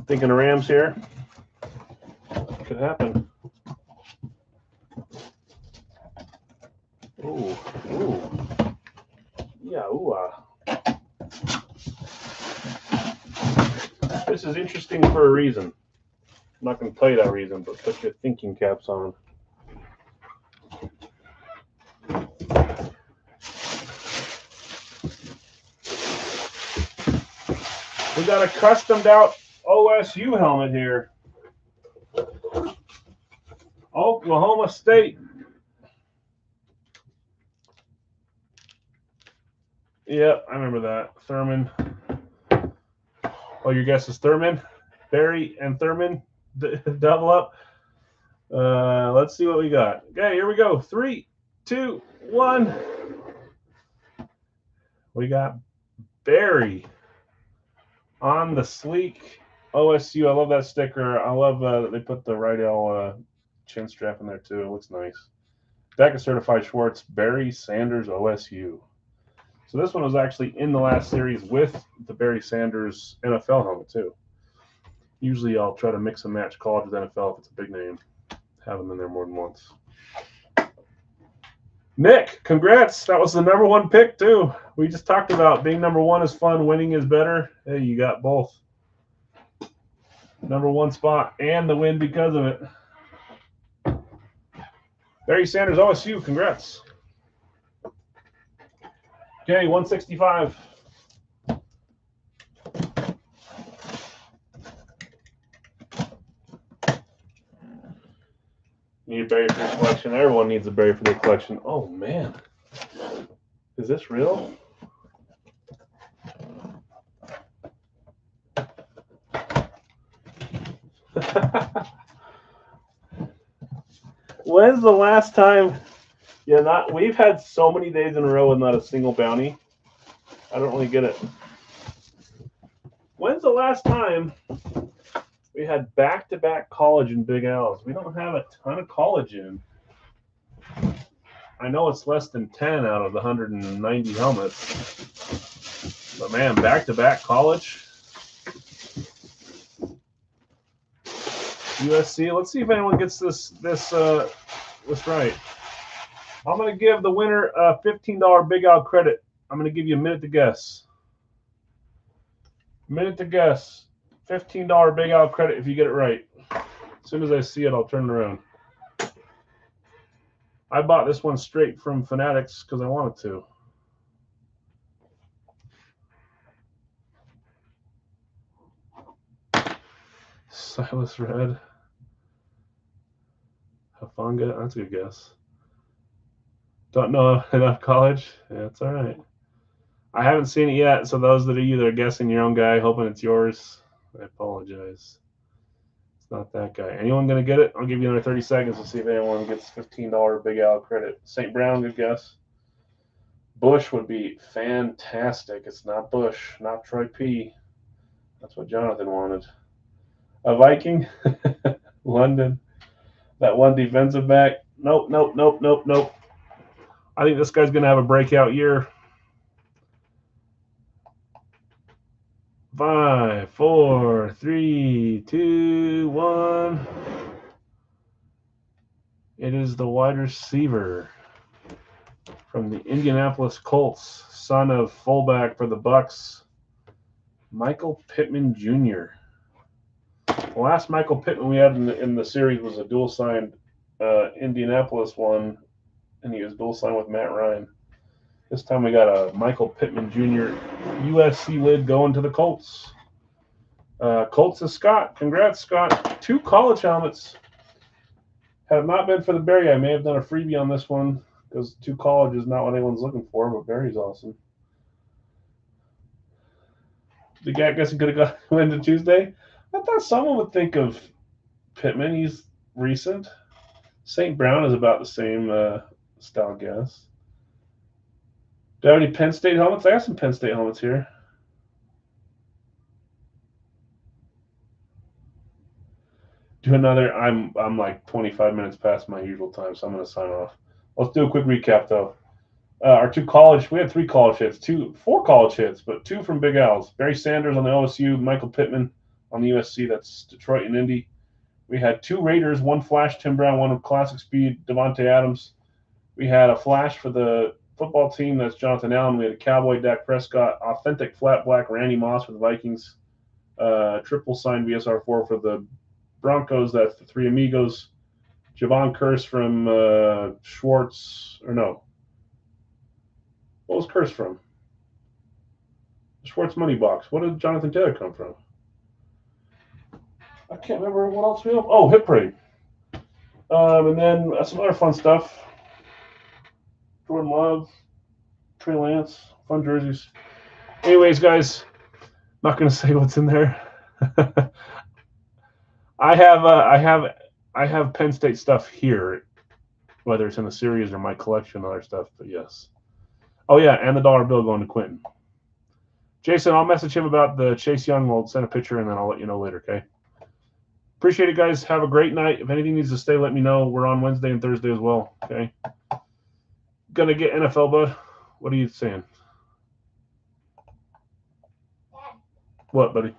Thinking the Rams here. Could happen. Ooh, ooh. Yeah, ooh, This is interesting for a reason. I'm not going to tell you that reason, but put your thinking caps on. We got a customed out OSU helmet here. Oklahoma State. Yep, I remember that. Thurman. Oh, your guess is Thurman? Barry and Thurman double up. Let's see what we got. Okay, here we go. 3, 2, 1. We got Barry on the sleek OSU. I love that sticker. I love that they put the Rydell chin strap in there too. It looks nice. Deck of certified Schwartz, Barry Sanders OSU. So this one was actually in the last series with the Barry Sanders NFL helmet too. Usually I'll try to mix and match college with NFL if it's a big name. Have them in there more than once. Nick, congrats. That was the #1 pick too. We just talked about being #1 is fun, winning is better. Hey, you got both. #1 spot and the win because of it. Barry Sanders OSU, congrats. Okay, 165. Need a Barry for the collection. Everyone needs a Barry for their collection. Oh, man. Is this real? When's the last time? Yeah, we've had so many days in a row with not a single bounty. I don't really get it. When's the last time we had back-to-back college in Big Als? We don't have a ton of college in. I know it's less than 10 out of the 190 helmets. But man, back-to-back college. USC. Let's see if anyone gets this right. I'm going to give the winner a $15 Big Al credit. I'm going to give you a minute to guess. Minute to guess. $15 Big Al credit if you get it right. As soon as I see it, I'll turn it around. I bought this one straight from Fanatics because I wanted to. Silas Red. Hafanga, that's a good guess. Don't know enough college? Yeah, it's all right. I haven't seen it yet, so those that are either guessing your own guy, hoping it's yours, I apologize. It's not that guy. Anyone going to get it? I'll give you another 30 seconds to see if anyone gets $15 Big Al credit. St. Brown, good guess. Bush would be fantastic. It's not Bush, not Troy P. That's what Jonathan wanted. A Viking? London. That one defensive back? Nope. I think this guy's going to have a breakout year. 5, 4, 3, 2, 1. It is the wide receiver from the Indianapolis Colts, son of fullback for the Bucks, Michael Pittman Jr. The last Michael Pittman we had in the series was a dual-signed Indianapolis one, and he was dual-signed with Matt Ryan. This time we got a Michael Pittman Jr. USC lid going to the Colts. Colts is Scott. Congrats, Scott. 2 college helmets. Had it not been for the Barry, I may have done a freebie on this one because 2 college is not what anyone's looking for, but Barry's awesome. The guy, I guess he could have got into Tuesday. I thought someone would think of Pittman. He's recent. St. Brown is about the same style guess. Do I have any Penn State helmets? I have some Penn State helmets here. Do another. I'm like 25 minutes past my usual time, so I'm going to sign off. Let's do a quick recap, though. Our 2 college, we had 3 college hits, 4 college hits, but 2 from Big Al's. Barry Sanders on the OSU, Michael Pittman on the USC, that's Detroit and Indy. We had 2 Raiders, 1 flash Tim Brown, 1 of classic speed Devontae Adams. We had a flash for the football team, that's Jonathan Allen. We had a Cowboy, Dak Prescott, authentic flat black Randy Moss for the Vikings, triple signed VSR4 for the Broncos, that's the 3 Amigos, Javon Curse from Schwartz, or no. What was Curse from? The Schwartz money box. What did Jonathan Taylor come from? I can't remember what else we have. Oh, Hip Parade. And then some other fun stuff. Jordan Love, Trey Lance, fun jerseys. Anyways, guys, not going to say what's in there. I have Penn State stuff here, whether it's in the series or my collection, other stuff. But yes. Oh yeah, and the dollar bill going to Quentin. Jason, I'll message him about the Chase Young. We'll send a picture and then I'll let you know later. Okay. Appreciate it, guys. Have a great night. If anything needs to stay, let me know. We're on Wednesday and Thursday as well. Okay. Gonna get NFL, bud. What are you saying? Dad. What, buddy?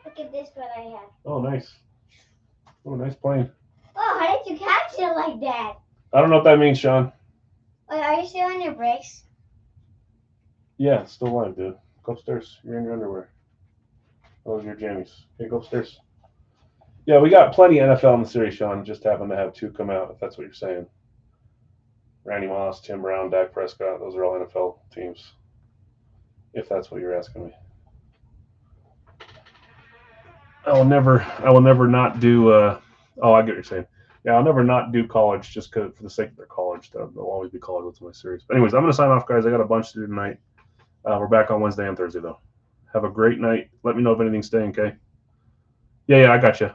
Look at this, what I have. Oh, nice. Oh, nice plane. Oh, how did you catch it like that? I don't know what that means, Sean. Wait, are you still on your breaks? Yeah, it's still live, dude. Go upstairs. You're in your underwear. Those are your jammies. Okay, go upstairs. Yeah, we got plenty of NFL in the series, Sean. Just happened to have 2 come out, if that's what you're saying. Randy Moss, Tim Brown, Dak Prescott. Those are all NFL teams, if that's what you're asking me. I will never not do. I get what you're saying. Yeah, I'll never not do college just for the sake of their college stuff. There'll always be college with my series. But anyways, I'm going to sign off, guys. I got a bunch to do tonight. We're back on Wednesday and Thursday, though. Have a great night. Let me know if anything's staying, okay? Yeah, I got you.